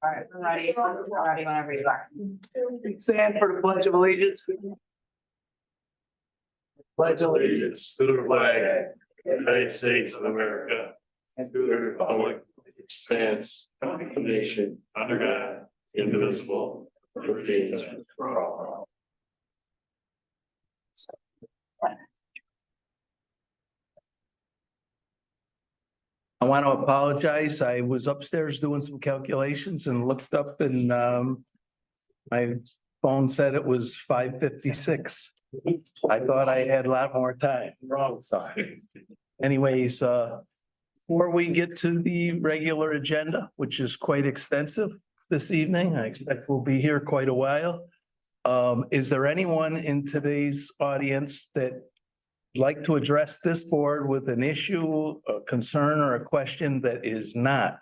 All right, I'm ready whenever you are. Stand for the Pledge of Allegiance. Pledge of Allegiance To the flag of the United States of America and to the republic which stands one nation under God, indivisible, with liberty and justice for all. I want to apologize. I was upstairs doing some calculations and looked up and my phone said it was 5:56. I thought I had a lot more time. Wrong side. Anyways, before we get to the regular agenda, which is quite extensive this evening, I expect we'll be here quite a while. Is there anyone in today's audience that would like to address this board with an issue, a concern, or a question that is not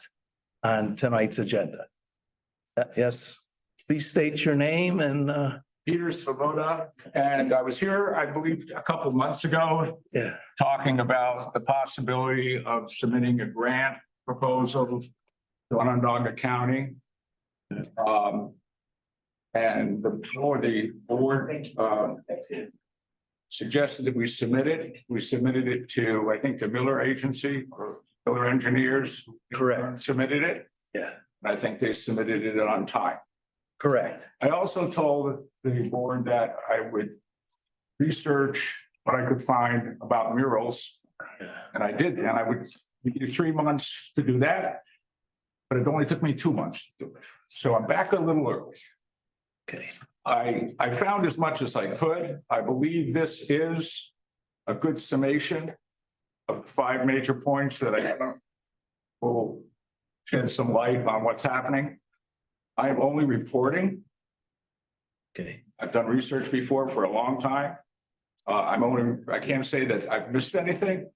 on tonight's agenda? Yes, please state your name and Peter Svoboda, and I was here, I believe, a couple of months ago, yeah, talking about the possibility of submitting a grant proposal to Onondaga County. And the board suggested that we submit it. We submitted it to, I think, the Miller Agency or Miller Engineers. Correct. Submitted it. yeah, And I think they submitted it on time. correct. I also told the board that I would research what I could find about murals. And I did, and I would give you 3 months to do that. But it only took me 2 months to do it. So I'm back a little early. Okay, I found as much as I could. I believe this is a good summation of 5 major points that I will shed some light on what's happening. I am only reporting. okay, I've done research before for a long time. I can't say that I've missed anything,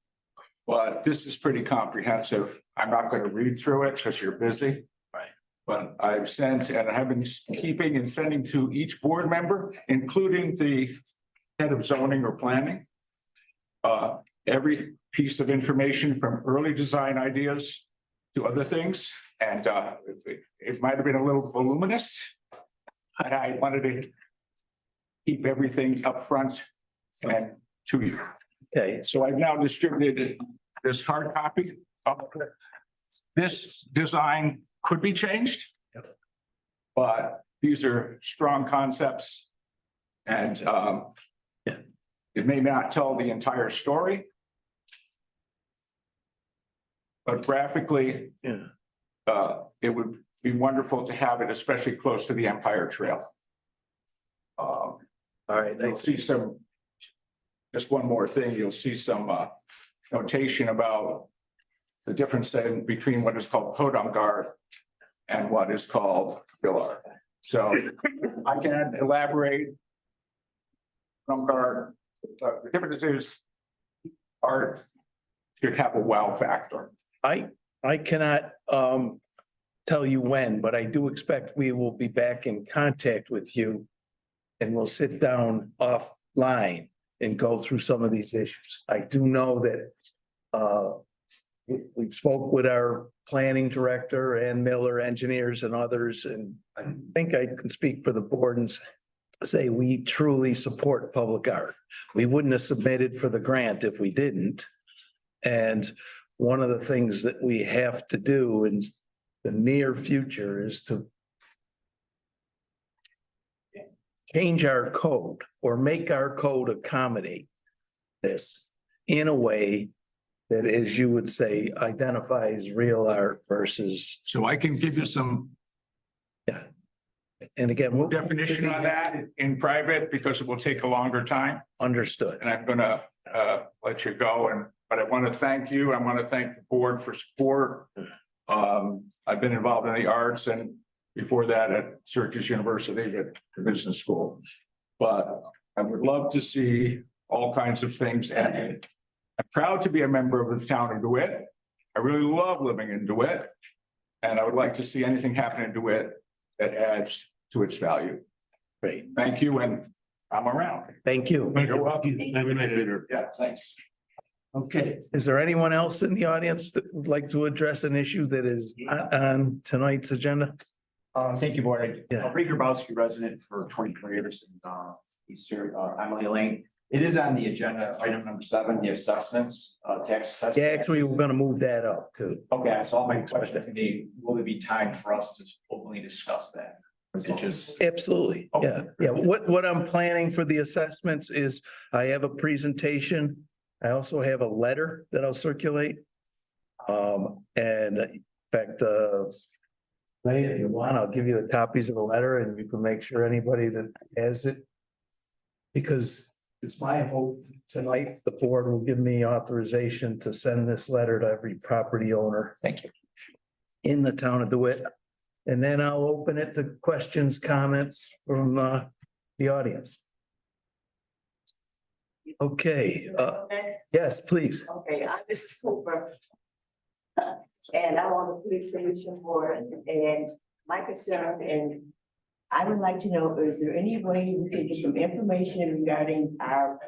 but this is pretty comprehensive. I'm not going to read through it because you're busy. Right. But I've sent and I have been keeping and sending to each board member, including the head of zoning or planning, every piece of information from early design ideas to other things. And it might have been a little voluminous. And I wanted to keep everything up front and to you. okay, So I've now distributed this hard copy. This design could be changed. But these are strong concepts. And it may not tell the entire story. But graphically, yeah, it would be wonderful to have it, especially close to the Empire Trail. all right, You'll see some, just one more thing, you'll see some notation about the difference between what is called Podungar and what is called Villar. So I can elaborate. Podungar, the differences are should have a wow factor. I cannot tell you when, but I do expect we will be back in contact with you. And we'll sit down offline and go through some of these issues. I do know that we spoke with our planning director and Miller engineers and others, and I think I can speak for the board and say we truly support public art. We wouldn't have submitted for the grant if we didn't. And one of the things that we have to do in the near future is to change our code or make our code accommodate this in a way that, as you would say, identifies real art versus, So I can give you some and again, we'll definition on that in private because it will take a longer time. understood. And I'm gonna let you go but I want to thank you. I want to thank the board for support. I've been involved in the arts and before that at Syracuse University at the business school. But I would love to see all kinds of things. And I'm proud to be a member of the town of DeWitt. I really love living in DeWitt. And I would like to see anything happen in DeWitt that adds to its value. Great. Thank you, and I'm around. Thank you. You're welcome. Have a nice dinner. Yeah, thanks. Okay, is there anyone else in the audience that would like to address an issue that is not on tonight's agenda? Thank you, Board. Yeah. Ray Grabowski, resident for 24 years in Easter, Emily Lane. It is on the agenda, item number 7, the assessments, tax assessment. Yeah, actually, we're gonna move that up too. Okay, so my question today, will there be time for us to openly discuss that? Or is it just? Absolutely, yeah, yeah. What I'm planning for the assessments is I have a presentation. I also have a letter that I'll circulate. And in fact, Ray, if you want, I'll give you the copies of the letter and you can make sure anybody that has it. Because it's my hope tonight, the board will give me authorization to send this letter to every property owner. Thank you. In the town of DeWitt. And then I'll open it to questions, comments from the audience. Okay, yes, please. Okay, I'm Mrs. Cooper. And I'm on the police commission board, and my concern, and I would like to know, is there any way we can get some information regarding our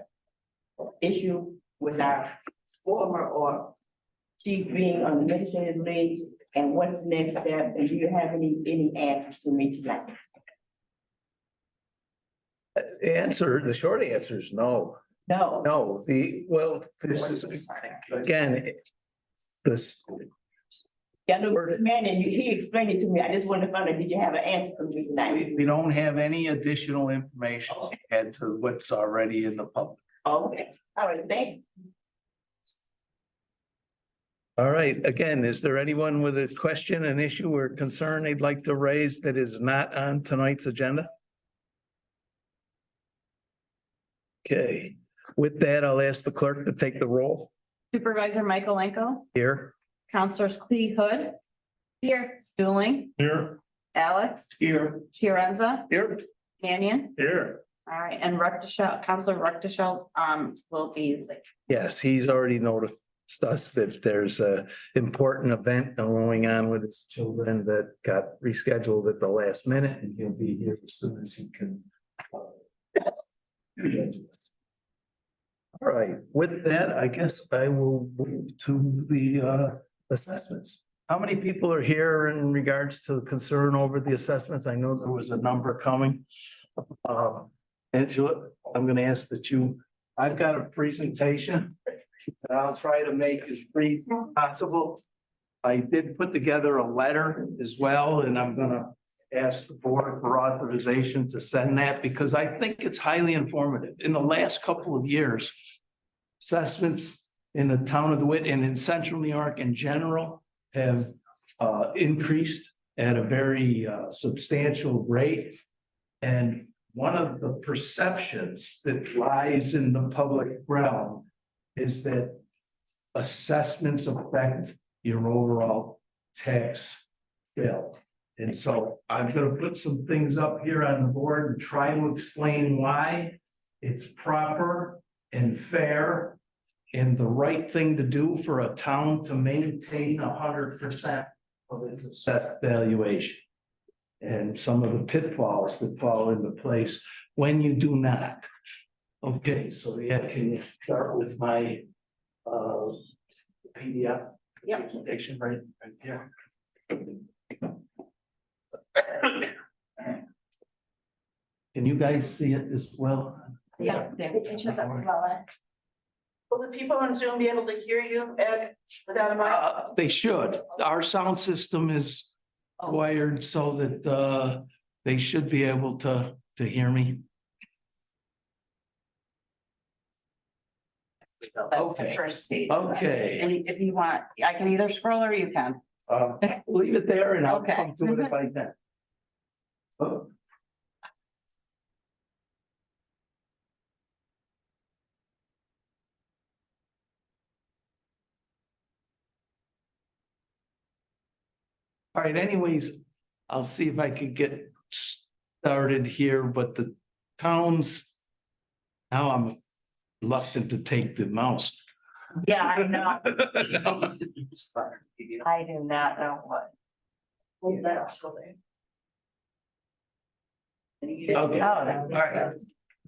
issue with our former or chief being on the administrative leave, and what's the next step, and do you have any answers to me tonight? The short answer is no. No. No, this is, again, this, Yeah, no, man, and he explained it to me, I just wanted to find out, did you have an answer for me tonight? we don't have any additional information to add to what's already in the public. Okay, all right, thanks. All right, again, is there anyone with a question, an issue or concern they'd like to raise that is not on tonight's agenda? Okay, with that, I'll ask the clerk to take the roll Supervisor Michael Lenko, here. Counselors Clea Hood. Here. Stooling, Here. Alex, Here. Chiarenza, Here. Mannion. Here. All right, and Counselor Ruckdeschelt, will be like, Yes, he's already notified us that there's a important event going on with his children that got rescheduled at the last minute, and he'll be here as soon as he can. All right, with that, I guess I will move to the assessments. How many people are here in regards to the concern over the assessments? I know there was a number coming. Angela, I'm gonna ask that I've got a presentation that I'll try to make as brief as possible. I did put together a letter as well, and I'm gonna ask the board for authorization to send that because I think it's highly informative. In the last couple of years, assessments in the town of DeWitt and in central New York in general have increased at a very substantial rate. And one of the perceptions that lies in the public realm is that assessments affect your overall tax bill. And so I'm gonna put some things up here on the board and try to explain why it's proper and fair and the right thing to do for a town to maintain 100% of its assessed valuation. And some of the pitfalls that fall into place when you do not. Okay, so yeah, can you start with my PDF? Yep. Presentation right here. Can you guys see it as well? Yeah. Will the people on Zoom be able to hear you, Ed, without a mic? They should. Our sound system is wired so that they should be able to hear me. so that's the Okay. first page. Okay. And if you want, I can either scroll or you can. Leave it there and I'll Okay. come to it if I can. Oh. All right, anyways, I'll see if I could get started here, but the towns. Now I'm reluctant to take the mouse. Yeah, I know. No. I do not know what. Hold that till they- Okay, all right.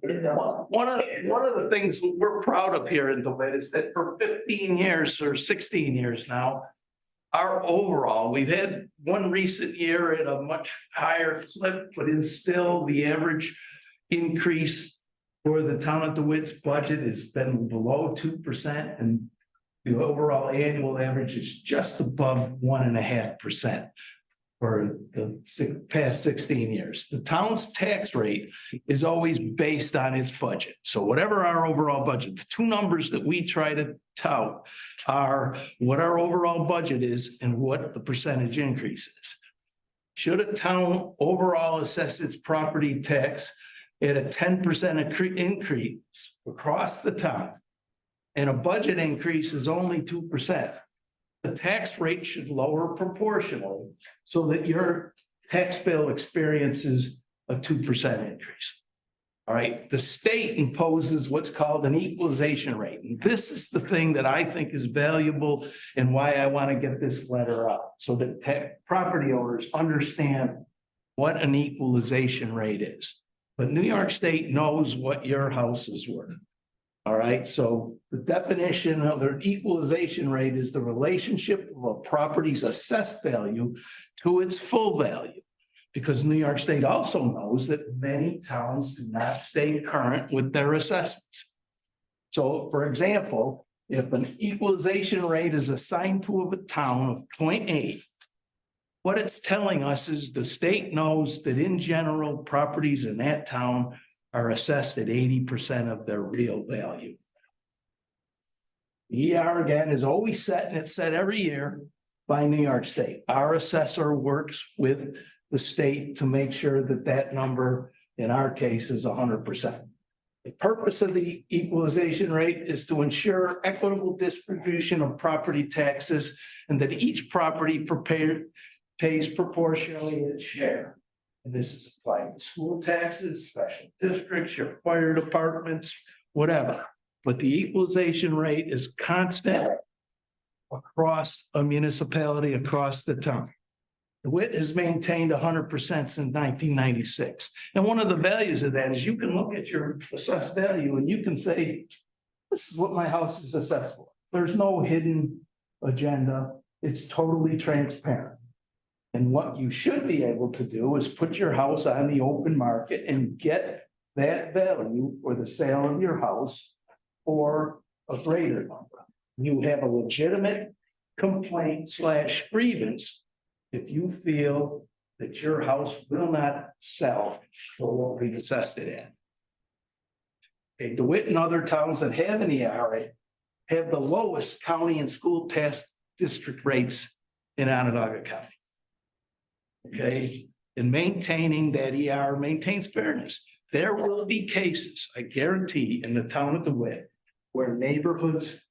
One of the things we're proud of here in DeWitt is that for 15 years or 16 years now, our overall, we've had one recent year at a much higher clip, but it's still the average increase for the town of DeWitt's budget has been below 2%, and the overall annual average is just above 1.5% for the past 16 years. The town's tax rate is always based on its budget. So whatever our overall budget, the two numbers that we try to tout are what our overall budget is and what the percentage increase is. Should a town overall assess its property tax at a 10% increase across the town, and a budget increase is only 2%, the tax rate should lower proportionally so that your tax bill experiences a 2% increase. All right, the state imposes what's called an equalization rate. And this is the thing that I think is valuable and why I want to get this letter out so that property owners understand what an equalization rate is. But New York State knows what your house is worth. All right, so the definition of an equalization rate is the relationship of a property's assessed value to its full value. Because New York State also knows that many towns do not stay current with their assessments. So, for example, if an equalization rate is assigned to a town of 0.8, what it's telling us is the state knows that in general, properties in that town are assessed at 80% of their real value. The ER again is always set, and it's set every year by New York State. Our assessor works with the state to make sure that that number, in our case, is 100%. The purpose of the equalization rate is to ensure equitable distribution of property taxes and that each property pays proportionally its share. And this is applied to school taxes, special districts, your fire departments, whatever. But the equalization rate is constant across a municipality, across the town. DeWitt has maintained 100% since 1996. And one of the values of that is you can look at your assessed value and you can say, this is what my house is assessed for. There's no hidden agenda. It's totally transparent. And what you should be able to do is put your house on the open market and get that value for the sale of your house for a greater number. You have a legitimate complaint / grievance if you feel that your house will not sell for what we've assessed it at. Okay, DeWitt and other towns that have an ERA have the lowest county and school tax district rates in Onondaga County. Okay, and maintaining that ER maintains fairness. There will be cases, I guarantee, in the town of DeWitt where neighborhoods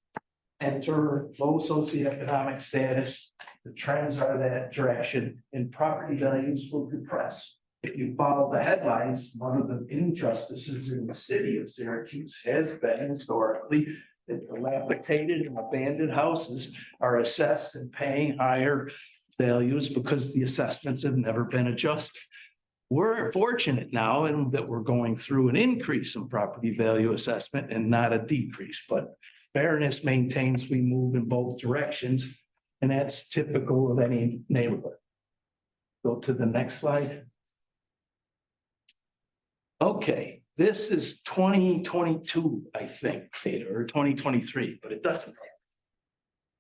enter low socioeconomic status. The trends are that direction and property values will depress. If you follow the headlines, one of the injustices in the city of Syracuse has been historically that dilapidated and abandoned houses are assessed and paying higher values because the assessments have never been adjusted. We're fortunate now in that we're going through an increase in property value assessment and not a decrease, but fairness maintains we move in both directions, and that's typical of any neighborhood. Go to the next slide. Okay, this is 2022, I think, or 2023, but it doesn't.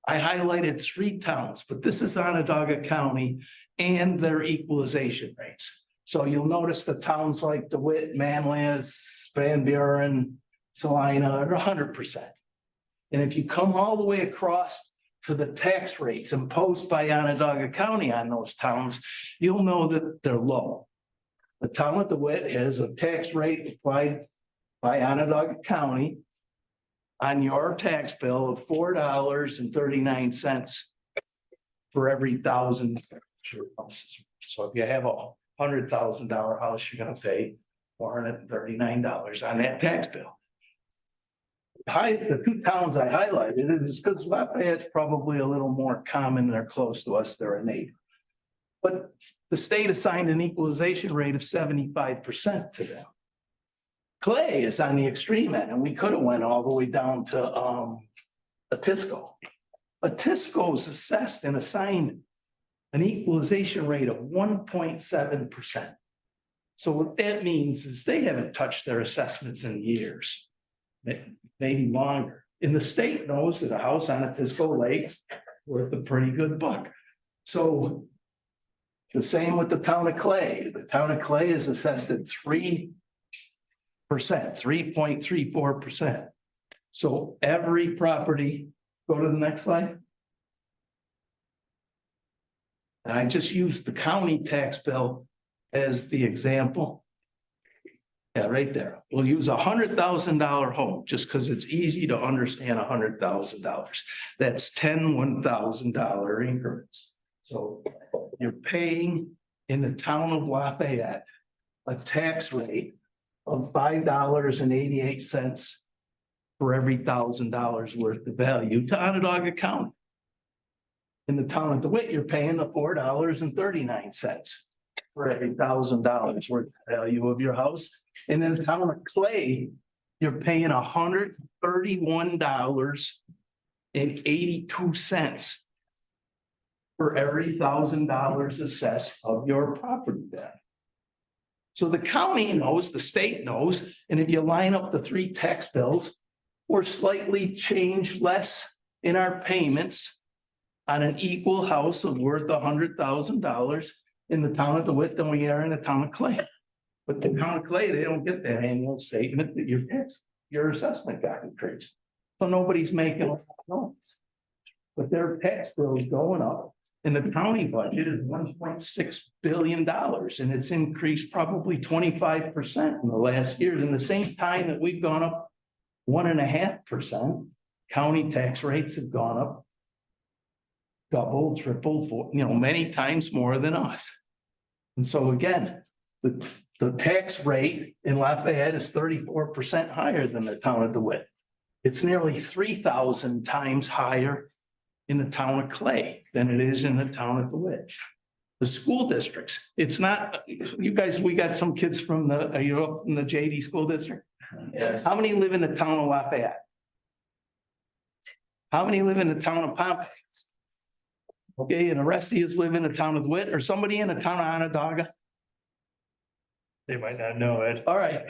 I highlighted 3 towns, but this is Onondaga County and their equalization rates. So you'll notice the towns like DeWitt, Manlius, Van Buren, Salina are 100%. And if you come all the way across to the tax rates imposed by Onondaga County on those towns, you'll know that they're low. The town of DeWitt has a tax rate applied by Onondaga County on your tax bill of $4.39 for every 1,000 houses. So if you have a $100,000 house, you're going to pay $439 on that tax bill. The 2 towns I highlighted is because Lafayette's probably a little more common. They're close to us. They're a neighbor. But the state assigned an equalization rate of 75% to them. Clay is on the extreme end, and we could have went all the way down to Atisco. Atisco is assessed and assigned an equalization rate of 1.7%. So what that means is they haven't touched their assessments in years, maybe longer. And the state knows that a house on Atisco Lake's worth a pretty good buck. So the same with the town of Clay. The town of Clay is assessed at 3%, 3.34%. So every property, go to the next slide. And I just used the county tax bill as the example. Yeah, right there. We'll use $100,000 home just because it's easy to understand $100,000. That's 10 $1,000 increments. So you're paying in the town of Lafayette a tax rate of $5.88 for every $1,000 worth of value to Onondaga County. In the town of DeWitt, you're paying the $4.39 for every $1,000 worth of value of your house. And in the town of Clay, you're paying $131.82 for every $1,000 assessed of your property value. So the county knows, the state knows, and if you line up the three tax bills, we're slightly changed less in our payments on an equal house of worth $100,000 in the town of DeWitt than we are in the town of Clay. But the town of Clay, they don't get that annual statement that your assessment got increased. So nobody's making loans. But their tax bill is going up, and the county budget is $1.6 billion, and it's increased probably 25% in the last year. In the same time that we've gone up 1.5%, county tax rates have gone up double, triple, four, many times more than us. And so again, the tax rate in Lafayette is 34% higher than the town of DeWitt. It's nearly 3,000 times higher in the town of Clay than it is in the town of DeWitt. The school districts, it's not, you guys, we got some kids from are you up from the JD school district? Yes. How many live in the town of Lafayette? How many live in the town of Pompey? Okay, and the rest of you live in the town of DeWitt, or somebody in the town of Onondaga? They might not know it. All right.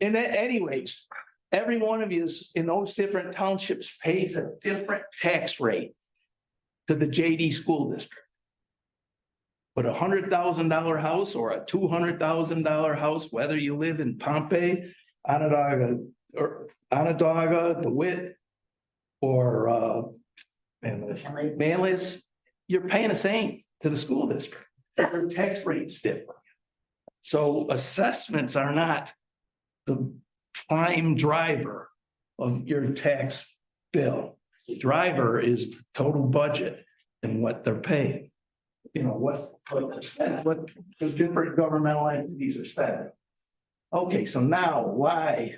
And anyways, every one of you in those different townships pays a different tax rate to the JD school district. But $100,000 house or a $200,000 house, whether you live in Pompey, Onondaga, DeWitt, or Manlius, you're paying the same to the school district. Their tax rate's different. So assessments are not the prime driver of your tax bill. The driver is the total budget and what they're paying. What the different governmental entities are spending. Okay, so now why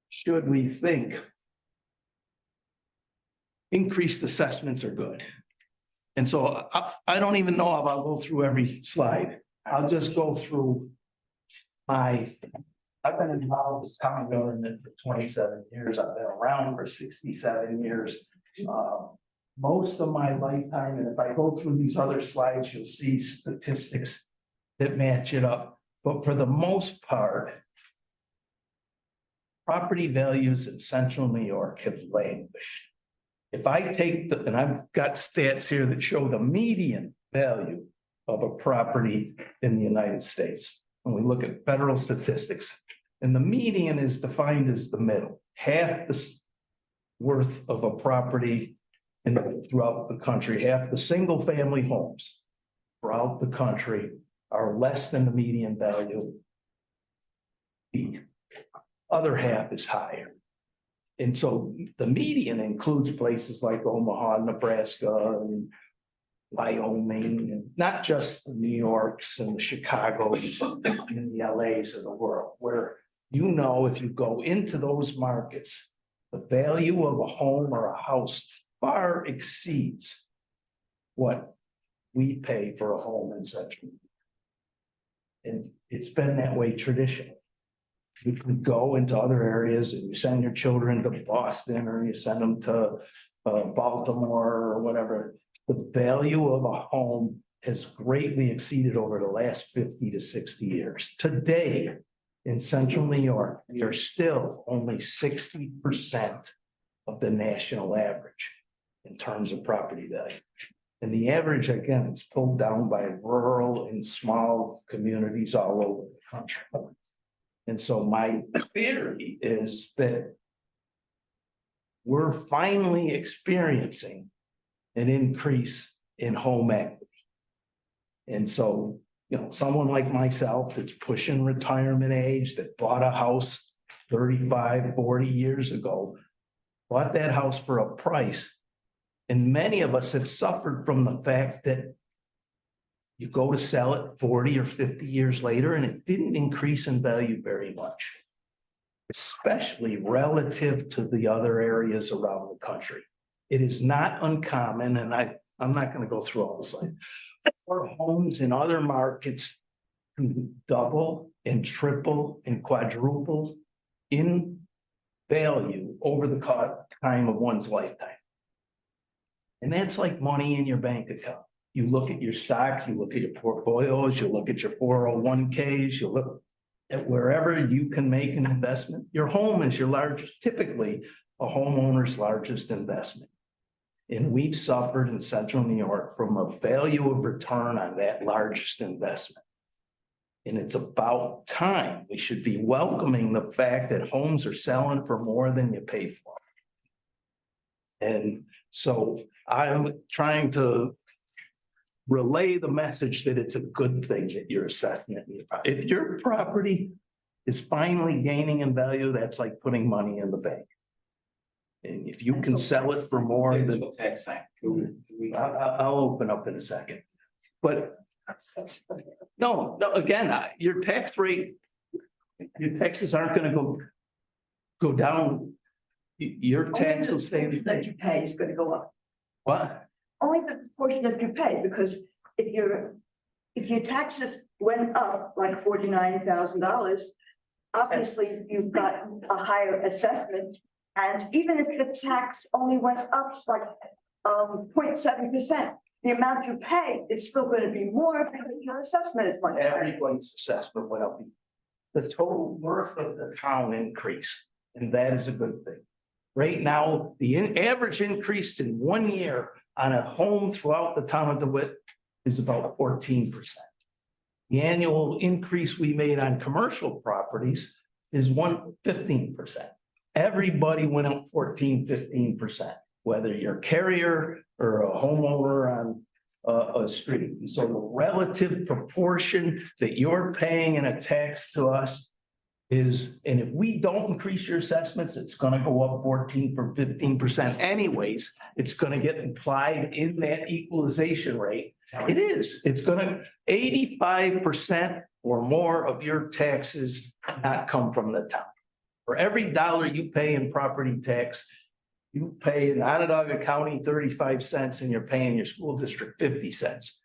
should we think increased assessments are good? And so I don't even know if I'll go through every slide. I'll just go through I've been involved with county government for 27 years. I've been around for 67 years. Most of my lifetime, and if I go through these other slides, you'll see statistics that match it up. But for the most part, property values in central New York have languished. If I take and I've got stats here that show the median value of a property in the United States. When we look at federal statistics, and the median is defined as the middle, half the worth of a property throughout the country, half the single family homes throughout the country are less than the median value. The other half is higher. And so the median includes places like Omaha, Nebraska, and Wyoming, and not just the New Yorks and the Chicagos and the LAs of the world, where if you go into those markets, the value of a home or a house far exceeds what we pay for a home in central. And it's been that way traditionally. You could go into other areas and you send your children to Boston or you send them to Baltimore or whatever. The value of a home has greatly exceeded over the last 50 to 60 years. Today, in central New York, we are still only 60% of the national average in terms of property value. And the average, again, is pulled down by rural and small communities all over the country. And so my theory is that we're finally experiencing an increase in home equity. And so, you know, someone like myself that's pushing retirement age, that bought a house 35, 40 years ago, bought that house for a price. And many of us have suffered from the fact that you go to sell it 40 or 50 years later and it didn't increase in value very much, especially relative to the other areas around the country. It is not uncommon, and I'm not going to go through all the slides, for homes in other markets to double and triple and quadruple in value over the time of one's lifetime. And that's like money in your bank account. You look at your stock, you look at your portfolios, you look at your 401ks, you look at wherever you can make an investment. Your home is your largest, typically a homeowner's largest investment. And we've suffered in central New York from a value of return on that largest investment. And it's about time. We should be welcoming the fact that homes are selling for more than you pay for. And so I'm trying to relay the message that it's a good thing that you're assessing it. If your property is finally gaining in value, that's like putting money in the bank. And if you can sell it for more than Tax time. I'll open up in a second. But no, again, your tax rate, your taxes aren't gonna go down. Your tax will stay the That same. you pay is gonna go up. What? Only the portion that you pay, because if your taxes went up like $49,000, obviously you've got a higher assessment. And even if the tax only went up like 0.7%, the amount you pay is still going to be more because your assessment is much higher. Everybody's assessment went up. The total worth of the town increased, and that is a good thing. Right now, the average increase in 1 year on a home throughout the town of DeWitt is about 14%. The annual increase we made on commercial properties is 15%. Everybody went up 14-15%, whether you're a carrier or a homeowner on a street. And so the relative proportion that you're paying in a tax to us is, and if we don't increase your assessments, it's gonna go up 14 or 15% anyways. It's gonna get implied in that equalization rate. It is, it's gonna, 85% or more of your taxes not come from the town. For every dollar you pay in property tax, you pay in Onondaga County 35 cents and you're paying your school district 50 cents.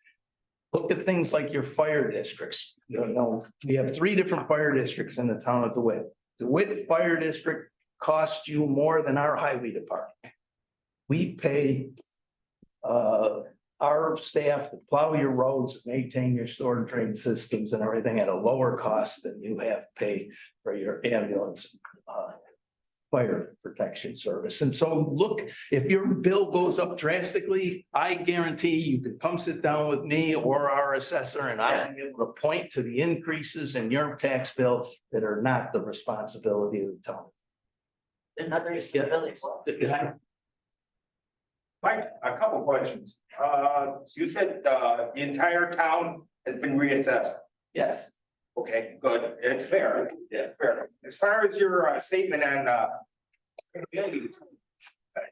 Look at things like your fire districts. You know, we have 3 different fire districts in the town of DeWitt. DeWitt Fire District costs you more than our highway department. We pay our staff to plow your roads, maintain your storm drain systems and everything at a lower cost than you have to pay for your ambulance fire protection service. And so look, if your bill goes up drastically, I guarantee you can come sit down with me or our assessor and I'll be able to point to the increases in your tax bill that are not the responsibility of the town. Another. Mike, a couple questions. You said, the entire town has been reassessed. Yes. Okay, good. It's fair. Yeah, fair. As far as your statement on, values,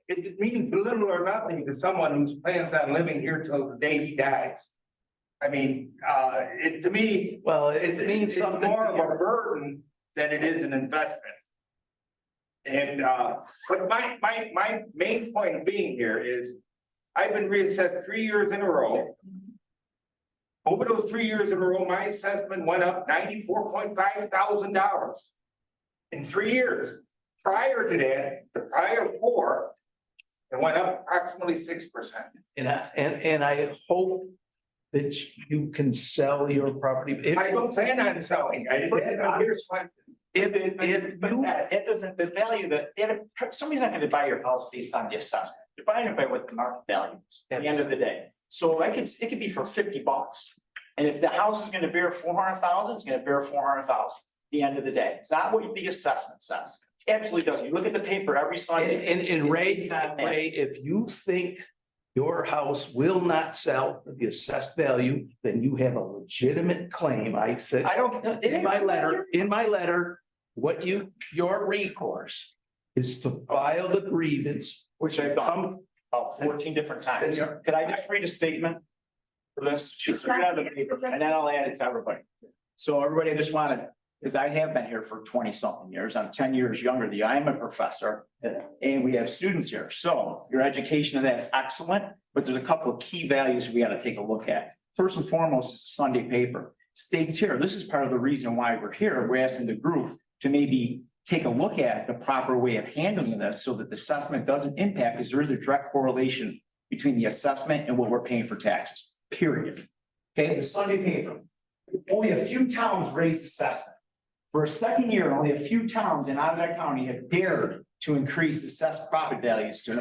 it means little or nothing to someone who plans on living here till the day he dies. I mean, to me, Well, it means it's something. more of a burden than it is an investment. And, but my main point of being here is I've been reassessed 3 years in a row. Over those 3 years in a row, my assessment went up $94,500. in 3 years. Prior to that, the prior 4, it went up approximately 6%. And I hope that you can sell your property. I don't plan on selling. Here's my. It doesn't, the value somebody's not gonna buy your house based on the assessment. You're buying it by what the market value is at the end of the day. So it could be for $50. And if the house is gonna bear 400,000, it's gonna bear 400,000 at the end of the day. It's not what the assessment says. Absolutely doesn't. You look at the paper every Sunday. And Ray, if you think your house will not sell for the assessed value, then you have a legitimate claim. I said. I don't. In my letter, your recourse is to file the grievance. Which I've done about 14 different times. Could I just read a statement for this? Just read out of the paper and then I'll add it to everybody. So everybody, I just wanted, because I have been here for 20 something years. I'm 10 years younger than you. I am a professor and we have students here. So your education of that's excellent, but there's a couple of key values we got to take a look at. First and foremost is the Sunday paper. States here, this is part of the reason why we're here. We're asking the group to maybe take a look at the proper way of handling this so that the assessment doesn't impact, because there is a direct correlation between the assessment and what we're paying for taxes, period. Okay, the Sunday paper, only a few towns raised assessment. For a second year, only a few towns in Oneida County have dared to increase assessed profit values to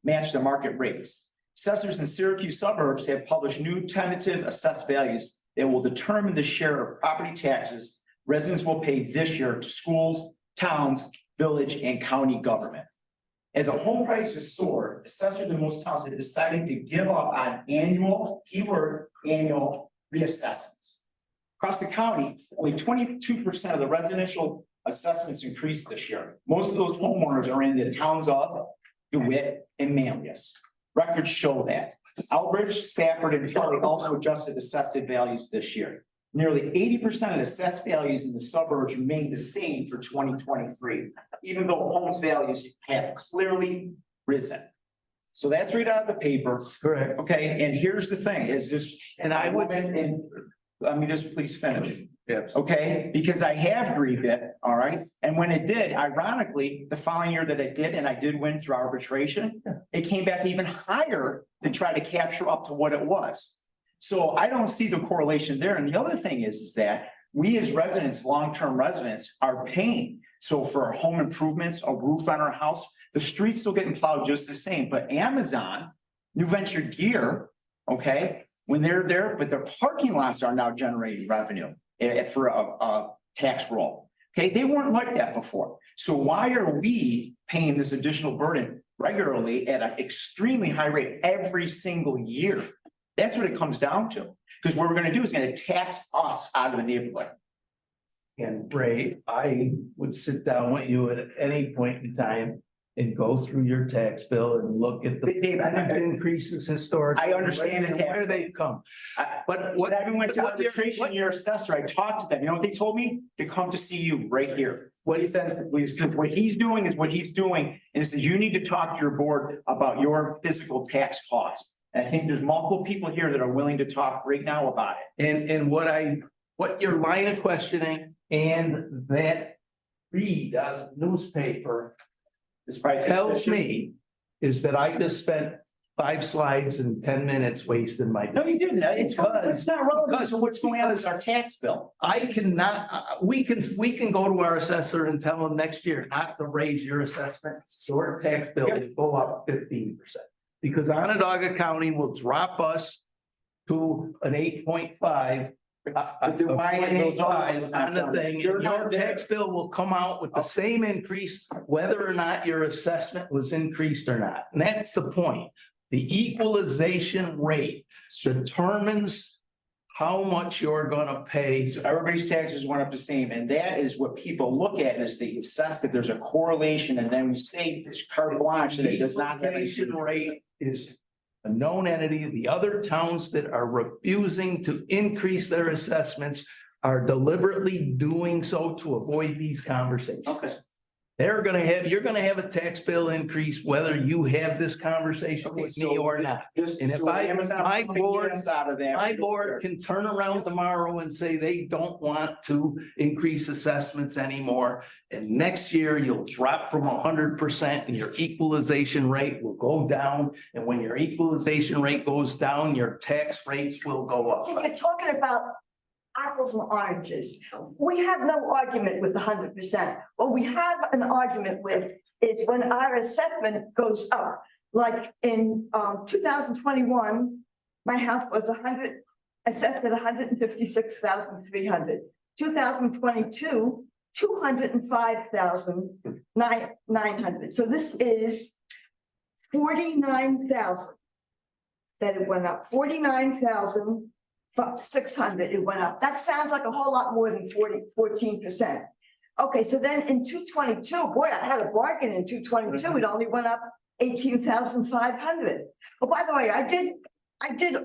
match the market rates. Assessors in Syracuse suburbs have published new tentative assessed values that will determine the share of property taxes residents will pay this year to schools, towns, village, and county government. As the home price has soared, assessors in most towns have decided to give up on annual, keyword, annual reassessments. Across the county, only 22% of the residential assessments increased this year. Most of those homeowners are in the towns of DeWitt and Manlius. Records show that. Elbridge, Stafford, and Tully also adjusted assessed values this year. Nearly 80% of the assessed values in the suburbs remain the same for 2023, even though homes values have clearly risen. So that's right out of the paper. Correct. Okay, and here's the thing, is this, And I would. and let me just please finish. Yes. Okay, because I have grieved it, all right, and when it did, ironically, the following year that it did, and I did win through arbitration, it came back even higher to try to capture up to what it was. So I don't see the correlation there. And the other thing is that we as residents, long-term residents, are paying. So for our home improvements, a roof on our house, the streets still getting plowed just the same. But Amazon, New Venture Gear, okay, when they're there, but their parking lots are now generating revenue for a tax roll. Okay, they weren't like that before. So why are we paying this additional burden regularly at an extremely high rate every single year? That's what it comes down to, because what we're gonna do is gonna tax us out of the neighborhood. And Ray, I would sit down with you at any point in time and go through your tax bill and look at the Dave, increases historically. I understand the tax Where they come. But When I went to arbitration, your assessor, I talked to them, you know what they told me? To come to see you right here. What he says, what he's doing is what he's doing, and he says, you need to talk to your board about your physical tax costs. And I think there's multiple people here that are willing to talk right now about it. And what your line of questioning and that read as newspaper This probably tells me is that I just spent 5 slides and 10 minutes wasting my. No, you didn't. It's not relevant to what's going on with our tax bill. I cannot, we can go to our assessor and tell them next year not to raise your assessment, your tax bill to go up 15%. Because Onondaga County will drop us to an 8.5. But then why ain't those others not On the done? thing, You're your not there. tax bill will come out with the same increase, whether or not your assessment was increased or not. And that's the point. The equalization rate determines how much you're gonna pay. So everybody's taxes went up the same, and that is what people look at, is they assess that there's a correlation, and then we say this carte blanche that it does not have. Equalization rate is a known entity. The other towns that are refusing to increase their assessments are deliberately doing so to avoid these conversations. Okay. you're gonna have a tax bill increase whether you have this conversation with me or not. This, And if so I- Amazon my put the board- gas out of that. My board can turn around tomorrow and say they don't want to increase assessments anymore. And next year you'll drop from 100% and your equalization rate will go down. And when your equalization rate goes down, your tax rates will go up. See, you're talking about apples and oranges. We have no argument with 100%. What we have an argument with is when our assessment goes up. Like in 2021, my house was assessed at 156,300. 2022, 205,900. So this is 49,000 that it went up. 49,600 it went up. That sounds like a whole lot more than 14%. Okay, so then in 222, boy, I had a bargain in 222. It only went up 18,500. Oh, by the way, I did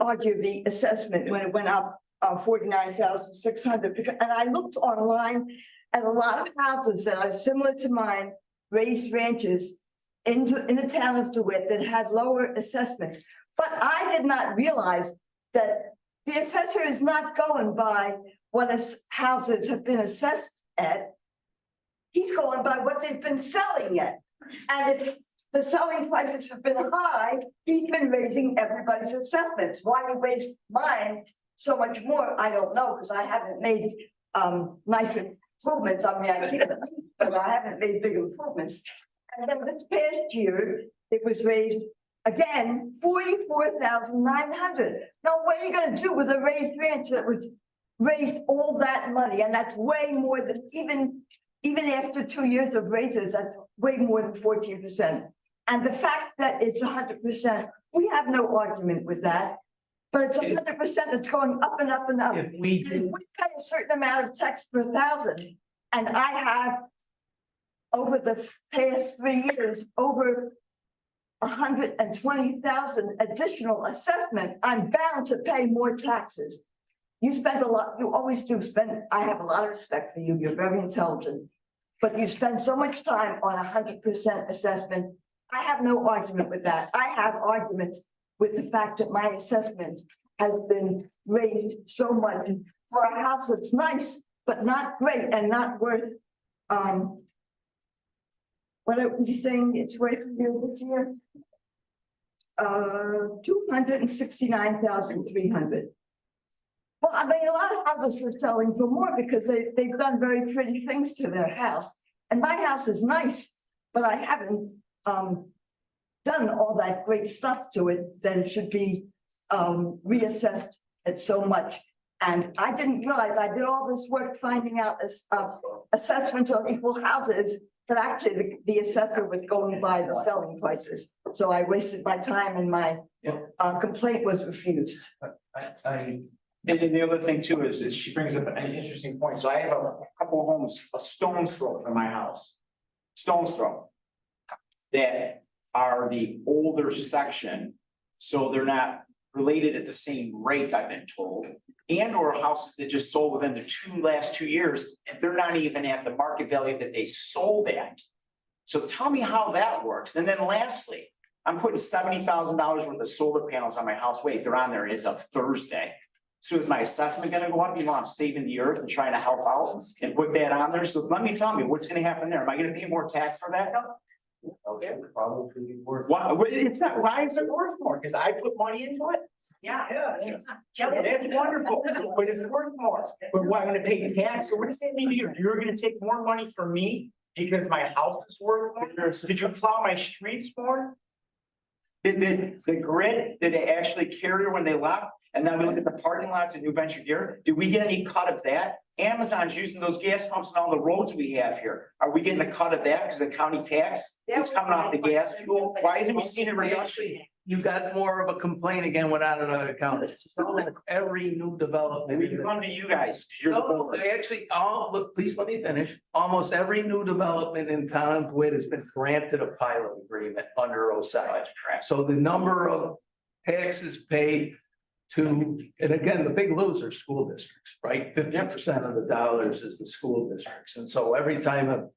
argue the assessment when it went up 49,600 because, and I looked online at a lot of houses that are similar to mine, raised ranches in the town of DeWitt that had lower assessments. But I did not realize that the assessor is not going by what houses have been assessed at. He's going by what they've been selling at. And if the selling prices have been high, he's been raising everybody's assessments. Why he raised mine so much more, I don't know, because I haven't made nice improvements. I mean, I can't, but I haven't made big improvements. And then this past year, it was raised again, 44,900. Now, what are you gonna do with a raised ranch that was raised all that money? And that's way more than even after 2 years of raises, that's way more than 14%. And the fact that it's 100%, we have no argument with that. But it's 100% that's going up and up and up. If we If did, we pay a certain amount of tax per thousand, and I have over the past 3 years, over 120,000 additional assessment, I'm bound to pay more taxes. You spend a lot, you always do spend, I have a lot of respect for you, you're very intelligent. But you spend so much time on 100% assessment. I have no argument with that. I have argument with the fact that my assessment has been raised so much for a house that's nice, but not great and not worth, what are you saying it's worth you this year? 269,300. Well, I mean, a lot of houses are selling for more because they've done very pretty things to their house. And my house is nice, but I haven't done all that great stuff to it that it should be reassessed at so much. And I didn't realize I did all this work finding out assessments on equal houses, but actually the assessor was going by the selling prices. So I wasted my time and my complaint was refused. And then the other thing too is she brings up an interesting point. So I have a couple of homes, a stone's throw from my house. Stone's throw. That are the older section, so they're not related at the same rate, I've been told. And or houses that just sold within the last 2 years, and they're not even at the market value that they sold at. So tell me how that works. And then lastly, I'm putting $70,000 worth of solar panels on my house. Wait, they're on there as of Thursday. So is my assessment gonna go up? You know, I'm saving the earth and trying to help out and put that on there. So let me tell me what's gonna happen there. Am I gonna pay more tax for that? Okay, Probably worth. why, it's not, why is it worth more? Because I put money into it? Yeah. That's wonderful, but it's worth more. But what, I'm gonna pay tax? So what does that mean to you? You're gonna take more money from me because my house is worth more? Did you plow my streets more? Did the grid, did it actually carry when they left? And then we look at the parking lots at New Venture Gear. Did we get any cut of that? Amazon's using those gas pumps on all the roads we have here. Are we getting a cut of that because the county tax is coming off the gas fuel? Why isn't we seeing a reduction? you got more of a complaint again without another account. Every new development. We can come to you guys. 'Cause you're the No, board. actually, look, please let me finish. Almost every new development in town of DeWitt has been granted a pilot agreement under OSI. That's correct. So the number of taxes paid to, and again, the big loser school districts, right? 50% of the dollars is the school districts. And so every time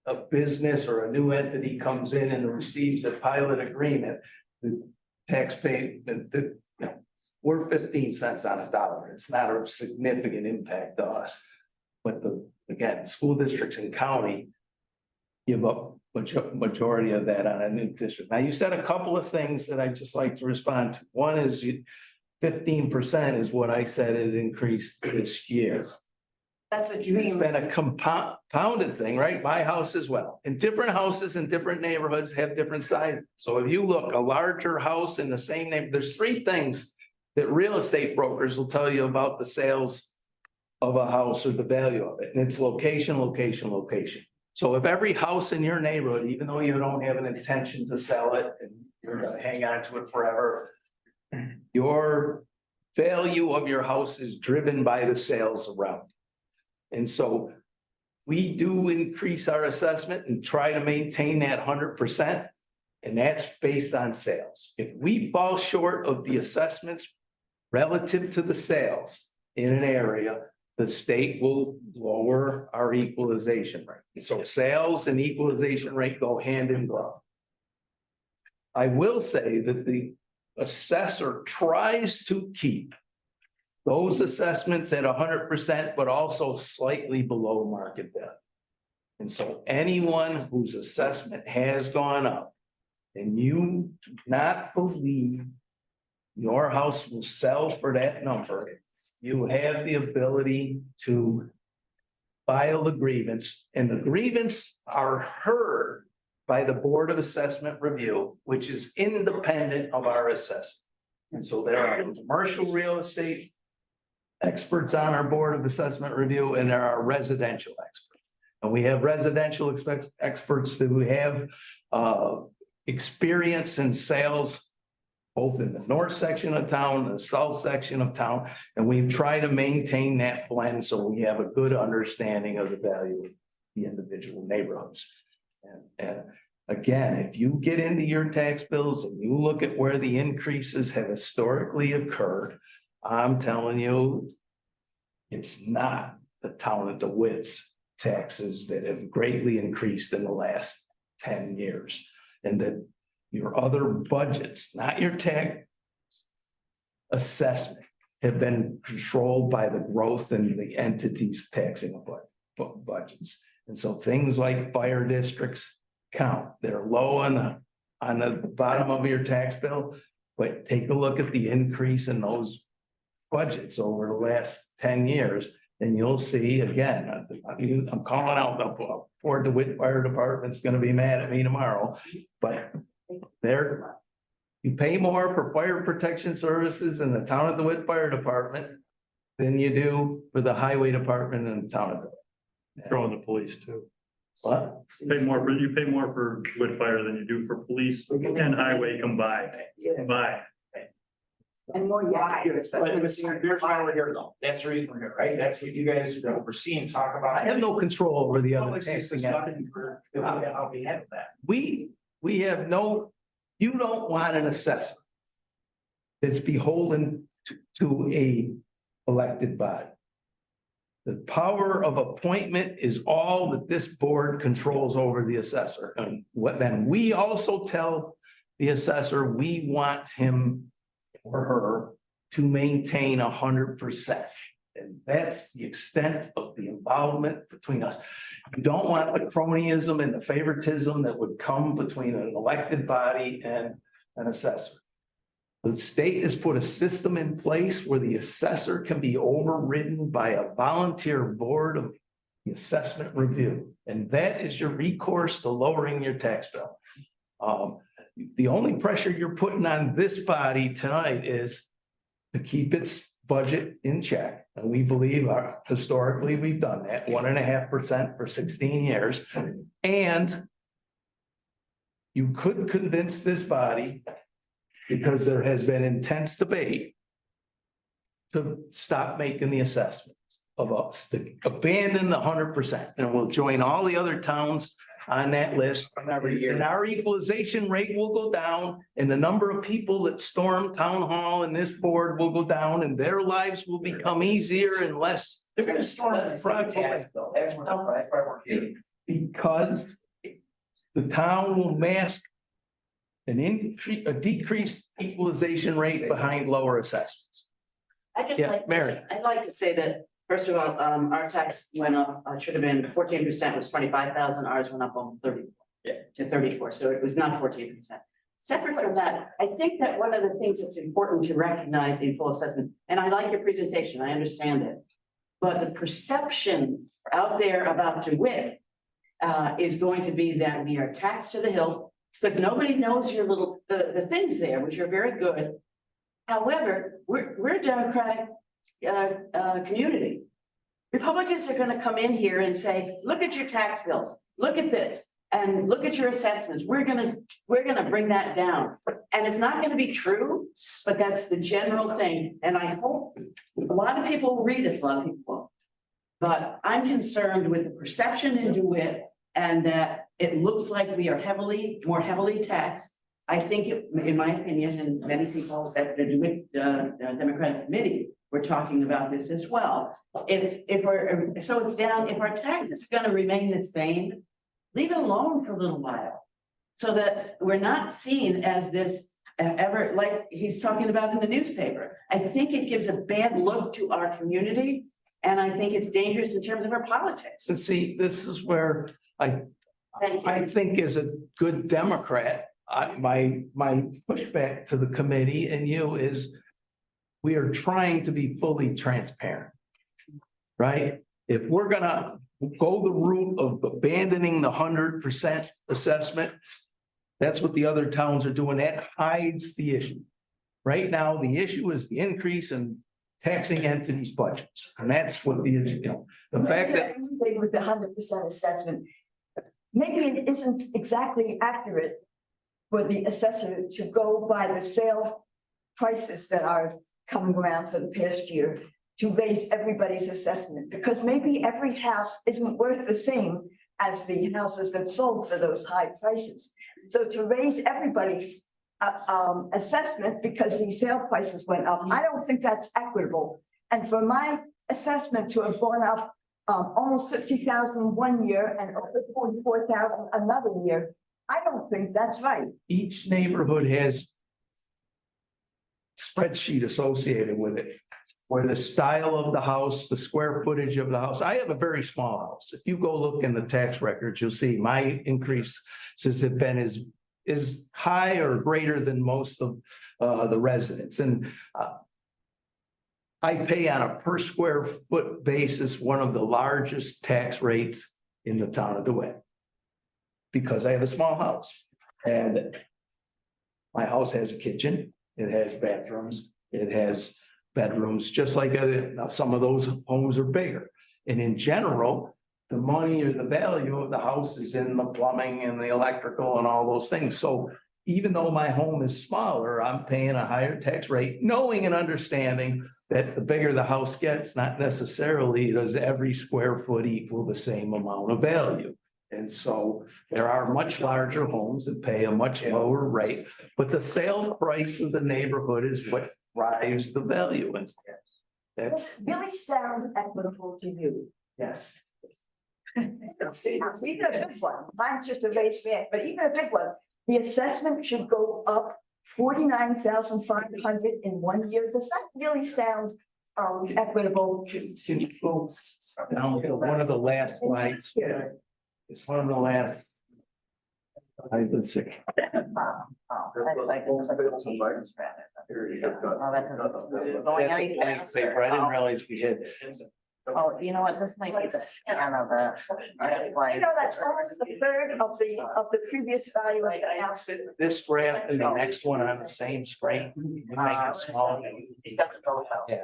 a business or a new entity comes in and receives a pilot agreement, the we're 15 cents on a dollar. It's not a significant impact to us. But again, school districts and county give up majority of that on a new district. Now, you said a couple of things that I'd just like to respond to. One is 15% is what I said it increased this year. That's a It's dream. been a compounded thing, right? My house as well. And different houses in different neighborhoods have different sizes. So if you look, a larger house in the same neighborhood, there's three things that real estate brokers will tell you about the sales of a house or the value of it. And it's location, location, location. So if every house in your neighborhood, even though you don't have an intention to sell it and you're gonna hang on to it forever, your value of your house is driven by the sales around. And so we do increase our assessment and try to maintain that 100%. And that's based on sales. If we fall short of the assessments relative to the sales in an area, the state will lower our equalization rate. So sales and equalization rate go hand in glove. I will say that the assessor tries to keep those assessments at 100%, but also slightly below market value. And so anyone whose assessment has gone up and you do not believe your house will sell for that number, you have the ability to file a grievance, and the grievance are heard by the Board of Assessment Review, which is independent of our assessment. And so there are commercial real estate experts on our Board of Assessment Review, and there are residential experts. And we have residential experts who have experience in sales both in the north section of town, the south section of town, and we try to maintain that blend so we have a good understanding of the value of the individual neighborhoods. And again, if you get into your tax bills and you look at where the increases have historically occurred, I'm telling you, it's not the town of DeWitt's taxes that have greatly increased in the last 10 years. And that your other budgets, not your tax assessment, have been controlled by the growth in the entities taxing budgets. And so things like fire districts count. They're low on the bottom of your tax bill, but take a look at the increase in those budgets over the last 10 years. And you'll see again, I'm calling out the Fort DeWitt Fire Department's gonna be mad at me tomorrow, but you pay more for fire protection services in the town of DeWitt Fire Department than you do for the highway department in the town of DeWitt. Throw in the police too. What? You pay more for wood fire than you do for police and highway combined. And more, yeah. Here's why we're here though. That's the reason we're here, right? That's what you guys are oversee and talk about. I have no control over the other Public taxing is entity. nothing for, how we handle that. We have no, you don't want an assessor that's beholden to a elected body. The power of appointment is all that this board controls over the assessor. And then we also tell the assessor, we want him or her to maintain 100%. And that's the extent of the involvement between us. You don't want the cronyism and the favoritism that would come between an elected body and an assessor. The state has put a system in place where the assessor can be overridden by a volunteer board of the assessment review. And that is your recourse to lowering your tax bill. The only pressure you're putting on this body tonight is to keep its budget in check. And we believe historically we've done that 1.5% for 16 years. And you could convince this body, because there has been intense debate, to stop making the assessments of us, to abandon the 100%. And we'll join all the other towns on that list every year. And our equalization rate will go down, and the number of people that storm town hall and this board will go down, and their lives will become easier and less. They're gonna storm That's the same probably- tax bill. That's why we're here. because the town will mask a decreased equalization rate behind lower assessments. I just Yeah, like, Mary. I'd like to say that, first of all, our tax went up, it should have been 14% was 25,000, ours went up on 30. To 34, so it was not 14%. Separate from that, I think that one of the things that's important to recognize in full assessment, and I like your presentation, I understand it. But the perception out there about DeWitt is going to be that we are taxed to the hilt, because nobody knows your little, the things there, which are very good. However, we're a democratic community. Republicans are gonna come in here and say, look at your tax bills, look at this, and look at your assessments. We're gonna bring that down. And it's not gonna be true, but that's the general thing. And I hope a lot of people will read this, a lot of people won't. But I'm concerned with the perception in DeWitt and that it looks like we are more heavily taxed. I think, in my opinion, and many people at the DeWitt Democratic Committee were talking about this as well. If our tax is gonna remain the same, leave it alone for a little while. So that we're not seen as this ever, like he's talking about in the newspaper. I think it gives a bad look to our community. And I think it's dangerous in terms of our politics. And see, this is where Thank you. I think as a good Democrat, my pushback to the committee and you is we are trying to be fully transparent. Right? If we're gonna go the route of abandoning the 100% assessment, that's what the other towns are doing. That hides the issue. Right now, the issue is the increase in taxing entities' budgets. And that's what the fact that Everything with the 100% assessment, maybe it isn't exactly accurate for the assessor to go by the sale prices that are coming around for the past year to raise everybody's assessment, because maybe every house isn't worth the same as the houses that sold for those high prices. So to raise everybody's assessment because the sale prices went up, I don't think that's equitable. And for my assessment to have gone up almost 50,000 one year and over 44,000 another year, I don't think that's right. each neighborhood has spreadsheet associated with it, where the style of the house, the square footage of the house. I have a very small house. If you go look in the tax records, you'll see my increase since it's been is high or greater than most of the residents. And I pay on a per square foot basis, one of the largest tax rates in the town of DeWitt. Because I have a small house and my house has a kitchen, it has bathrooms, it has bedrooms, just like some of those homes are bigger. And in general, the money or the value of the house is in the plumbing and the electrical and all those things. So even though my home is smaller, I'm paying a higher tax rate, knowing and understanding that the bigger the house gets, not necessarily does every square foot equal the same amount of value. And so there are much larger homes that pay a much lower rate, but the sale price of the neighborhood is what drives the value. And that's, This really sounds equitable to you. yes. Even a big one, mine's just a raised bed, but even a big one, the assessment should go up 49,500 in 1 year. Does that really sound equitable? Can you go down to one of the last slides? It's one of the last. Let's see. I didn't realize we had. Oh, you know what? This might be the scan of the. You know, that's almost a third of the previous value of the house. This graph and the next one on the same screen. We make it small. Yeah.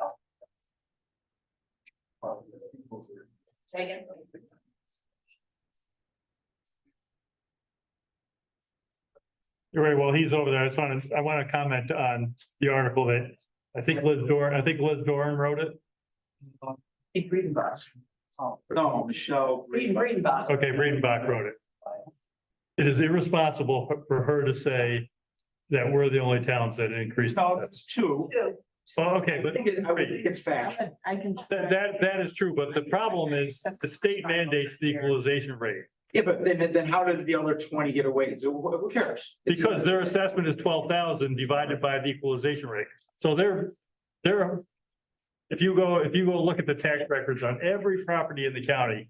You're right, well, he's over there. I want to comment on the article that I think Liz Doran wrote it. No, Michelle. Greenbach. Okay, Breedenbach wrote it. It is irresponsible for her to say that we're the only towns that increased. No, it's two. Oh, okay, but I think it's fact. I can. that is true, but the problem is the state mandates the equalization rate. Yeah, but then how did the other 20 get away? So who cares? Because their assessment is 12,000 divided by the equalization rate. So they're, if you go look at the tax records on every property in the county,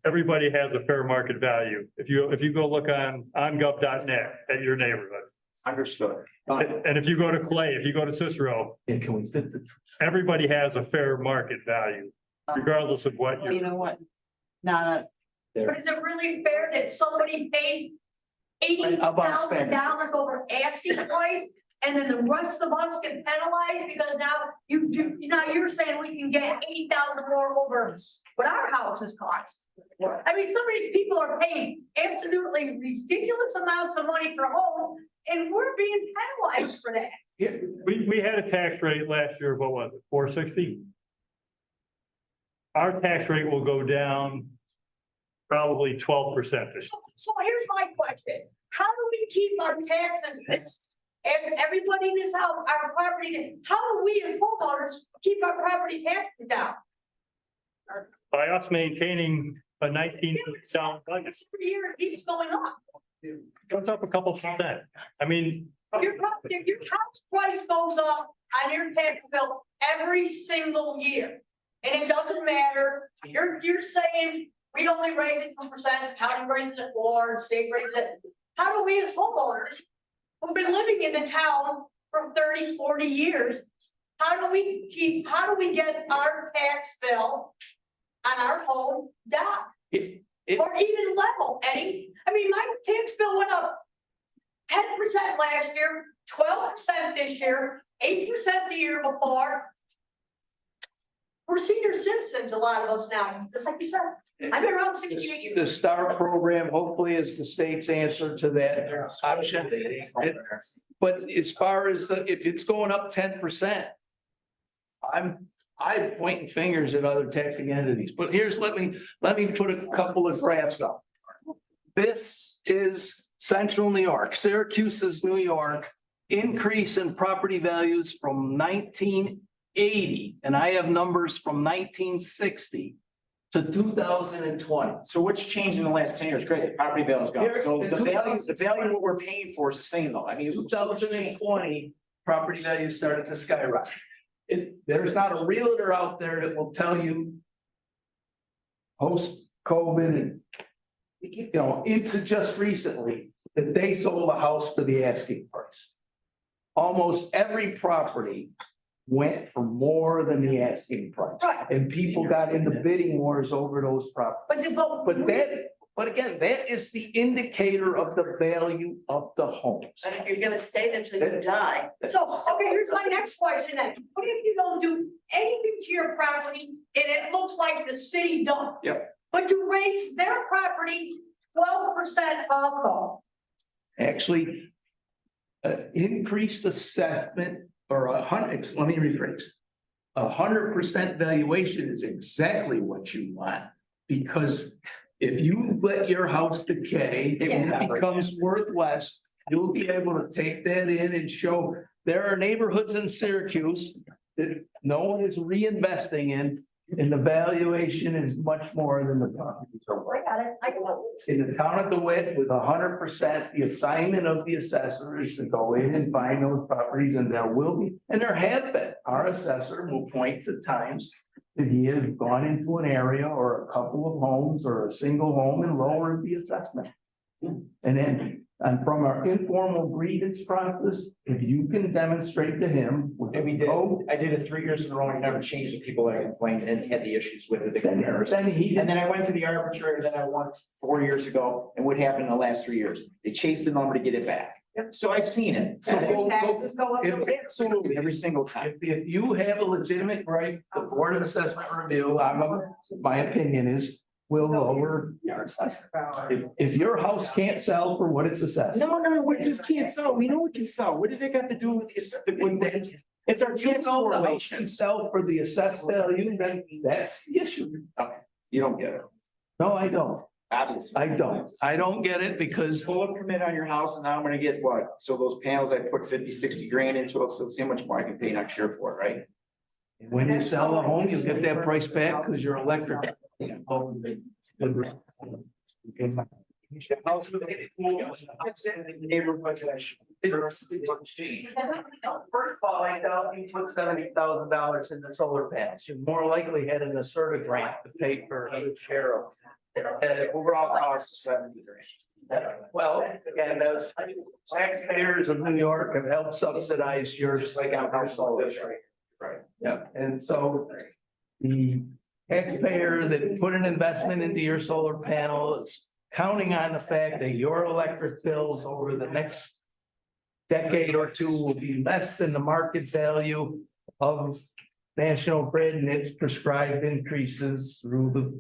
everybody has a fair market value. If you go look on gov.net at your neighborhood. Understood. And if you go to Clay, if you go to Cicero, And can we fit the? everybody has a fair market value, regardless of what You you're. know what? Not, But is it really fair that somebody pays $80,000 over asking price? And then the rest of us get penalized because now you're saying we can get 80,000 more over what our houses cost. I mean, some of these people are paying absolutely ridiculous amounts of money for home and we're being penalized for that. Yeah, we had a tax rate last year, of what was it, 460? Our tax rate will go down probably 12% this. So here's my question. How do we keep our taxes? And everybody in this house, our property, how do we as homeowners keep our property taxes down? By us maintaining a 19 down budget, Every year it keeps going up. goes up a couple percent. I mean, Your house price goes up on your tax bill every single year. And it doesn't matter, you're saying we only raise it 2%, county raises it 4%, state raises it. How do we as homeowners, who've been living in the town for 30, 40 years, how do we get our tax bill on our home down? Or even level, Eddie? I mean, my tax bill went up 10% last year, 12% this year, 8% the year before. We're senior citizens, a lot of us now, just like you said. I've been around 68 years. The STAR program hopefully is the state's answer to that option. But as far as if it's going up 10%, I'm pointing fingers at other taxing entities, but let me put a couple of graphs up. This is Central New York, Syracuse is New York, increase in property values from 1980, and I have numbers from 1960 to 2020. So what's changed in the last 10 years? Great, the property value's gone. So the value of what we're paying for is the same though. I mean, 2020, property values started to skyrocket. There's not a realtor out there that will tell you post-COVID and into just recently that they sold a house for the asking price. Almost every property went for more than the asking price. Right. And people got into bidding wars over those properties. But again, that is the indicator of the value of the homes. and if you're gonna stay there till you die. So, okay, here's my next question then. What if you don't do anything to your property and it looks like the city done? Yep. But you raise their property 12% also. Actually, increased assessment or 100, let me rephrase. 100% valuation is exactly what you want, because if you let your house decay, it becomes worth less. You'll be able to take that in and show there are neighborhoods in Syracuse that no one is reinvesting in, and the valuation is much more than the properties are worth. I got it. In the town of DeWitt, with 100%, the assignment of the assessor is to go in and find those properties, and there will be, and there have been. Our assessor will point to times that he has gone into an area or a couple of homes or a single home and lowered the assessment. And then, and from our informal grievance process, if you can demonstrate to him. And we did, I did it 3 years in a row and never changed the people that complained and had the issues with it. And then I went to the arbitrator that I won 4 years ago, and what happened in the last 3 years? They chased the number to get it back. So I've seen it. So Taxes go up. Absolutely, every single time. If you have a legitimate right, the Board of Assessment Review, my opinion is, will lower your assessment. If your house can't sell for what it's assessed. No, what just can't sell? We know it can sell. What does it got to do with the assessment? It's our You tax know the house correlation. can sell for the assessed value, then that's the issue. You don't get it. No, I don't. Obviously. I don't get it because Pull a permit on your house and now I'm gonna get what? So those panels, I put 50, 60 grand into it, so let's see how much more I can pay next year for it, right? when you sell a home, you get that price back because your electric. First of all, I doubt you put $70,000 in the solar panels. You're more likely had an ASERTA grant to pay for a share of. Overall cost is 70 grand. Well, again, those taxpayers of New York have helped subsidize your household. Right. Yeah, and so the taxpayer that put an investment into your solar panel is counting on the fact that your electric bills over the next decade or two will be less than the market value of National Grid and its prescribed increases through the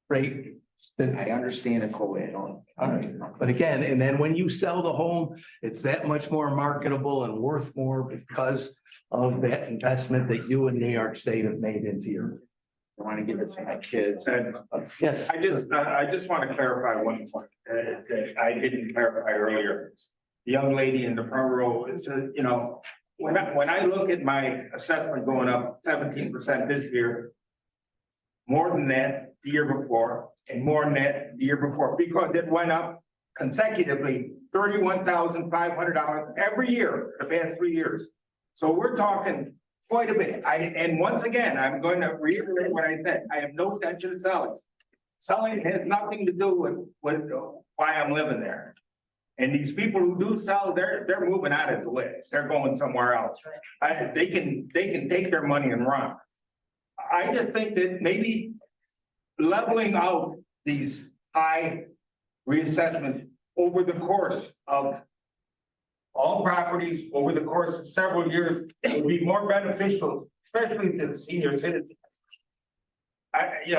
rate. I understand it fully. All right, but again, and then when you sell the home, it's that much more marketable and worth more because of that investment that you and New York State have made into your. I want to give it to my kids. And Yes. I just want to clarify one point that I didn't clarify earlier. The young lady in the front row, it's, you know, when I look at my assessment going up 17% this year, more than that the year before, and more than that the year before, because it went up consecutively $31,500 every year for the past 3 years. So we're talking quite a bit. And once again, I'm going to reiterate what I said. I have no intention of selling. Selling has nothing to do with why I'm living there. And these people who do sell, they're moving out of the way. They're going somewhere else. They can take their money and run. I just think that maybe leveling out these high reassessments over the course of all properties over the course of several years would be more beneficial, especially to the senior citizens. It's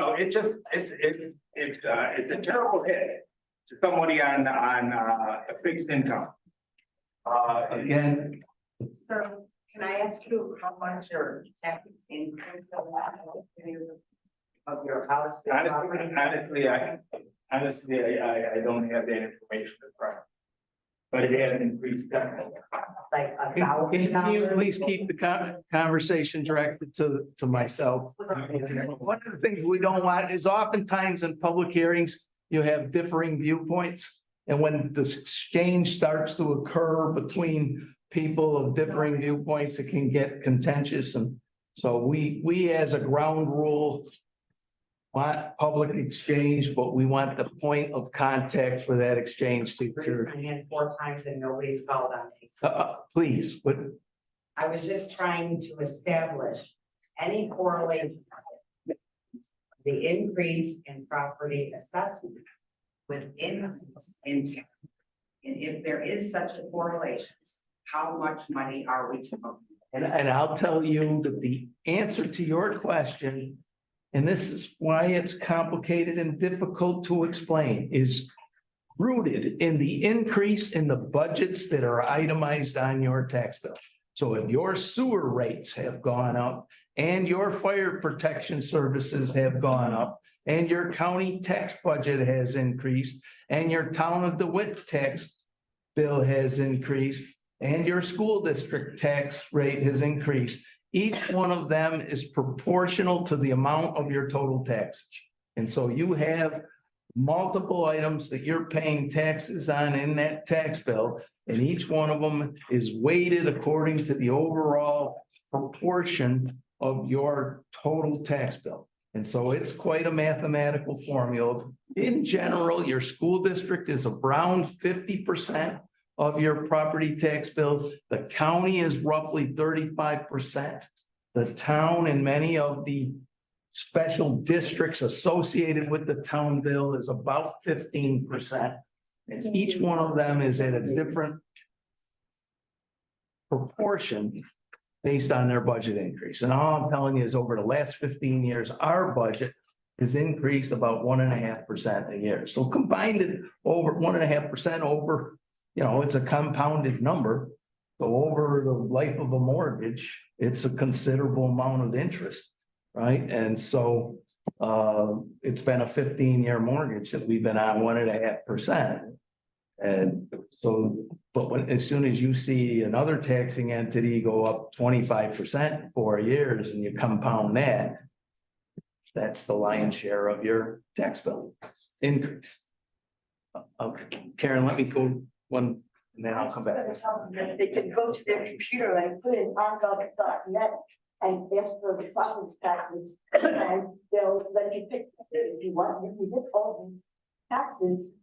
a terrible hit to somebody on a fixed income. Again, So can I ask you how much your tax increase of your house? Honestly, I don't have that information in front. But it has increased definitely. Like can you please keep the conversation directed to myself? One of the things we don't want is oftentimes in public hearings, you have differing viewpoints. And when the exchange starts to occur between people of differing viewpoints, it can get contentious. And so we as a ground rule want public exchange, but we want the point of contact for that exchange to Raised occur. my hand 4 times and nobody's called on me. Please, but I was just trying to establish any correlation. The increase in property assessment with increase in tax. And if there is such a correlation, how much money are we talking? and I'll tell you that the answer to your question, and this is why it's complicated and difficult to explain, is rooted in the increase in the budgets that are itemized on your tax bill. So if your sewer rates have gone up and your fire protection services have gone up and your county tax budget has increased and your town of DeWitt tax bill has increased and your school district tax rate has increased, each one of them is proportional to the amount of your total taxage. And so you have multiple items that you're paying taxes on in that tax bill, and each one of them is weighted according to the overall proportion of your total tax bill. And so it's quite a mathematical formula. In general, your school district is around 50% of your property tax bill. The county is roughly 35%. The town and many of the special districts associated with the town bill is about 15%. And each one of them is at a different proportion based on their budget increase. And all I'm telling you is over the last 15 years, our budget has increased about 1.5% a year. So combined it over 1.5% over, it's a compounded number. So over the life of a mortgage, it's a considerable amount of interest, right? And so it's been a 15-year mortgage that we've been on 1.5%. And so, but as soon as you see another taxing entity go up 25% in 4 years and you compound that, that's the lion's share of your tax bill increase. Karen, let me go one, and then I'll come back. They can go to their computer and put in argov.net and ask for the property taxes, and they'll let you pick if you want, if you get all these taxes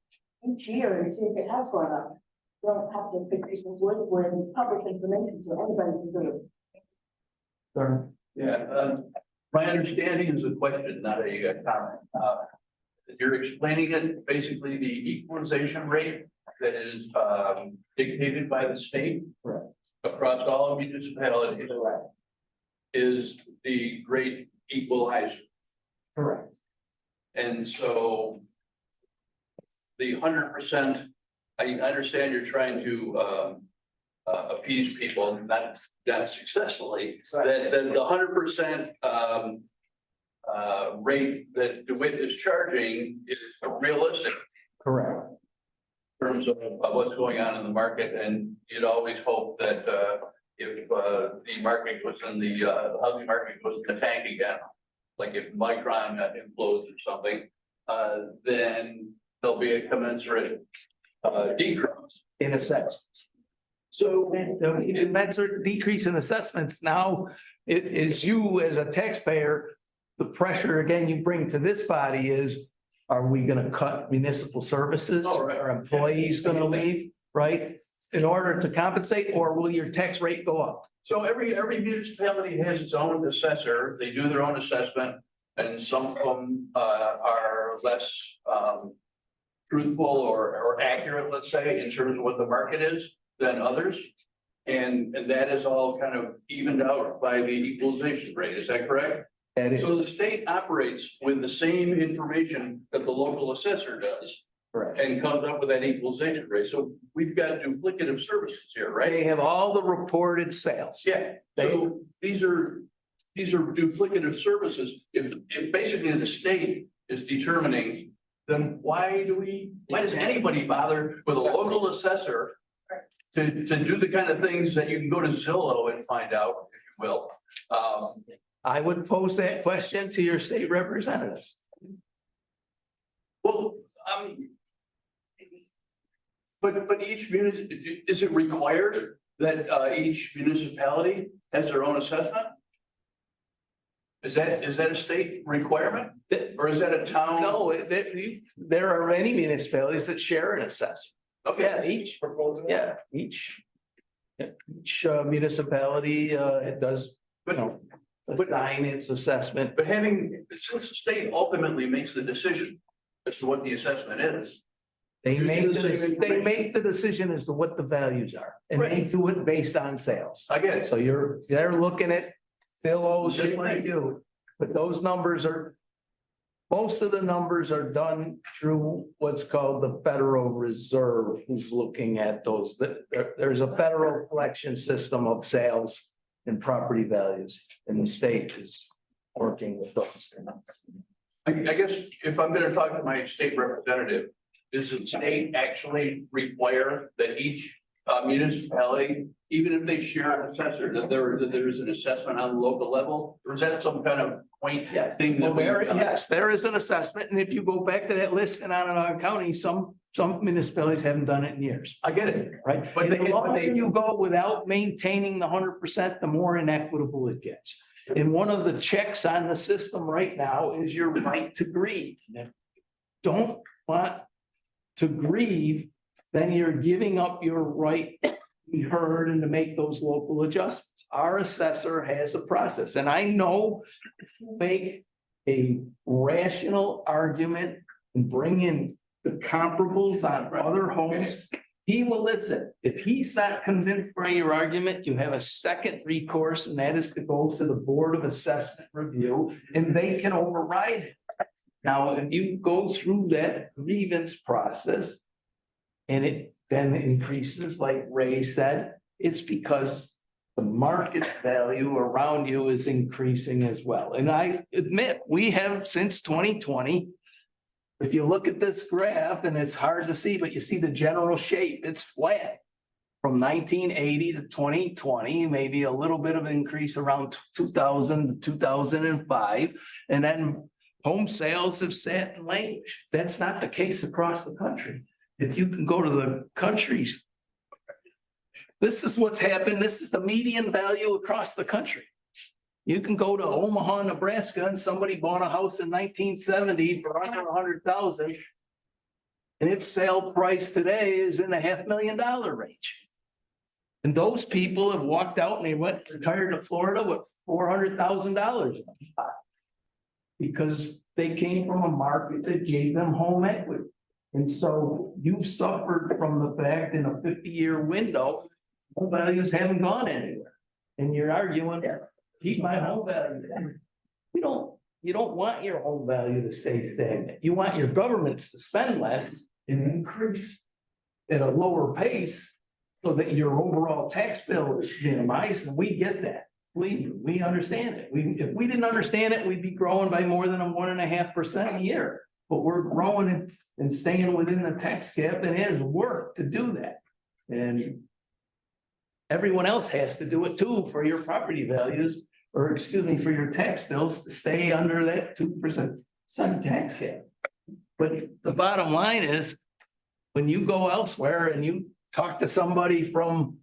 each year and see if it has gone up. You don't have to pick people's word for it, it's public information, so anybody can do it. Sure. Yeah, my understanding is a question, not a comment. You're explaining it, basically the equalization rate that is dictated by the state. Correct. Across all municipalities. Is the great equalizer. Correct. And so the 100%, I understand you're trying to appease people, not successfully. That the 100% rate that DeWitt is charging is realistic Correct. in terms of what's going on in the market, and you'd always hope that if the market was in the housing market was in the tank again, like if Micron got implodes or something, then there'll be a commensurate decrease In assessments. So the commensurate decrease in assessments now, it is you as a taxpayer, the pressure again you bring to this body is, are we gonna cut municipal services? Oh, right. Are employees gonna leave, right? In order to compensate, or will your tax rate go up? So every municipality has its own assessor, they do their own assessment, and some of them are less truthful or accurate, let's say, in terms of what the market is than others. And that is all kind of evened out by the equalization rate, is that correct? That is So the state operates with the same information that the local assessor does correct. and comes up with that equalization rate. So we've got duplicative services here, right? They have all the reported sales. Yeah, so these are duplicative services. If basically the state is determining, then why does anybody bother with a local assessor to do the kind of things that you can go to Zillow and find out, if you will? I would pose that question to your state representatives. Well, but each is it required that each municipality has their own assessment? Is that a state requirement, or is that a town? No, there are many municipalities that share an assessment. Okay. Yeah, each municipality, it does, assign its assessment. But since the state ultimately makes the decision as to what the assessment is. They make the decision as to what the values are, and they do it based on sales. I get it. So they're looking at Zillow just like you, but those numbers most of the numbers are done through what's called the Federal Reserve, who's looking at those. There's a federal collection system of sales and property values, and the state is working with those. I guess if I'm gonna talk to my state representative, does the state actually require that each municipality, even if they share an assessor, that there's an assessment on the local level? Or is that some kind of point thing that Yes, there is an assessment, and if you go back to that list in Onondaga County, some municipalities haven't done it in years. I get it. Right, But but the longer you go without maintaining the 100%, the more inequitable it gets. And one of the checks on the system right now is your right to grieve. Don't want to grieve, then you're giving up your right to be heard and to make those local adjustments. Our assessor has a process, and I know if you make a rational argument and bring in the comparables on other homes, he will listen. If he's not convinced by your argument, you have a second recourse, and that is to go to the Board of Assessment Review, and they can override it. Now, if you go through that grievance process and it then increases, like Ray said, it's because the market value around you is increasing as well. And I admit, we have since 2020. If you look at this graph, and it's hard to see, but you see the general shape, it's flat. From 1980 to 2020, maybe a little bit of increase around 2000 to 2005. And then home sales have sat and languished. That's not the case across the country. if you can go to the countries. This is what's happened. This is the median value across the country. You can go to Omaha, Nebraska, and somebody bought a house in 1970 for under 100,000. And its sale price today is in the $500,000 range. And those people have walked out and they retired to Florida with $400,000. Because they came from a market that gave them home equity. And so you've suffered from the fact in a 50-year window, home values haven't gone anywhere. And you're arguing, keep my home value. You don't want your home value to stay stagnant. You want your governments to spend less and increase at a lower pace so that your overall tax bill is minimized, and we get that. We understand it. If we didn't understand it, we'd be growing by more than 1.5% a year. But we're growing and staying within the tax cap, and it is work to do that. And everyone else has to do it too for your property values, or excuse me, for your tax bills to stay under that 2% tax cap. But the bottom line is, when you go elsewhere and you talk to somebody from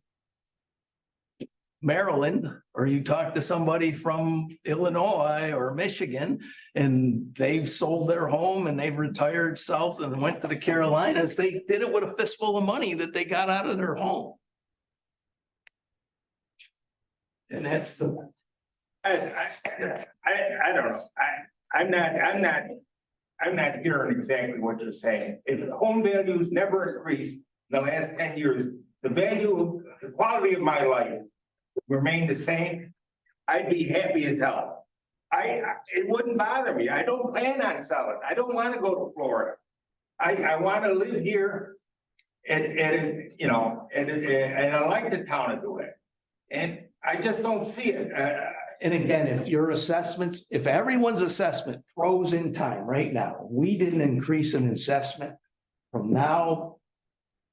Maryland, or you talk to somebody from Illinois or Michigan, and they've sold their home and they've retired south and went to the Carolinas, they did it with a fistful of money that they got out of their home. And that's the. I don't know. I'm not hearing exactly what you're saying. If the home values never increased in the last 10 years, the quality of my life remained the same, I'd be happy as hell. It wouldn't bother me. I don't plan on selling. I don't want to go to Florida. I want to live here and I like the town of DeWitt. And I just don't see it. And again, if your assessments, if everyone's assessment froze in time right now, we didn't increase an assessment from now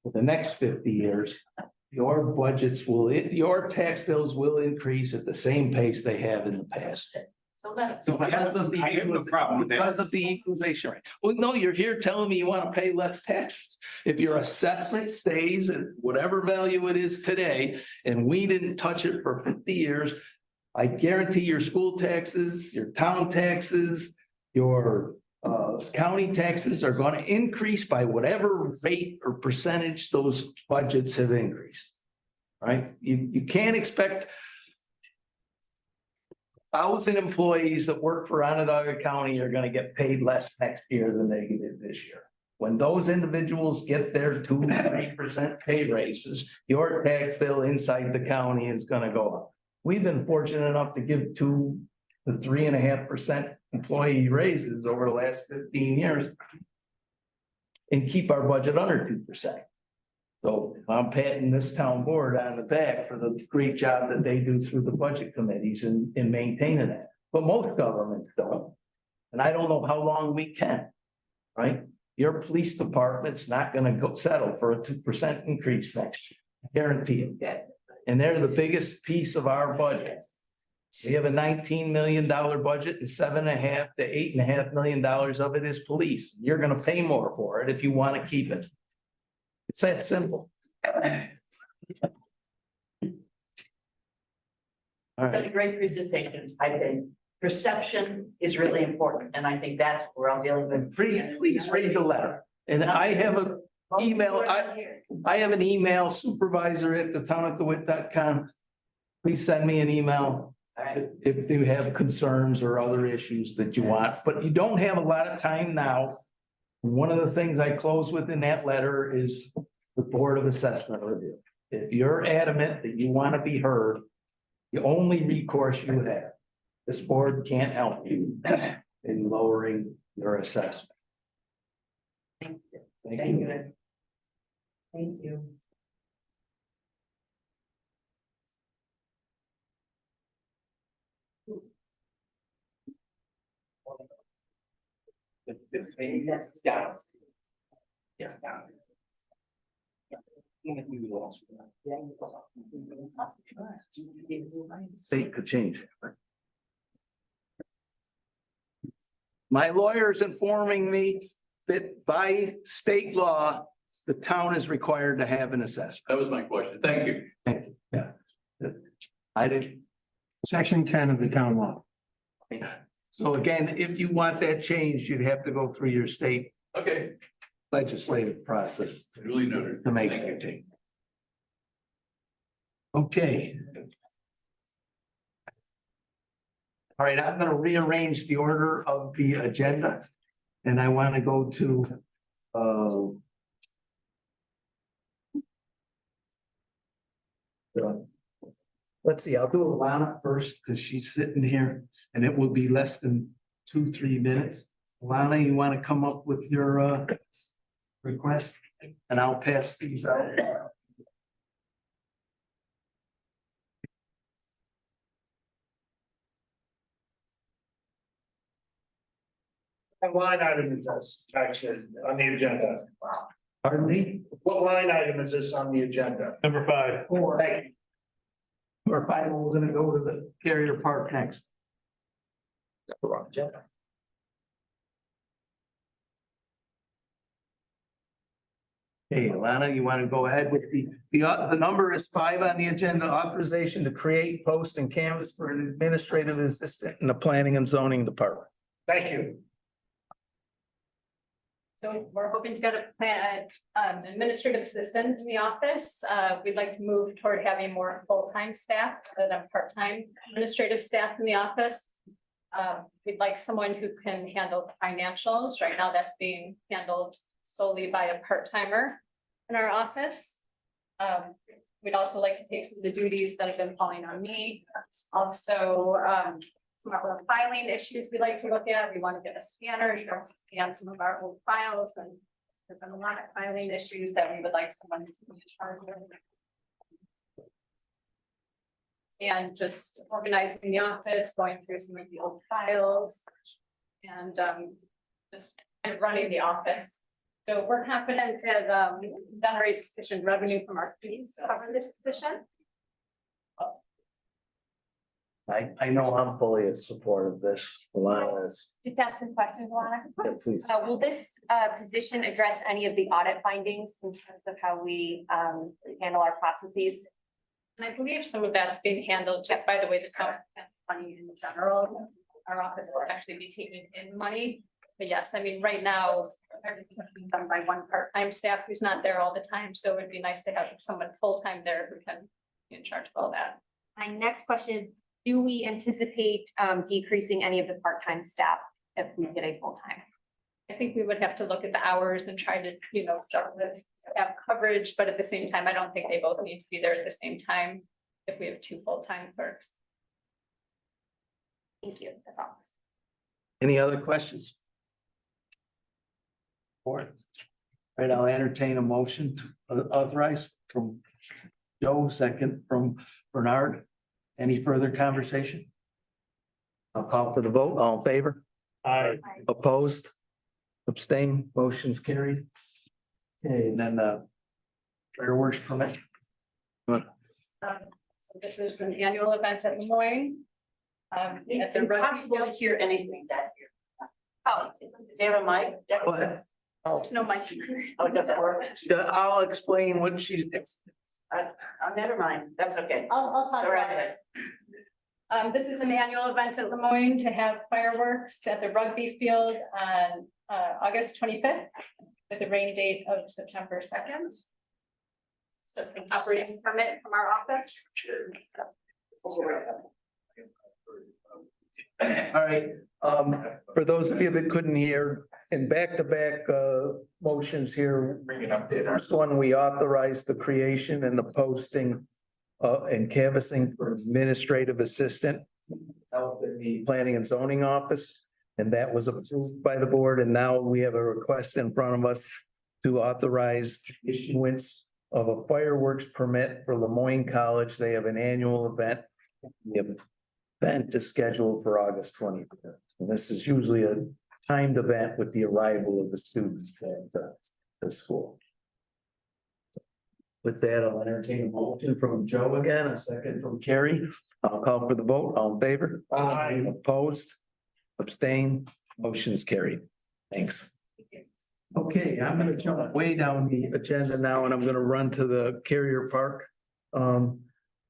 for the next 50 years, your tax bills will increase at the same pace they have in the past. So that's. Because of I have no problem with that. because of the equalization rate. Well, no, you're here telling me you want to pay less taxes. If your assessment stays at whatever value it is today, and we didn't touch it for 50 years, I guarantee your school taxes, your town taxes, your county taxes are going to increase by whatever rate or percentage those budgets have increased. Right? You can't expect 1,000 employees that work for Onondaga County are going to get paid less next year than they did this year. When those individuals get their 2-3% pay raises, your tax bill inside the county is going to go up. We've been fortunate enough to give 2 to 3.5% employee raises over the last 15 years and keep our budget under 2%. So I'm patting this town board on the back for the great job that they do through the budget committees in maintaining that. But most governments don't. And I don't know how long we can, right? Your police department's not gonna go settle for a 2% increase next year, guarantee it. And they're the biggest piece of our budget. We have a $19 million budget and $7.5 to $8.5 million of it is police. You're gonna pay more for it if you wanna keep it. It's that simple. All Been a right, great presentation. I think perception is really important, and I think that's where I'm dealing with. please read the letter. And I have an email, I have an email supervisor at thetownofdewitt.com. Please send me an email if you have concerns or other issues that you want, but you don't have a lot of time now. One of the things I close with in that letter is the Board of Assessment Review. If you're adamant that you want to be heard, the only recourse you have, this board can't help you in lowering your assessment. Thank you. Thank you. Thank you. Yes. Yes. State could change. My lawyer is informing me that by state law, the town is required to have an assessment. That was my question. Thank you. Yeah. I didn't, Section 10 of the town law. so again, if you want that changed, you'd have to go through your state Okay, legislative process duly noted. to make Thank you. that change. Okay. All right, I'm gonna rearrange the order of the agenda, and I want to go to, let's see, I'll do Alana first, because she's sitting here, and it will be less than 2-3 minutes. Alana, you want to come up with your, request, and I'll pass these out. What line item is this actually on the agenda? Pardon me? What line item is this on the agenda? Number 5. Thank you. Or five, we're gonna go to the Carrier Park next. Hey, Alana, you want to go ahead with the number is 5 on the agenda, authorization to create, post and canvas for an administrative assistant in the planning and zoning department. Thank you. So we're hoping to get a plan, administrative assistant in the office. We'd like to move toward having more full-time staff rather than part-time administrative staff in the office. We'd like someone who can handle the financials. Right now, that's being handled solely by a part-timer in our office. We'd also like to take some of the duties that have been falling on me. Also, some of our filing issues we'd like to look at. We want to get a scanner, scan some of our old files, and there's been a lot of filing issues that we would like someone to be in charge of. And just organizing the office, going through some of the old files, and just kind of running the office. So we're confident that generate sufficient revenue from our fees to cover this position. I know I'm fully in support of this. Alana is, Just ask some questions, Alana. yeah, please. Will this position address any of the audit findings in terms of how we handle our processes? And I believe some of that's being handled just by the way the town spends money in general. Our office will actually be taking in money. But yes, I mean, right now, everything is being done by one part-time staff who's not there all the time. So it'd be nice to have someone full-time there who can be in charge of all that. My next question is, do we anticipate decreasing any of the part-time staff if we get a full-time? I think we would have to look at the hours and try to, have coverage, but at the same time, I don't think they both need to be there at the same time if we have 2 full-time clerks. Thank you, that's all. Any other questions? All right, I'll entertain a motion to authorize from Joe, second from Bernard. Any further conversation? I'll call for the vote. All in favor? Aye. Opposed? Abstain? Motion's carried. Okay, and then fireworks permit. So this is an annual event at Lemoyne. It's impossible to hear anything that here. Oh, Do you have a mic? Go ahead. there's no mic. Oh, it doesn't work. I'll explain what she's. Never mind. That's okay. I'll talk Go right about it. ahead. This is an annual event at Lemoyne to have fireworks at the rugby field on August 25th with the rain date of September 2nd. So some operating permit from our office. All right, for those of you that couldn't hear, in back-to-back motions here. Bring it up The there. first one, we authorized the creation and the posting and canvassing for administrative assistant out in the planning and zoning office. And that was approved by the board, and now we have a request in front of us to authorize issuance of a fireworks permit for Lemoyne College. They have an annual event. The event is scheduled for August 25th. And this is usually a timed event with the arrival of the students at the school. With that, I'll entertain a motion from Joe again, a second from Carrie. I'll call for the vote. All in favor? Aye. Opposed? Abstain? Motion's carried. Thanks. Okay, I'm gonna jump way down the agenda now and I'm gonna run to the Carrier Park,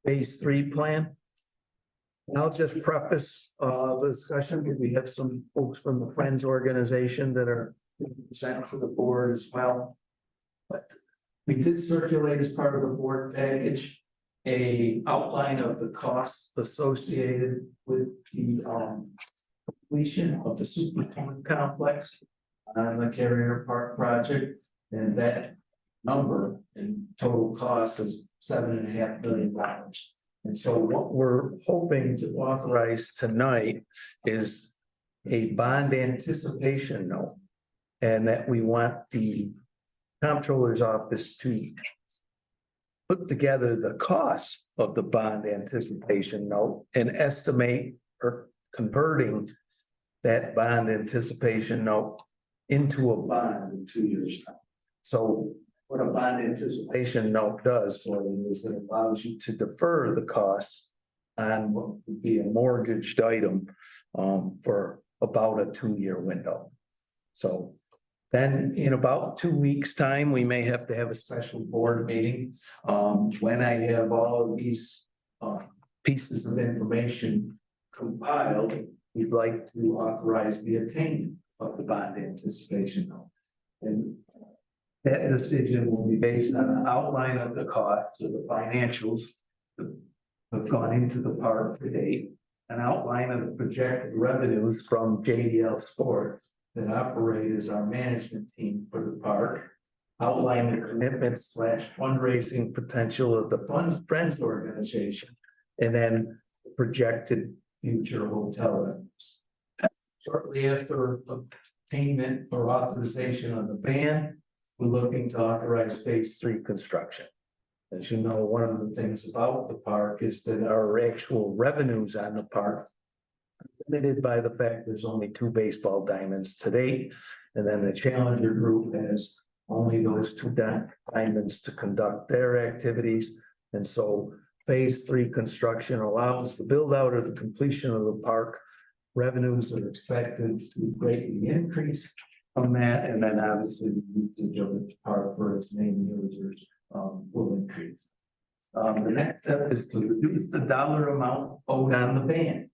phase 3 plan. And I'll just preface, the discussion, because we have some folks from the Friends organization that are presenting to the board as well. But we did circulate as part of the board package, a outline of the costs associated with the, completion of the Superfund complex on the Carrier Park project, and that number in total cost is $7.5 million. And so what we're hoping to authorize tonight is a bond anticipation note. And that we want the comptroller's office to put together the cost of the bond anticipation note and estimate or converting that bond anticipation note into a bond in 2 years' time. So what a bond anticipation note does for you is it allows you to defer the costs on what would be a mortgaged item for about a 2-year window. So then in about 2 weeks' time, we may have to have a special board meeting. When I have all of these pieces of information compiled, we'd like to authorize the attainment of the bond anticipation note. And that decision will be based on an outline of the costs of the financials that have gone into the park to date, an outline of the projected revenues from JDL Sports that operate as our management team for the park, outline the commitments / fundraising potential of the Friends organization, and then projected future hotel revenues. Shortly after attainment or authorization of the ban, we're looking to authorize phase 3 construction. As you know, one of the things about the park is that our actual revenues on the park are limited by the fact there's only 2 baseball diamonds to date. And then the Challenger Group has only those 2 diamonds to conduct their activities. And so phase 3 construction allows the build out of the completion of the park. Revenues are expected to greatly increase from that, and then obviously the usage of the park for its main users will increase. The next step is to reduce the dollar amount owed on the ban.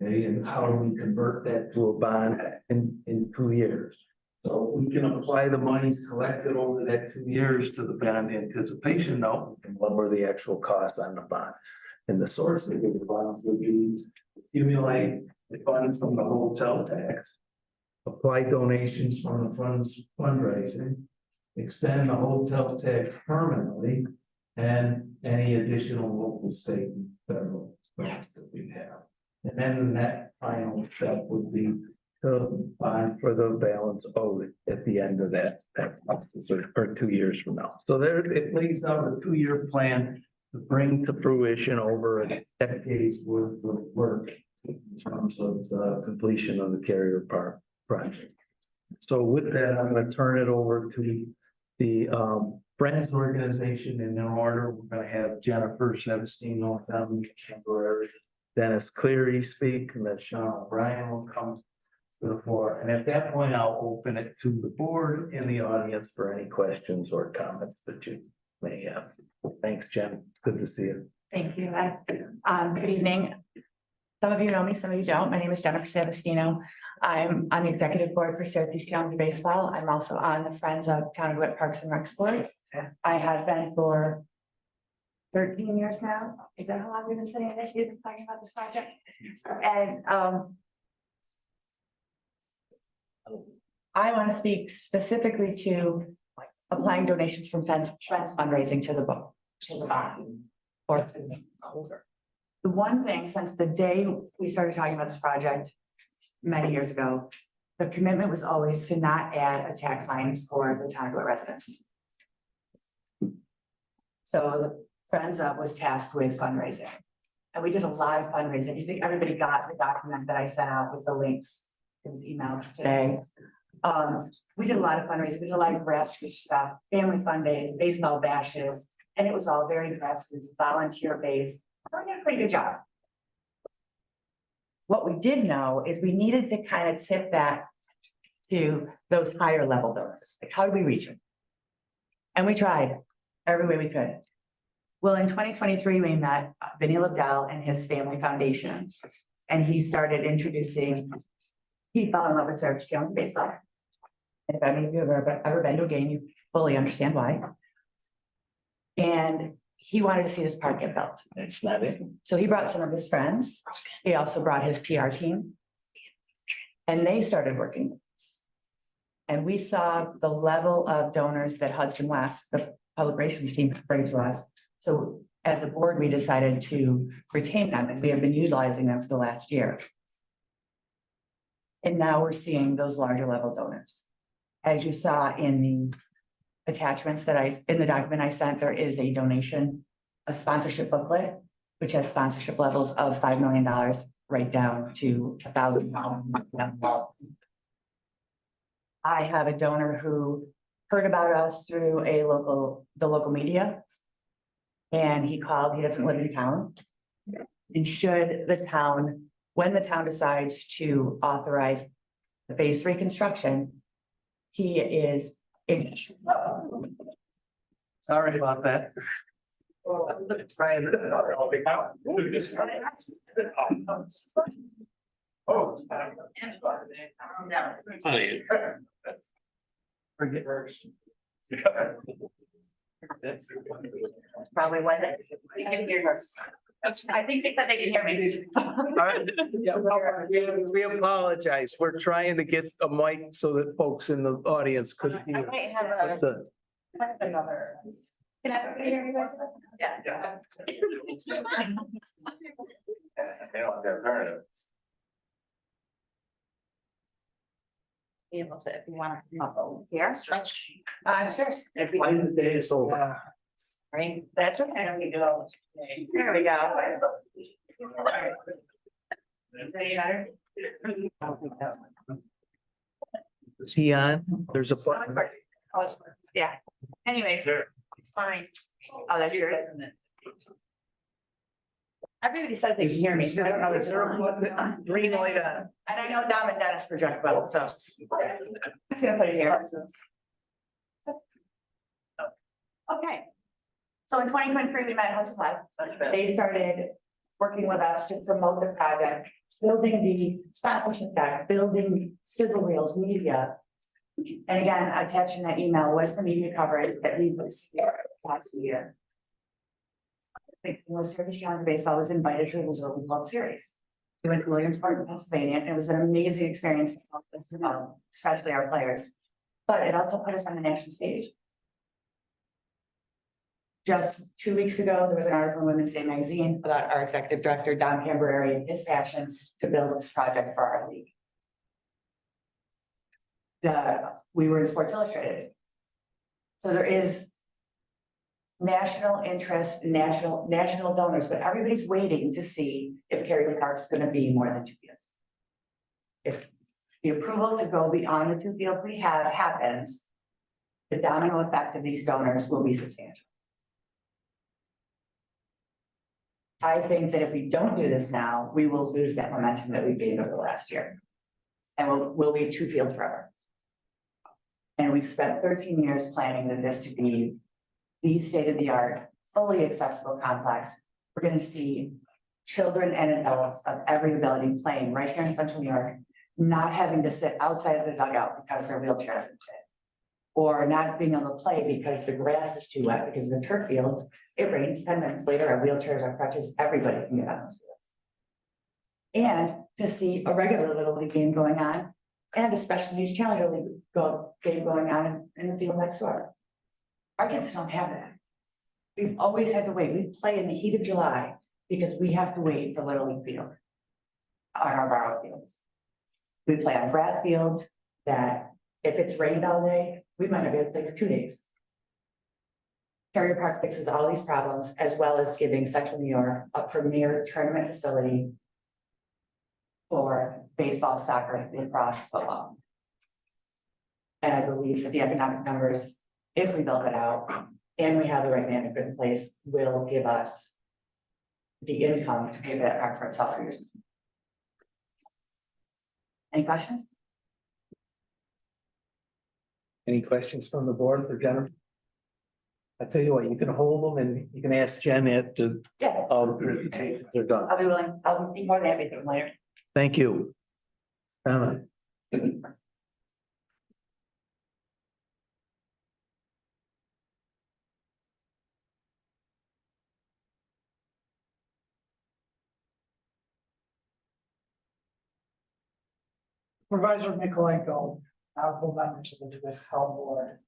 Okay, and how do we convert that to a bond in 2 years? So we can apply the monies collected over that 2 years to the bond anticipation note and lower the actual cost on the bond. And the source of the bonds would be accumulate the funds from the hotel tax, apply donations from the funds fundraising, extend the hotel tax permanently, and any additional local, state, and federal grants that we have. And then the next final step would be to bond for the balance owed at the end of that process, or 2 years from now. So there, it lays out a 2-year plan to bring to fruition over a decade's worth of work in terms of the completion of the Carrier Park project. So with that, I'm going to turn it over to the Friends organization. And in order, we're going to have Jennifer Sevestino, temporary, Dennis Cleary speak, and then Sean O'Brien will come to the floor. And at that point, I'll open it to the board and the audience for any questions or comments that you may have. Thanks, Jen. It's good to see you. Thank you. Good evening. Some of you know me, some of you don't. My name is Jennifer Savastino. I'm on the executive board for Syracuse County Baseball. I'm also on the Friends of County DeWitt Parks and Rec Board. I have been for 13 years now. Is that how long we've been saying this? You've been talking about this project? And I want to speak specifically to applying donations from Friends fundraising to the book, to the bond, or to the holder. The one thing, since the day we started talking about this project many years ago, the commitment was always to not add a tax line for the town of DeWitt residents. So the Friends Up was tasked with fundraising. And we did a lot of fundraising. You think everybody got the document that I sent out with the links, it was emailed today. We did a lot of fundraising, we did a lot of grassroots stuff, family fun days, baseball bashes, and it was all very grassroots, volunteer based. We did a pretty good job. What we did know is we needed to kind of tip that to those higher level donors. Like, how do we reach them? And we tried every way we could. Well, in 2023, we met Vinny Lobdell and his family foundation. And he started introducing, he fell in love with Sarah Jones baseball. If any of you have ever been to a game, you fully understand why. And he wanted to see this park get built. That's not it. So he brought some of his friends. He also brought his PR team. And they started working with us. And we saw the level of donors that Hudson West, the public relations team, bring to us. So as a board, we decided to retain them, and we have been utilizing them for the last year. And now we're seeing those larger level donors. As you saw in the attachments in the document I sent, there is a donation, a sponsorship booklet, which has sponsorship levels of $5 million right down to $1,000. I have a donor who heard about us through the local media. And he called, he doesn't live in town. And when the town decides to authorize the phase 3 construction, he is in. Sorry about that. Probably why they can hear us. I think they said they can hear me. We apologize. We're trying to get a mic so that folks in the audience could I hear. might have another. Can everybody hear you guys? Yeah. They don't have alternative. Be able to, if you want to come up over here. Stretch. Sure. Why the day is over. Right. That's okay. There we go. There we go. Is he on? There's a button. Yeah. Anyways, it's fine. Oh, that's yours. Everybody says they can hear me, so I don't know. Is there a button? Green light on. And I know Dom and Dennis project well, so. I'm just gonna put it here. Okay. So in 2023, we met Hudson West. They started working with us to promote the project, building the sponsorship deck, building sizzle reels, media. And again, attached in that email was the media coverage that we was last year. The Service Young Baseball was invited to the Missouri World Series. We went to Williamsport, Pennsylvania, and it was an amazing experience, especially our players. But it also put us on the national stage. Just 2 weeks ago, there was an article in Women's Day magazine about our executive director, Don Camberary, and his passion to build this project for our league. We were in Sports Illustrated. So there is national interest, national donors, but everybody's waiting to see if Kerry Park's gonna be more than 2 fields. If the approval to go beyond the 2 fields we have happens, the domino effect of these donors will be substantial. I think that if we don't do this now, we will lose that momentum that we gained over the last year. And we'll be 2 fields forever. And we've spent 13 years planning this to be the state-of-the-art, fully accessible complex. We're gonna see children and adults of every ability playing right here in Central New York, not having to sit outside of the dugout because their wheelchair doesn't fit. Or not being able to play because the grass is too wet, because the turf fields, it rains 10 minutes later, our wheelchairs, our crutches, everybody can get on those fields. And to see a regular Little League game going on, and a special needs Challenger League game going on in the field next door. Our kids don't have that. We've always had to wait. We play in the heat of July because we have to wait for Little League field on our borrowed fields. We play on grass fields that if it's rained all day, we might not be able to play for 2 days. Carrier Park fixes all these problems, as well as giving Central New York a premier tournament facility for baseball, soccer, lacrosse, football. And I believe that the economic numbers, if we build it out and we have the right management in place, will give us the income to pay that back for itself for years. Any questions? Any questions from the board for Jennifer? I tell you what, you can hold them and you can ask Jen after Yeah, all the presentations are done. I'll be willing, I'll be more than happy to later. Thank you. Supervisor Mikolenko, honorable members of the DeWitt Health Board.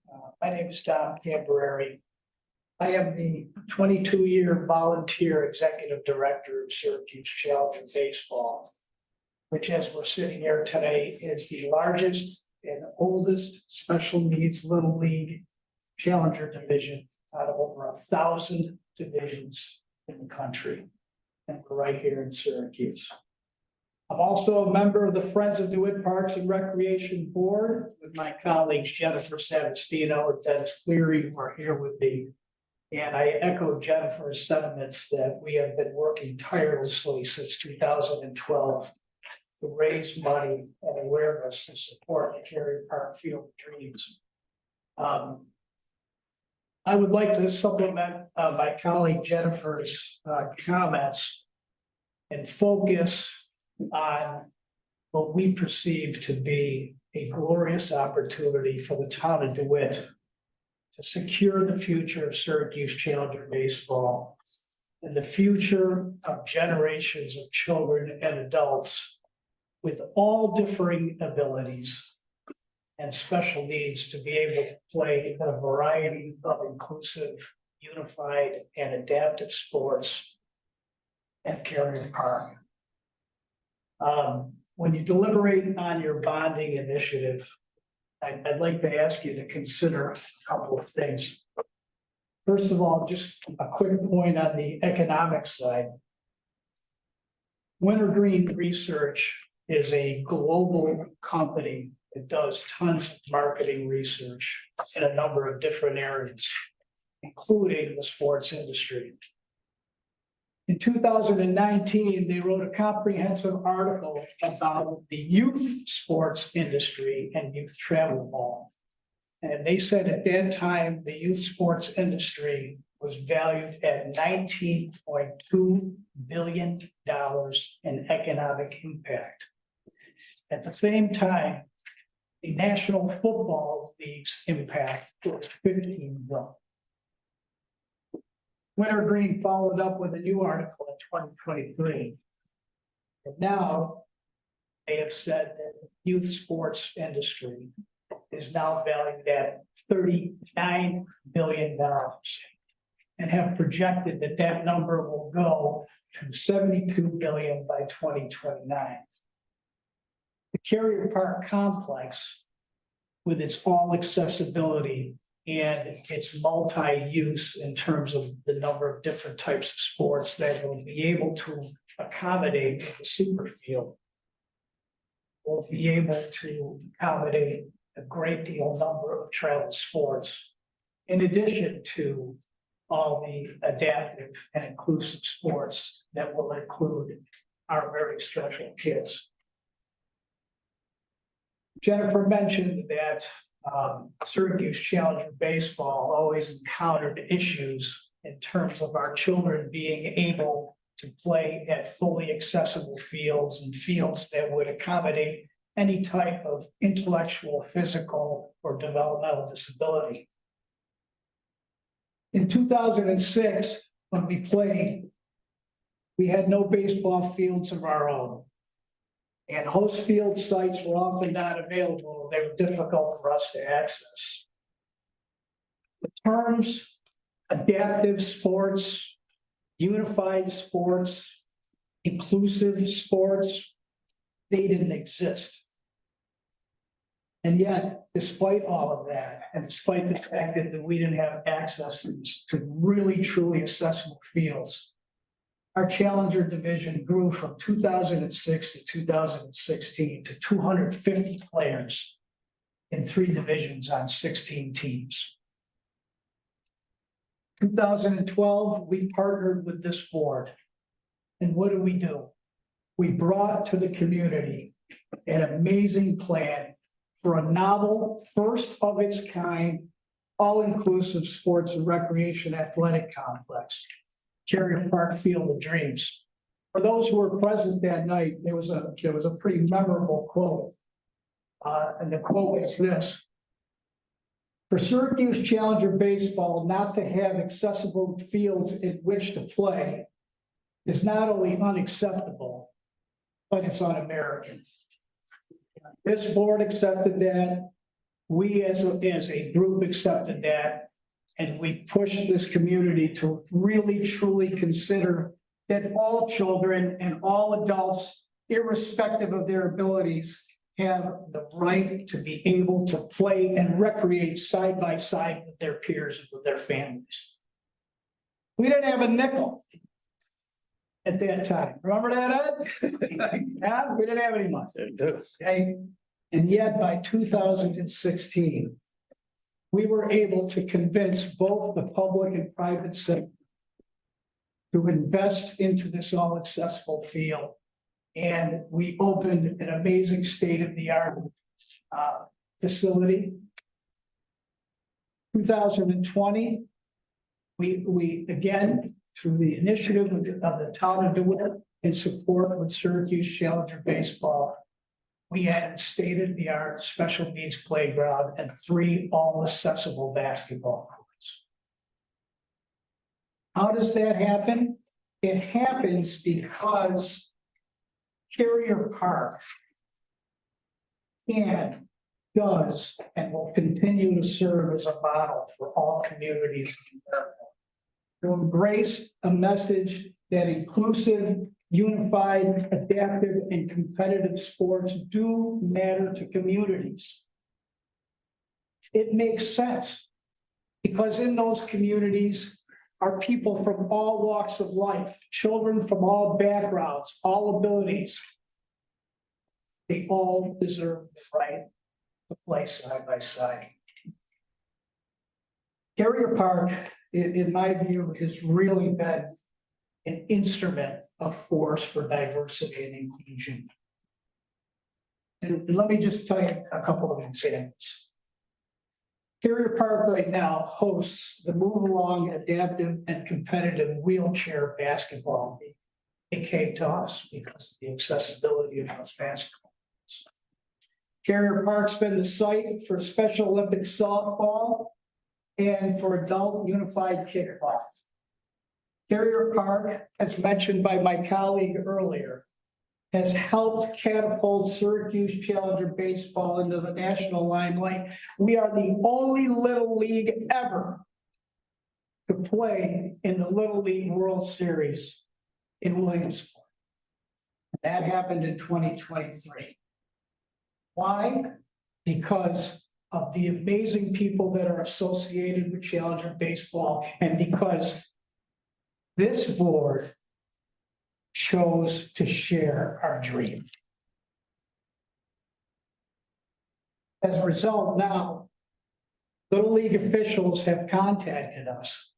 My name is Tom Camporeri. I am the 22-year volunteer executive director of Syracuse Challenger Baseball, which, as we're sitting here today, is the largest and oldest special needs Little League Challenger division out of over 1,000 divisions in the country. And we're right here in Syracuse. I'm also a member of the Friends of DeWitt Parks and Recreation Board with my colleagues Jennifer Savastino and Dennis Cleary, who are here with me. And I echo Jennifer's sentiments that we have been working tirelessly since 2012 to raise money and awareness to support the Carrier Park Field of Dreams. I would like to supplement my colleague Jennifer's comments and focus on what we perceive to be a glorious opportunity for the town of DeWitt to secure the future of Syracuse Challenger baseball and the future of generations of children and adults with all differing abilities and special needs to be able to play in a variety of inclusive, unified, and adaptive sports at Carrier Park. When you deliberate on your bonding initiative, I'd like to ask you to consider a couple of things. First of all, just a quick point on the economic side. Wintergreen Research is a global company that does tons of marketing research in a number of different areas, including the sports industry. In 2019, they wrote a comprehensive article about the youth sports industry and youth travel ball. And they said at that time, the youth sports industry was valued at $19.2 billion in economic impact. At the same time, the National Football League's impact was $15 billion. Wintergreen followed up with a new article in 2023. And now they have said that the youth sports industry is now valued at $39 billion and have projected that that number will go to $72 billion by 2029. The Carrier Park complex, with its all accessibility and its multi-use in terms of the number of different types of sports that will be able to accommodate the super field, will be able to accommodate a great deal number of travel sports, in addition to all the adaptive and inclusive sports that will include our very special kids. Jennifer mentioned that Syracuse Challenger baseball always encountered issues in terms of our children being able to play at fully accessible fields and fields that would accommodate any type of intellectual, physical, or developmental disability. In 2006, when we played, we had no baseball fields of our own. And host field sites were often not available. They were difficult for us to access. The terms adaptive sports, unified sports, inclusive sports, they didn't exist. And yet, despite all of that, and despite the fact that we didn't have access to really truly accessible fields, our Challenger division grew from 2006 to 2016 to 250 players in 3 divisions on 16 teams. 2012, we partnered with this board. And what do? We brought to the community an amazing plan for a novel, first of its kind, all-inclusive sports and recreation athletic complex, Carrier Park Field of Dreams. For those who were present that night, there was a pretty memorable quote. And the quote is this: "For Syracuse Challenger baseball not to have accessible fields in which to play is not only unacceptable, but it's un-American." This board accepted that. We as a group accepted that. And we pushed this community to really truly consider that all children and all adults, irrespective of their abilities, have the right to be able to play and recreate side by side with their peers and with their families. We didn't have a nickel at that time. Remember that, Ed? Yeah, we didn't have any money. Okay, and yet by 2016, we were able to convince both the public and private sector to invest into this all-accessible field. And we opened an amazing state-of-the-art facility. 2020, we again, through the initiative of the town of DeWitt in support with Syracuse Challenger baseball, we added state-of-the-art special needs playground and 3 all-accessible basketball courts. How does that happen? It happens because Carrier Park does, and will continue to serve as a model for all communities in America. To embrace a message that inclusive, unified, adaptive, and competitive sports do matter to communities. It makes sense because in those communities are people from all walks of life, children from all backgrounds, all abilities. They all deserve the right to play side by side. Carrier Park, in my view, has really been an instrument of force for diversity and inclusion. And let me just tell you a couple of examples. Carrier Park right now hosts the Move Along Adaptive and Competitive Wheelchair Basketball League. It came to us because of the accessibility of those basketball. Carrier Park's been the site for Special Olympic softball and for adult unified kickball. Carrier Park, as mentioned by my colleague earlier, has helped catapult Syracuse Challenger baseball into the national limelight. We are the only Little League ever to play in the Little League World Series in Williamsport. That happened in 2023. Why? Because of the amazing people that are associated with Challenger baseball, and because this board chose to share our dream. As a result, now, Little League officials have contacted us.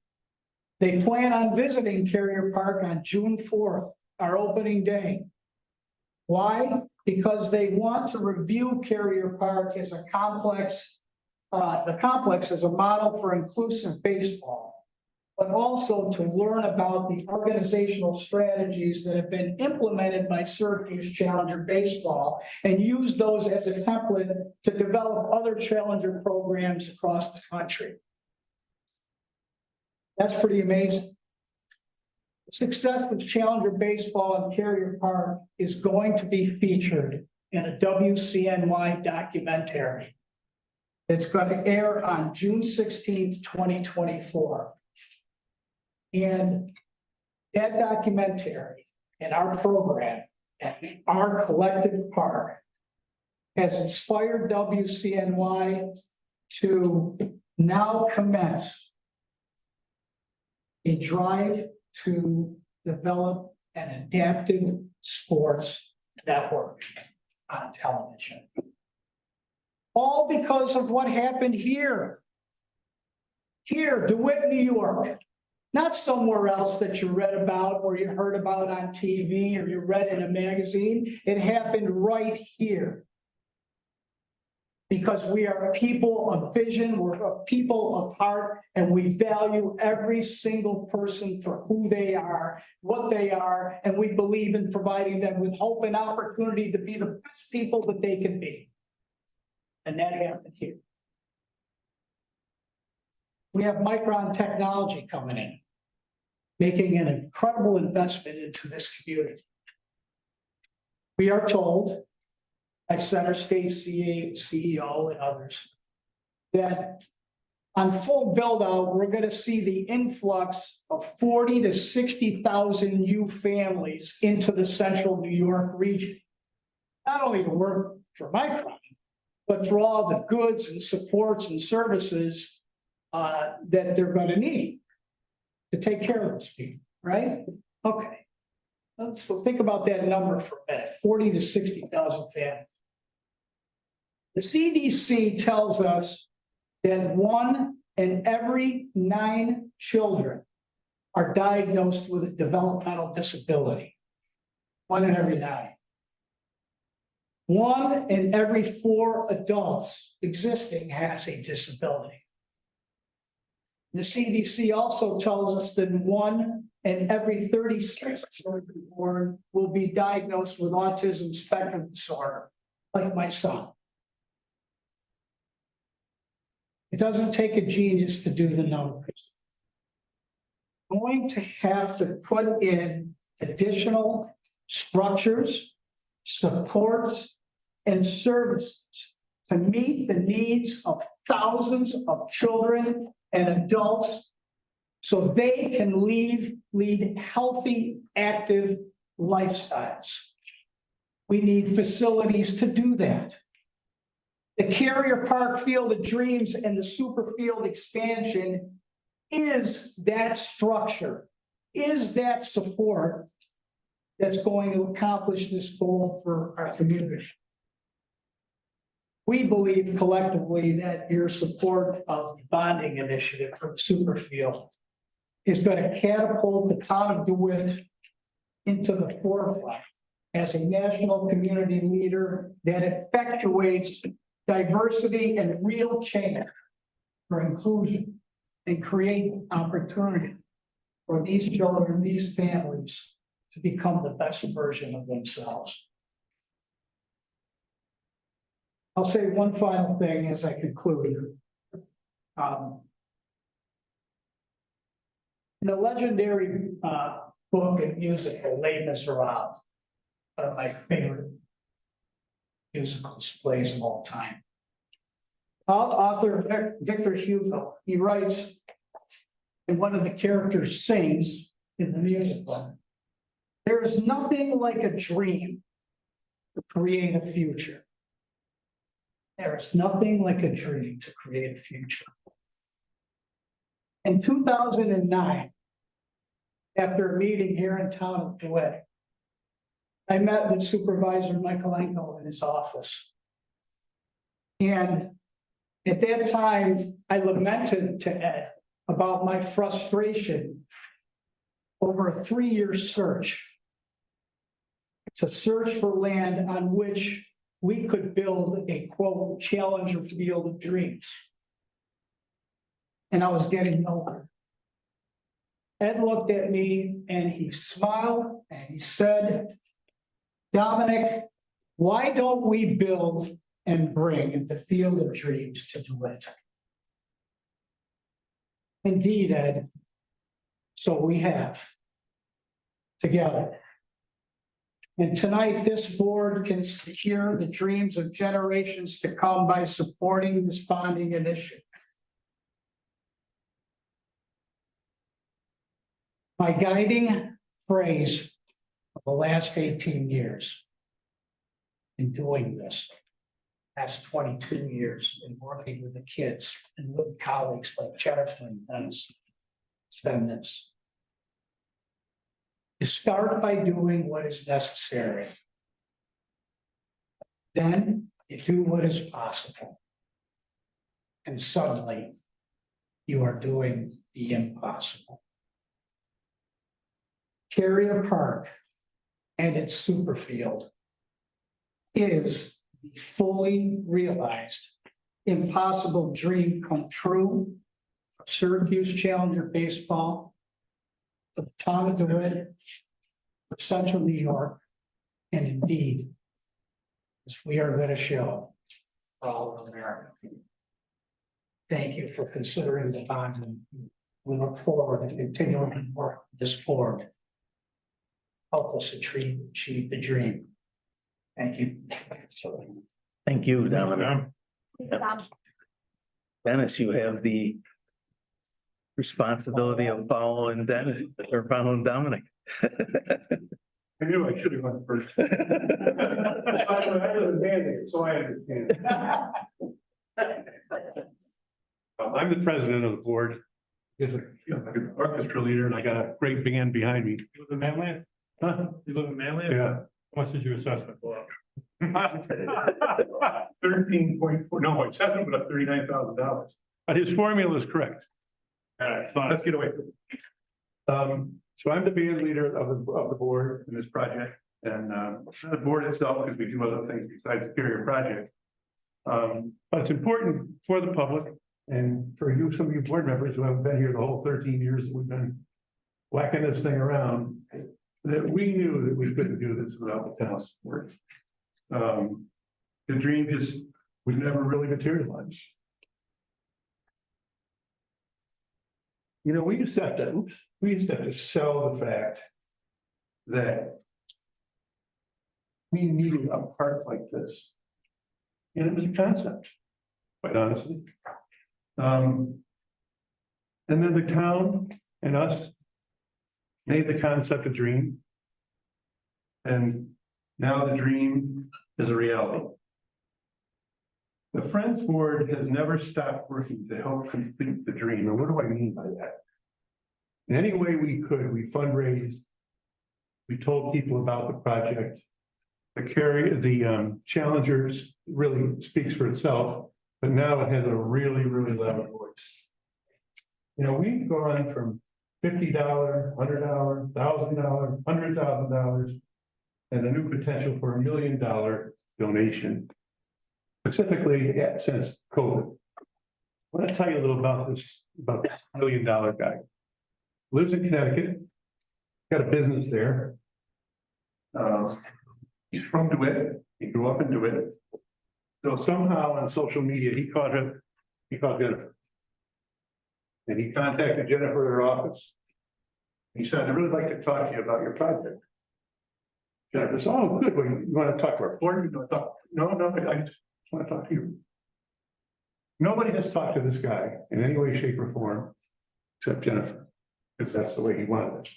They plan on visiting Carrier Park on June 4th, our opening day. Why? Because they want to review Carrier Park as a complex, the complex as a model for inclusive baseball, but also to learn about the organizational strategies that have been implemented by Syracuse Challenger baseball and use those as a template to develop other Challenger programs across the country. That's pretty amazing. The success of Challenger baseball in Carrier Park is going to be featured in a WCNY documentary. It's going to air on June 16th, 2024. And that documentary and our program at our collective park has inspired WCNY to now commence a drive to develop an adaptive sports network on television. All because of what happened here. Here, DeWitt, New York. Not somewhere else that you read about or you heard about on TV or you read in a magazine. It happened right here. Because we are a people of vision, we're a people of heart, and we value every single person for who they are, what they are, and we believe in providing them with hope and opportunity to be the best people that they can be. And that happened here. We have Micron Technology coming in, making an incredible investment into this community. We are told by Center State CEO and others that on full build out, we're gonna see the influx of 40 to 60,000 new families into the central New York region. Not only to work for Micron, but for all the goods and supports and services that they're gonna need to take care of those people, right? Okay. Let's think about that number for a minute, 40 to 60,000 families. The CDC tells us that 1 in every 9 children are diagnosed with a developmental disability. 1 in every 9. 1 in every 4 adults existing has a disability. The CDC also tells us that 1 in every 36 children born will be diagnosed with autism spectrum disorder, like my son. It doesn't take a genius to do the numbers. Going to have to put in additional structures, supports, and services to meet the needs of thousands of children and adults so they can lead healthy, active lifestyles. We need facilities to do that. The Carrier Park Field of Dreams and the Super Field expansion is that structure, is that support that's going to accomplish this goal for our community. We believe collectively that your support of the bonding initiative for the Super Field is going to catapult the town of DeWitt into the forefront as a national community leader that effectuates diversity and real change for inclusion and create opportunity for these children, these families to become the best version of themselves. I'll say one final thing as I conclude. In the legendary book and musical, Les Miserables, one of my favorite musicals, plays of all time. Author Victor Hugo, he writes, and one of the characters sings in the musical, there is nothing like a dream to create a future. There is nothing like a dream to create a future. In 2009, after a meeting here in town of DeWitt, I met with Supervisor Michael Engel in his office. And at that time, I lamented to Ed about my frustration over a 3-year search. It's a search for land on which we could build a quote Challenger Field of Dreams. And I was getting nowhere. Ed looked at me and he smiled and he said, Dominic, why don't we build and bring the Field of Dreams to DeWitt? Indeed, Ed, so we have together. And tonight, this board can secure the dreams of generations to come by supporting this bonding initiative. My guiding phrase of the last 18 years in doing this, last 22 years in working with the kids and with colleagues like Jennifer and Dennis, it's been this. You start by doing what is necessary. Then you do what is possible. And suddenly you are doing the impossible. Carrier Park and its Superfield is the fully realized impossible dream come true. For Syracuse Challenger Baseball, for the town of DeWitt, for Central New York, and indeed, as we are going to show for all of America. Thank you for considering the bond, and we look forward to continuing to work this forward. Help us achieve the dream. Thank you. Thank you, Dominic. Dennis, you have the responsibility of following Dennis or following Dominic. I knew I should have gone first. I was a mandate, so I understand. I'm the president of the board. As an orchestra leader, and I got a great band behind me. You live in Manland? Huh? You live in Manland? Yeah. How much did your assessment go up? 13.4, no, my assessment went up $39,000. But his formula is correct. All right, fine. Let's get away from it. So I'm the band leader of the board in this project, and the board itself, because we do other things besides the carrier project. But it's important for the public and for you, some of you board members who haven't been here the whole 13 years that we've been whacking this thing around, that we knew that we couldn't do this without the town's support. The dream just would never really materialize. You know, we used to have to sell the fact that we needed a park like this. And it was a concept, quite honestly. And then the town and us made the concept a dream. And now the dream is a reality. The Friends Board has never stopped working to help complete the dream. And what do I mean by that? In any way we could, we fundraised. We told people about the project. The Challengers really speaks for itself, but now it has a really, really loud voice. You know, we've gone from $50, $100, $1,000, $100,000, and a new potential for $1 million donation. Specifically, since COVID. I want to tell you a little about this $1 million guy. Lives in Connecticut, got a business there. He's from DeWitt. He grew up in DeWitt. So somehow on social media, he caught Jennifer. And he contacted Jennifer at her office. He said, "I'd really like to talk to you about your project." Jennifer said, "Oh, good. Well, you want to talk to our board? You want to talk?" No, I just want to talk to you. Nobody has talked to this guy in any way, shape, or form except Jennifer, because that's the way he wanted it.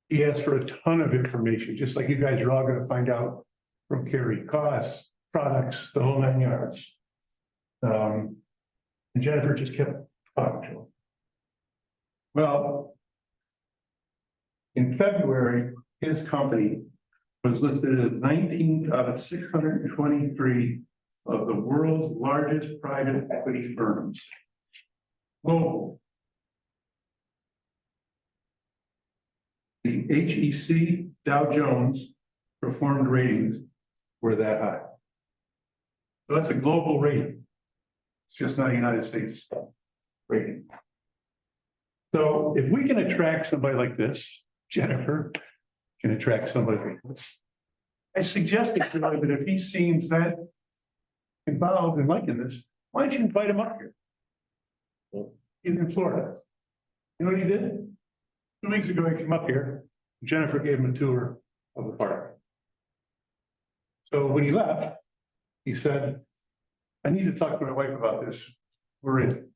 He asked for a ton of information, just like you guys are all going to find out from Carrie, costs, products, the whole 9 yards. And Jennifer just kept talking to him. Well, in February, his company was listed as 19th out of 623 of the world's largest private equity firms. Global. The HEC Dow Jones performed ratings were that high. So that's a global rating. It's just not a United States rating. So if we can attract somebody like this, Jennifer can attract somebody like this. I suggested to him that if he seems that involved in liking this, why don't you invite him up here? He's in Florida. You know what he did? 2 weeks ago, he came up here. Jennifer gave him a tour of the park. So when he left, he said, "I need to talk to my wife about this. We're in."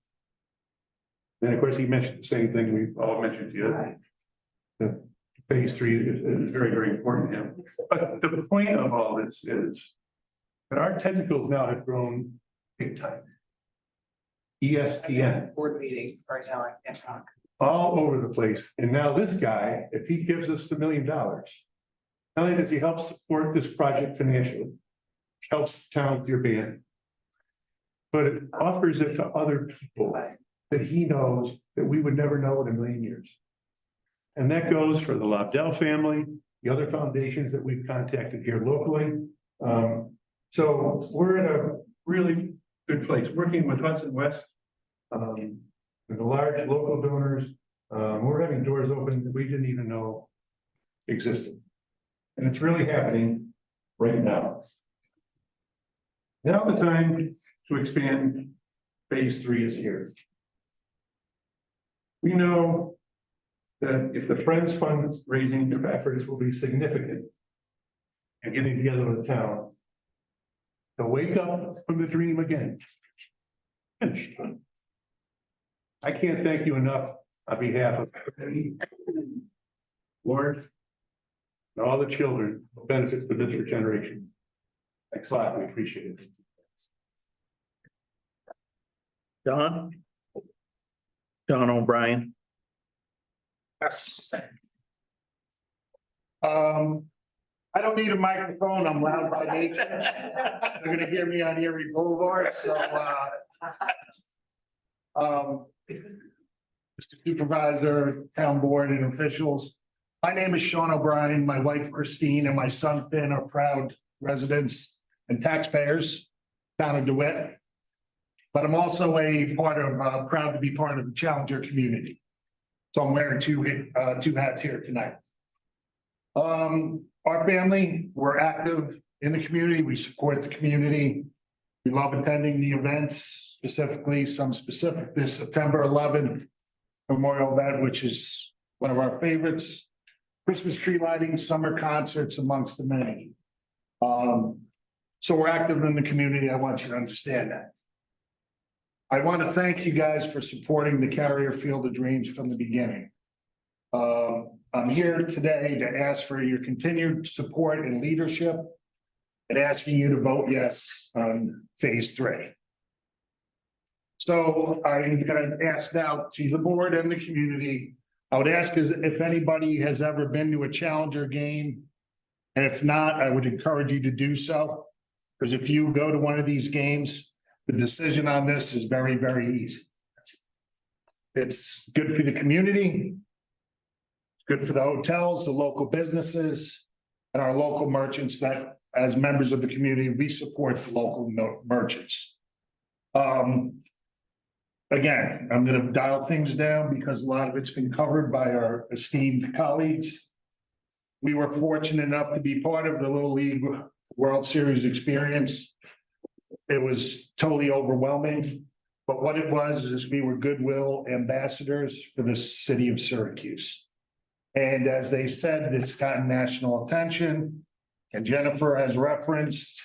And of course, he mentioned the same thing we all mentioned to you. That phase 3 is very, very important to him. But the point of all this is that our tentacles now have grown big time. ESPN. Board meeting right now, I can't talk. All over the place. And now this guy, if he gives us the $1 million, not only does he help support this project financially, helps town with your band, but it offers it to other people that he knows that we would never know in a million years. And that goes for the Lobdell family, the other foundations that we've contacted here locally. So we're in a really good place, working with Hudson West. With the large local donors, we're having doors open that we didn't even know existed. And it's really happening right now. Now the time to expand phase 3 is here. We know that if the Friends fundraising efforts will be significant and getting together with the town to wake up from the dream again. I can't thank you enough on behalf of Lord and all the children who benefit from this regeneration. Thanks a lot, we appreciate it. John? John O'Brien. Yes. I don't need a microphone, I'm loud by nature. They're gonna hear me on Erie Boulevard, so, Mr. Supervisor, town board and officials. My name is Sean O'Brien, my wife Christine and my son Finn are proud residents and taxpayers down in DeWitt. But I'm also proud to be part of the Challenger community. So I'm wearing two hats here tonight. Our family, we're active in the community. We support the community. We love attending the events, specifically this September 11th Memorial event, which is one of our favorites. Christmas tree lighting, summer concerts amongst the many. So we're active in the community. I want you to understand that. I want to thank you guys for supporting the Carrier Field of Dreams from the beginning. I'm here today to ask for your continued support and leadership and asking you to vote yes on phase 3. So I'm going to ask now to the board and the community. I would ask if anybody has ever been to a Challenger game. And if not, I would encourage you to do so. Because if you go to one of these games, the decision on this is very, very easy. It's good for the community. It's good for the hotels, the local businesses, and our local merchants that, as members of the community, we support the local merchants. Again, I'm going to dial things down because a lot of it's been covered by our esteemed colleagues. We were fortunate enough to be part of the Little League World Series experience. It was totally overwhelming, but what it was is we were goodwill ambassadors for the city of Syracuse. And as they said, it's gotten national attention. And Jennifer has referenced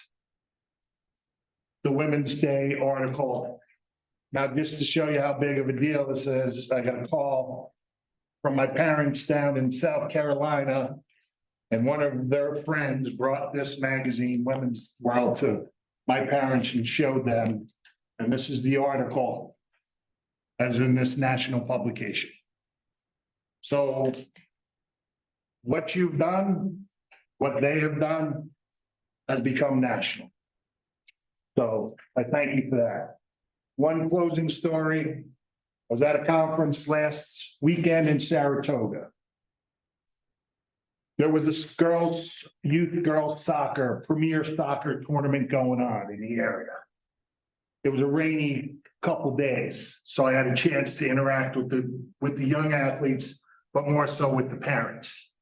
the Women's Day article. Now, just to show you how big of a deal this is, I got a call from my parents down in South Carolina. And one of their friends brought this magazine, Women's World, to my parents and showed them. And this is the article as in this national publication. So what you've done, what they have done has become national. So I thank you for that. One closing story. I was at a conference last weekend in Saratoga. There was this youth girls soccer, premier soccer tournament going on in the area. It was a rainy couple days, so I had a chance to interact with the young athletes, but more so with the parents.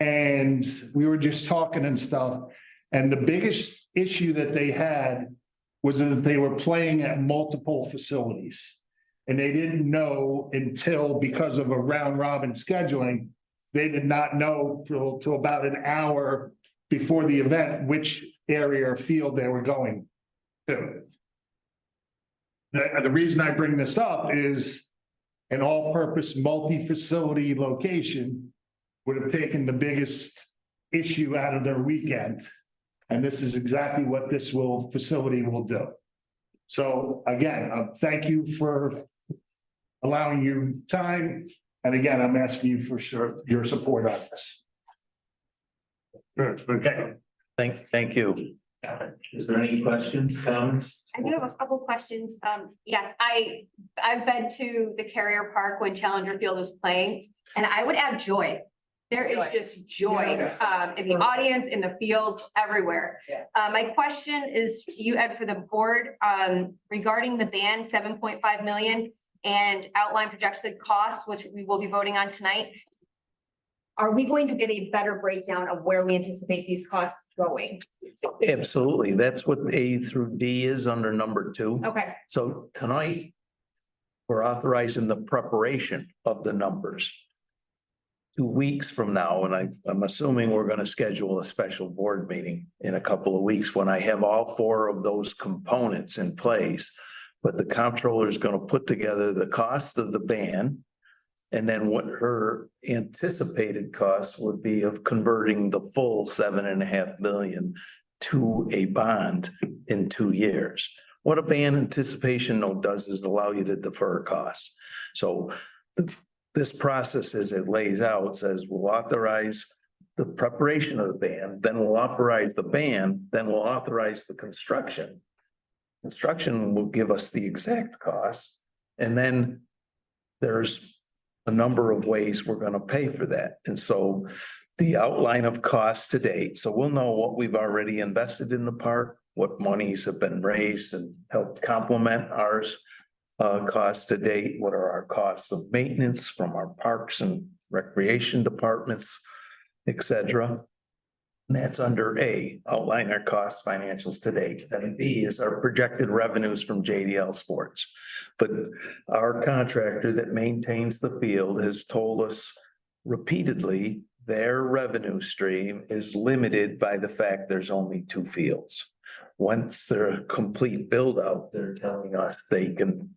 And we were just talking and stuff. And the biggest issue that they had was that they were playing at multiple facilities. And they didn't know until, because of a round robin scheduling, they did not know till about an hour before the event, which area or field they were going to. The reason I bring this up is an all-purpose multi-facility location would have taken the biggest issue out of their weekend. And this is exactly what this facility will do. So again, thank you for allowing your time. And again, I'm asking you for your support on this. Okay. Thank you. Is there any questions, comments? I do have a couple questions. Yes, I've been to the Carrier Park when Challenger Field was playing, and I would add joy. There is just joy in the audience, in the fields, everywhere. My question is to you, Ed, for the board, regarding the band, 7.5 million and outline projected costs, which we will be voting on tonight. Are we going to get a better breakdown of where we anticipate these costs going? Absolutely. That's what A through D is under number 2. Okay, So tonight, we're authorizing the preparation of the numbers. 2 weeks from now, and I'm assuming we're gonna schedule a special board meeting in a couple of weeks when I have all 4 of those components in place. But the comptroller is gonna put together the cost of the band and then what her anticipated cost would be of converting the full 7.5 million to a bond in 2 years. What a band anticipation note does is allow you to defer costs. So this process, as it lays out, says we'll authorize the preparation of the band, then we'll authorize the band, then we'll authorize the construction. Construction will give us the exact costs, and then there's a number of ways we're gonna pay for that. And so the outline of costs to date, so we'll know what we've already invested in the park, what monies have been raised and helped complement ours. Costs to date, what are our costs of maintenance from our parks and recreation departments, et cetera. And that's under A, outline our costs, financials to date. Then B is our projected revenues from JDL Sports. But our contractor that maintains the field has told us repeatedly their revenue stream is limited by the fact there's only 2 fields. Once they're a complete build out, they're telling us they can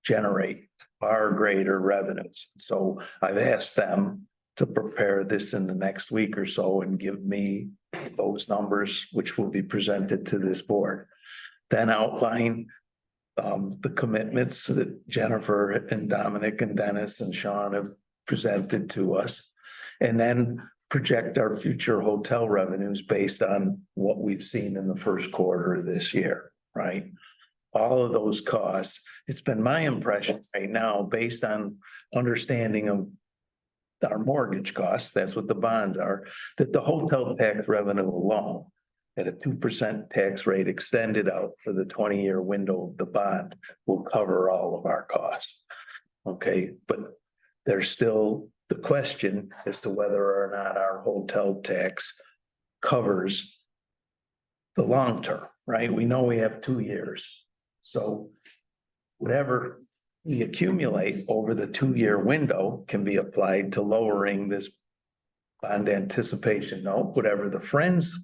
generate far greater revenues. So I've asked them to prepare this in the next week or so and give me those numbers, which will be presented to this board. Then outline the commitments that Jennifer and Dominic and Dennis and Sean have presented to us. And then project our future hotel revenues based on what we've seen in the first quarter of this year, right? All of those costs, it's been my impression right now, based on understanding of our mortgage costs, that's what the bonds are, that the hotel tax revenue alone at a 2% tax rate extended out for the 20-year window of the bond will cover all of our costs. Okay, but there's still the question as to whether or not our hotel tax covers the long term, right? We know we have 2 years. So whatever we accumulate over the 2-year window can be applied to lowering this bond anticipation note. Whatever the friends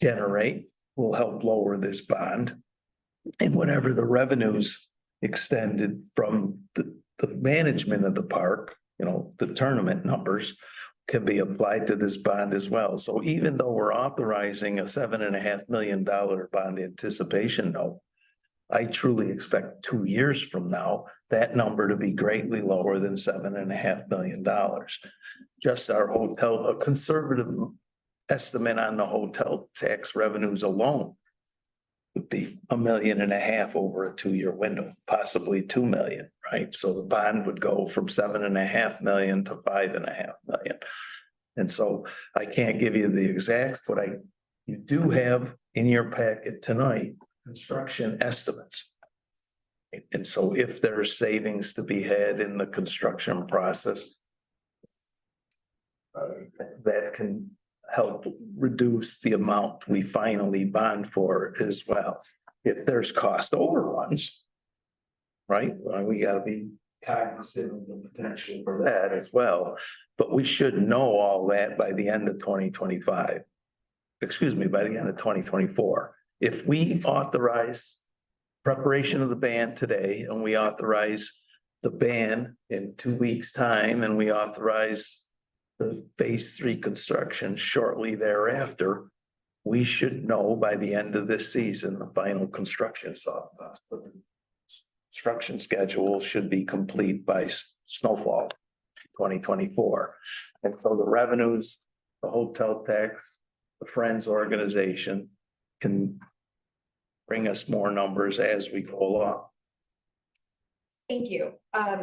generate will help lower this bond. And whatever the revenues extended from the management of the park, you know, the tournament numbers can be applied to this bond as well. So even though we're authorizing a $7.5 million bond anticipation note, I truly expect 2 years from now, that number to be greatly lower than $7.5 million. Just our hotel, a conservative estimate on the hotel tax revenues alone would be $1.5 million over a 2-year window, possibly 2 million, right? So the bond would go from 7.5 million to 5.5 million. And so I can't give you the exacts, but you do have in your packet tonight construction estimates. And so if there's savings to be had in the construction process, that can help reduce the amount we finally bond for as well. If there's cost overruns, right, we gotta be cognizant of the potential for that as well. But we should know all that by the end of 2025. Excuse me, by the end of 2024. If we authorize preparation of the band today and we authorize the band in 2 weeks' time and we authorize the phase 3 construction shortly thereafter, we should know by the end of this season, the final construction cost. But the construction schedule should be complete by snowfall 2024. And so the revenues, the hotel tax, the Friends organization can bring us more numbers as we go along. Thank you.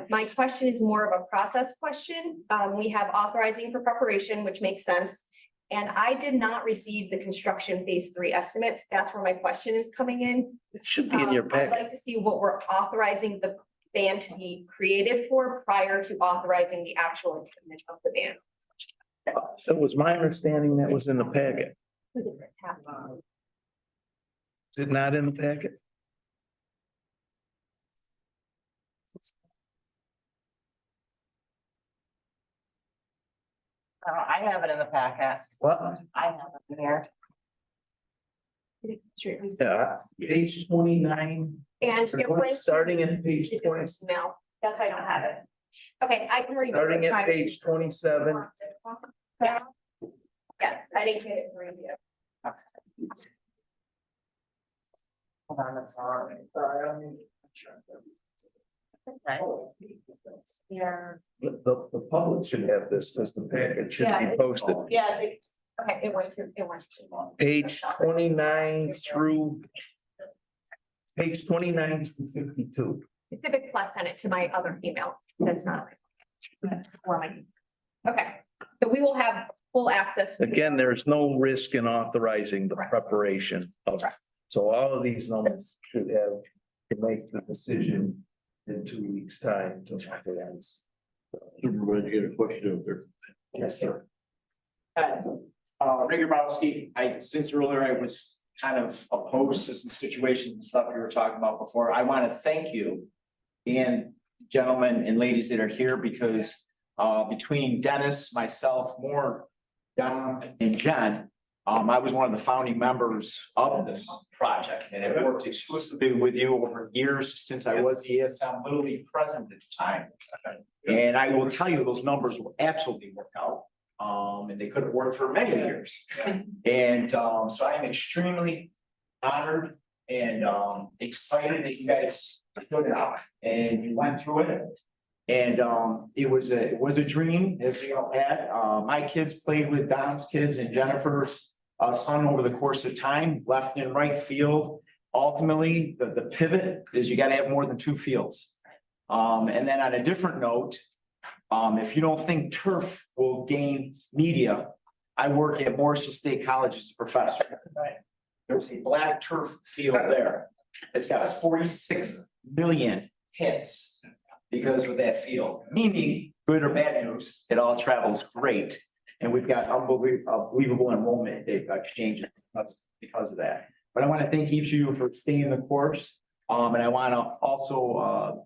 My question is more of a process question. We have authorizing for preparation, which makes sense. And I did not receive the construction phase 3 estimates. That's where my question is coming in. It should be in your I'd packet. like to see what we're authorizing the ban to be created for prior to authorizing the actual improvement of the ban. It was my understanding that was in the packet. Is it not in the packet? I have it in the packet. What? I have it here. Yeah, page 29. And it went. Starting at page 20. No, that's why I don't have it. Okay, I can read. Starting at page 27. Yes, I didn't get it for you. Hold on, that's all right. Yeah. The public should have this because the packet should Yeah, be posted. Yeah. Okay, it went to. Page 29 through. Page 29 through 52. Civic Plus sent it to my other email. That's not. Where am I? Okay, so we will have full access. Again, there's no risk in authorizing the Correct. preparation of, Correct. so all of these numbers should have to make the decision in 2 weeks' time to authorize. Supervisor, you got a question up there? Yes, sir. Ray Grabowski, since earlier I was kind of opposed to some situations and stuff we were talking about before. I want to thank you and gentlemen and ladies that are here because between Dennis, myself, more Don and Jen, I was one of the founding members of this project and have worked exclusively with you over years since I was the ASM Little League president at the time. And I will tell you, those numbers will absolutely work out. And they could have worked for many years. And so I am extremely honored and excited that you guys stood it out and you went through it. And it was a dream, as we all had. My kids played with Don's kids and Jennifer's son over the course of time, left and right field. Ultimately, the pivot is you got to have more than 2 fields. And then on a different note, if you don't think turf will gain media, I work at Morrisville State College as a professor. There's a black turf field there. It's got 46 million hits because of that field, meaning good or bad news, it all travels great. And we've got unbelievable enrollment changes because of that. But I want to thank each of you for staying the course. And I want to also,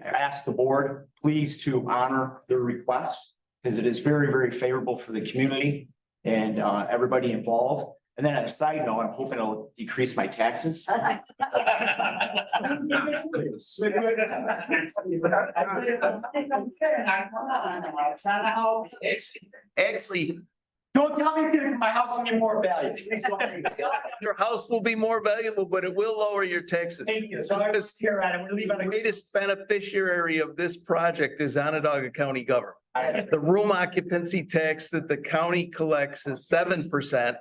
ask the board, please to honor their request because it is very, very favorable for the community and everybody involved. And then on a side note, I'm hoping it'll decrease my taxes. Actually, Don't tell me it's gonna make my house any more valuable. your house will be more valuable, but it will lower your taxes. Thank you. So I was here on it. We'll leave on The a greatest beneficiary of this project is Onondaga County government. The room occupancy tax that the county collects is 7%.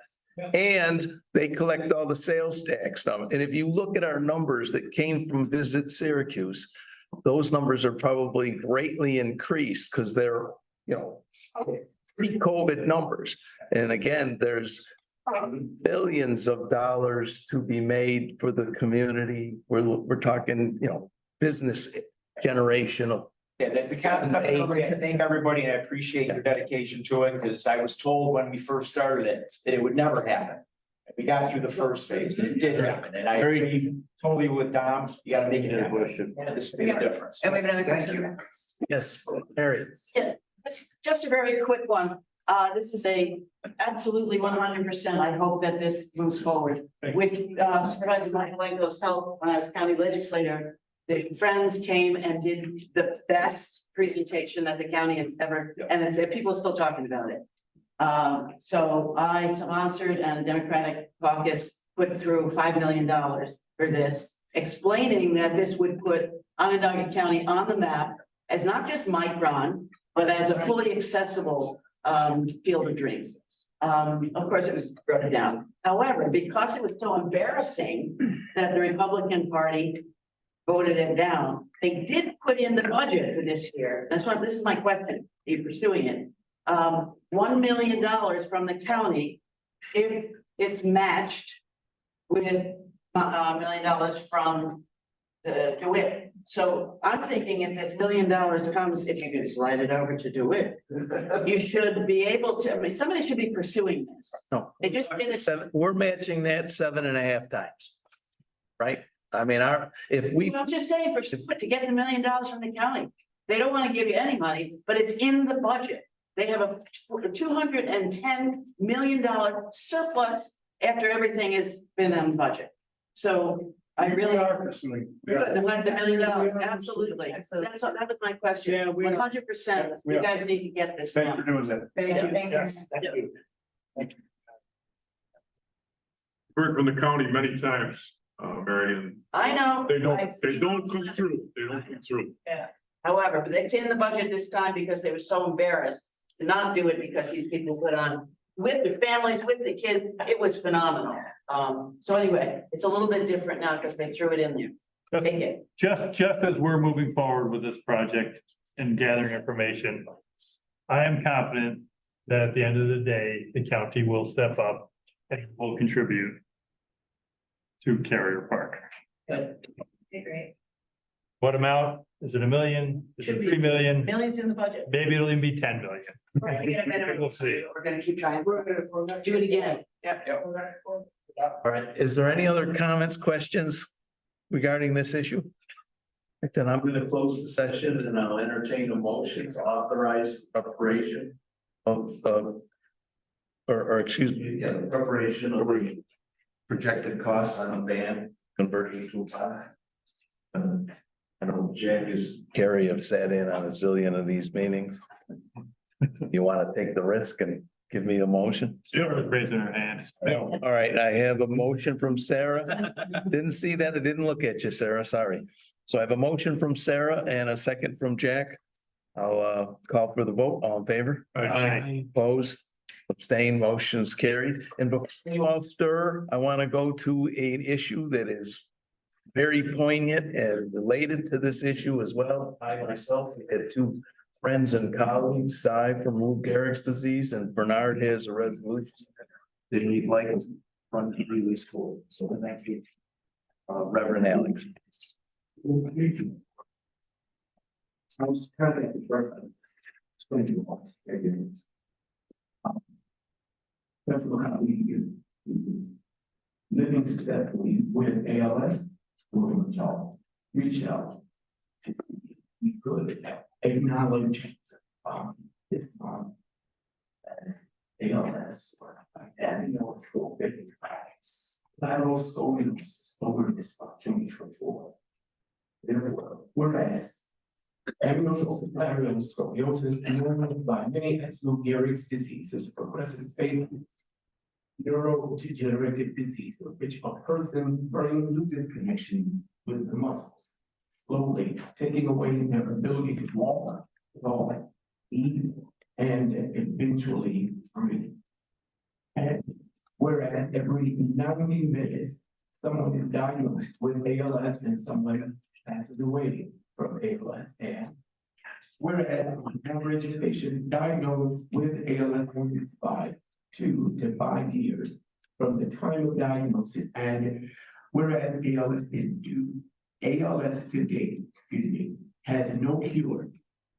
And they collect all the sales tax. And if you look at our numbers that came from Visit Syracuse, those numbers are probably greatly increased because they're, pre-COVID numbers. And again, there's billions of dollars to be made for the community. We're talking, business generation of. Yeah, the concept, I thank everybody and I appreciate your dedication to it because I was told when we first started it that it would never happen. We got through the first phase and it did happen. And I agree totally with Dom. You gotta make it a question. This will be the difference. And we have another question. Yes, Mary. Yeah, it's just a very quick one. This is absolutely 100%. I hope that this moves forward. With Supervisor Michael Lango's help, when I was county legislator, the Friends came and did the best presentation that the county has ever, and people are still talking about it. So I sponsored and the Democratic Caucus put through $5 million for this, explaining that this would put Onondaga County on the map as not just Micron, but as a fully accessible field of dreams. Of course, it was broken down. However, because it was so embarrassing that the Republican Party voted it down. They did put in the budget for this year. That's what, this is my question. Are you pursuing it? $1 million from the county if it's matched with $1 million from the DeWitt. So I'm thinking if this $1 million comes, if you can slide it over to DeWitt, you should be able to, I mean, somebody should be pursuing this. No. They just did it. We're matching that 7.5 times. Right? I mean, if we. I'm just saying, pursue it to get the $1 million from the county. They don't want to give you any money, but it's in the budget. They have a $210 million surplus after everything has been on budget. So I really are pursuing. Good, the $1 million, absolutely. That was my question. Yeah, we are. 100%. We You are. guys need to get this. Thanks for done. doing that. Thank you. Yes, thank you. Heard from the county many times, Marion. I know. They I've seen- don't come through. They don't come through. However, but it's in the budget this time because they were so embarrassed to not do it because these people put on with the families, with the kids. It was phenomenal. So anyway, it's a little bit different now because they threw it in there. Take it. Just as we're moving forward with this project and gathering information, I am confident that at the end of the day, the county will step up and will contribute to Carrier Park. Great. What amount? Is it $1 million? Is it Should be. 3 million? Millions in the budget. Maybe it'll even be 10 million. We'll see. We're gonna keep trying. Do it again. Yep. All right, is there any other comments, questions regarding this issue? Then I'm gonna close the session and I'll entertain a motion to authorize preparation of, or excuse me, yeah, the preparation of projected costs on a van converting to a bond. I know Jack is, Gary have sat in on a zillion of these meetings. You wanna take the risk and give me the motion? Sarah's raising her hand. All right, I have a motion from Sarah. Didn't see that. I didn't look at you, Sarah. Sorry. So I have a motion from Sarah and a second from Jack. I'll call for the vote. All in favor? Aye. Opposed, abstained, motion's carried. And before you all stir, I want to go to an issue that is very poignant and related to this issue as well. I myself had 2 friends and colleagues die from Lou Gehrig's disease, and Bernard has a resolution that he'd like to run through this school. So thank you, Reverend Alex. Sounds kind of perfect. Explain to you all. That's how we living successfully with ALS. Reach out. We could acknowledge this as ALS and for lateral scoliosis over this opportunity for 4. Therefore, whereas amyotrophic lateral scoliosis and known by many as Lou Gehrig's disease is a progressive fatal neurodegenerative disease in which a person's brain loses connection with the muscles, slowly taking away their ability to walk, eat, and eventually breathe. And whereas every 90 minutes, someone is diagnosed with ALS and someone passes away from ALS. And whereas on average, a patient diagnosed with ALS will survive 2 to 5 years from the time of diagnosis. And whereas ALS to date, has no cure.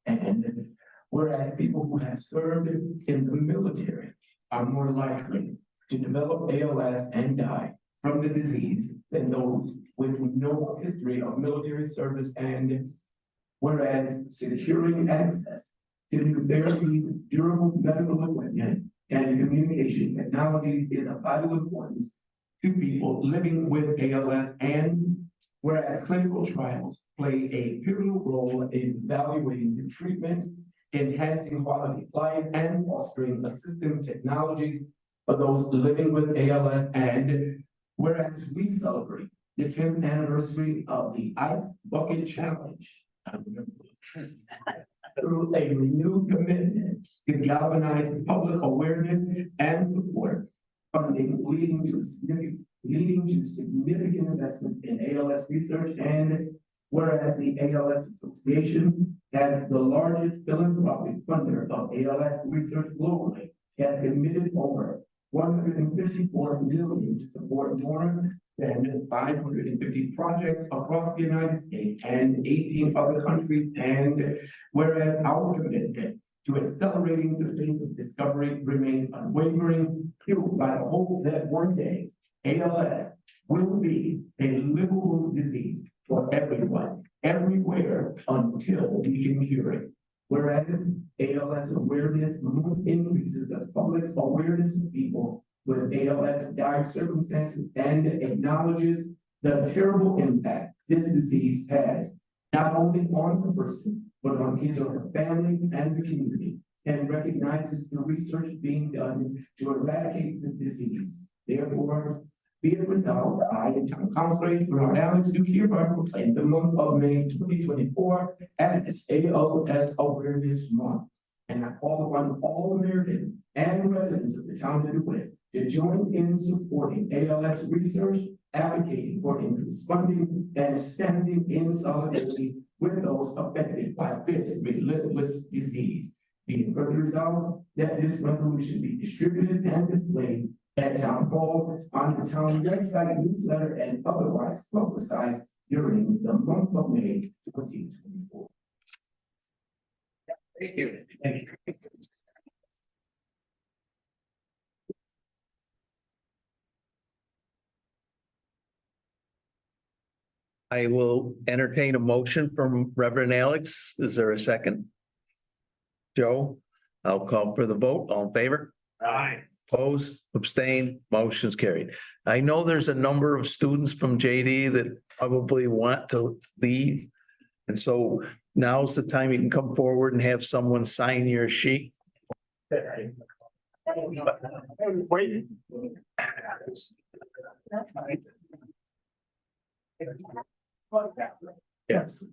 And whereas people who have served in the military are more likely to develop ALS and die from the disease than those with no history of military service. And whereas securing access to new therapies, durable medical equipment, and communication technology is of vital importance to people living with ALS, and whereas clinical trials play a pivotal role in evaluating the treatments, enhancing quality of life, and fostering assistive technologies for those living with ALS, and whereas we celebrate the 10th anniversary of the Ice Bucket Challenge. Through a renewed commitment to galvanize public awareness and support, funding leading to significant investments in ALS research, and Whereas the ALS Association as the largest philanthropic funder of ALS research globally has committed over $154 million to support more than 550 projects across the United States and 18 other countries. And whereas our commitment to accelerating the pace of discovery remains unwavering, fueled by the hope that one day ALS will be a livable disease for everyone, everywhere, until we can cure it. Whereas ALS Awareness Month increases the public's awareness of people with ALS dire circumstances and acknowledges the terrible impact this disease has, not only on the person, but on his or her family and the community, and recognizes the research being done to eradicate the disease. Therefore, be it resolved, I, the town councilor, Bernard Alex, do hereby proclaim the month of May 2024 as ALS Awareness Month. And I call upon all Americans and residents of the town of DeWitt to join in supporting ALS research, advocating for increased funding, and standing in solidarity with those affected by this relentless disease. Be it further resolved that this resolution be distributed and displayed at town hall, on the town website, newsletter, and otherwise publicized during the month of May 2024. Thank you. Thank you. I will entertain a motion from Reverend Alex. Is there a second? Joe, I'll call for the vote. All in favor? Aye. Opposed, abstained, motion's carried. I know there's a number of students from JD that probably want to leave. And so now's the time you can come forward and have someone sign your sheet. Wait. Yes.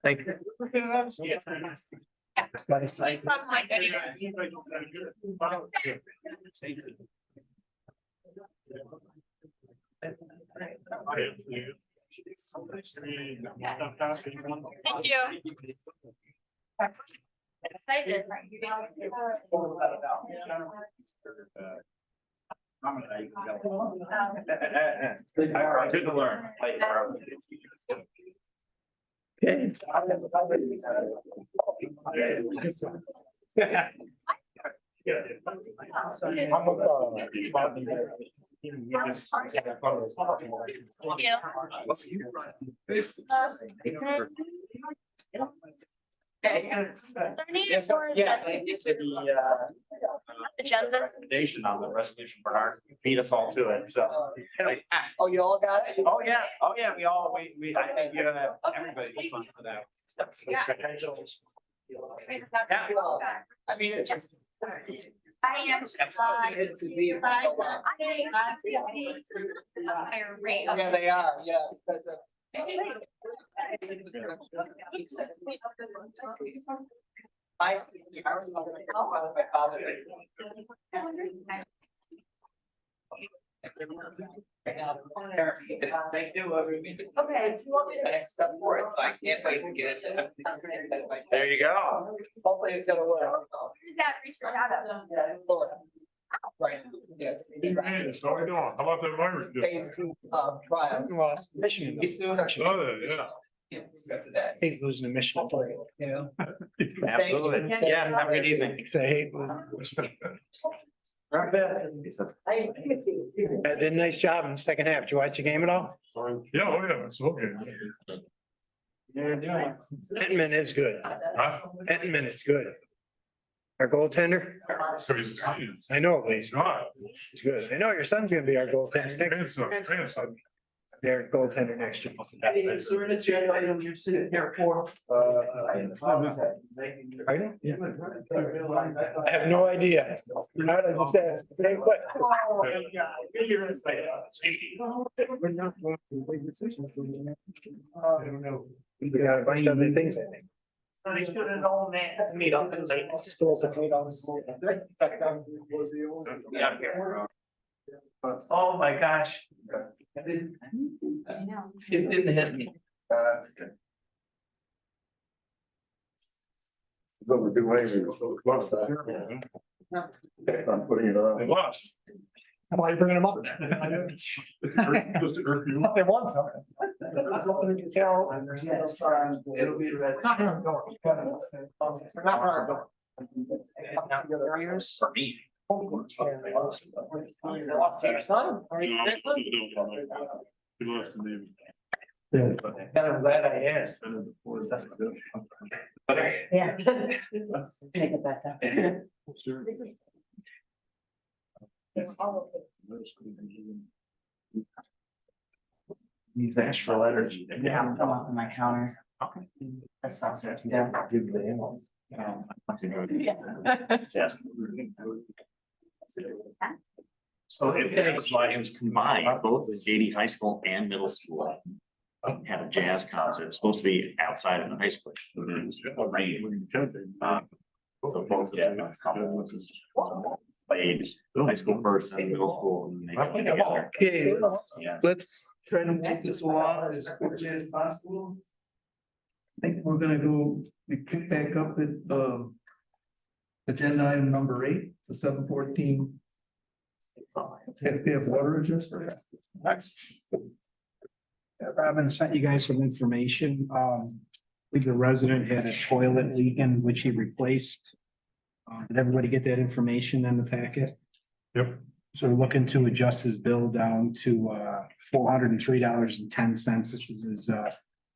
Thank you. Thank you. Excited. I didn't learn. Okay. Agendas. Recommendation on the resolution, Bernard beat us all to it, so. Oh, you all got it? Oh, yeah, we, I think you have everybody respond for that. I mean, it just. I am. Higher rate. Yeah, they are, yeah, because of. I remember my father. They do every meeting. Okay. Next step for it, so I can't wait to get it. There you go. Hopefully it's gonna work. Who's that research out of? Right, yes. Hey, so how we doing? How about the virus? Phase 2 trial. Mission. Be soon or should. Oh, yeah. Yes, that's that. He's losing a mission. You know. Absolutely. Yeah, have a good evening. Did a nice job in the second half. Did you watch the game at all? Yeah, oh, yeah, it's okay. Entman is good. Entman is good. Our goaltender. I know, but he's Not. he's good. I know your son's gonna be our goaltender next year. Grandson. Their goaltender next year. Is there an agenda item you're sitting here for? I have no idea. Bernard, I just asked. Hey, what? We're not going to make decisions. I don't know. We got a bunch of other things, I think. I should have known that. To meet up. It's just a little potato. Yeah, here. Oh, my gosh. It didn't hit me. That's good. I'm putting it on. Lost. Why are you bringing them up? Just to irk you. They want something. It'll be red. Not here, no. Not where I'm going. Barriers for me. And I'm glad I asked. Yeah. Make it back up. These extra letters. Yeah, I'm come up on my counter. Okay. That sounds good. Yeah. So it was combined, both the Katy High School and middle school had a jazz concert. It's supposed to be outside of the high school. So both of them played high school first and middle school. And they got together. Okay, Yeah. let's try to move this along as quickly as possible. I think we're gonna go, we pick back up at, agenda item number 8, the 714. Have to have water adjustment. Robin sent you guys some information. The resident had a toilet leaking, which he replaced. Did everybody get that information in the packet? Yep. So we're looking to adjust his bill down to $403.10. This is his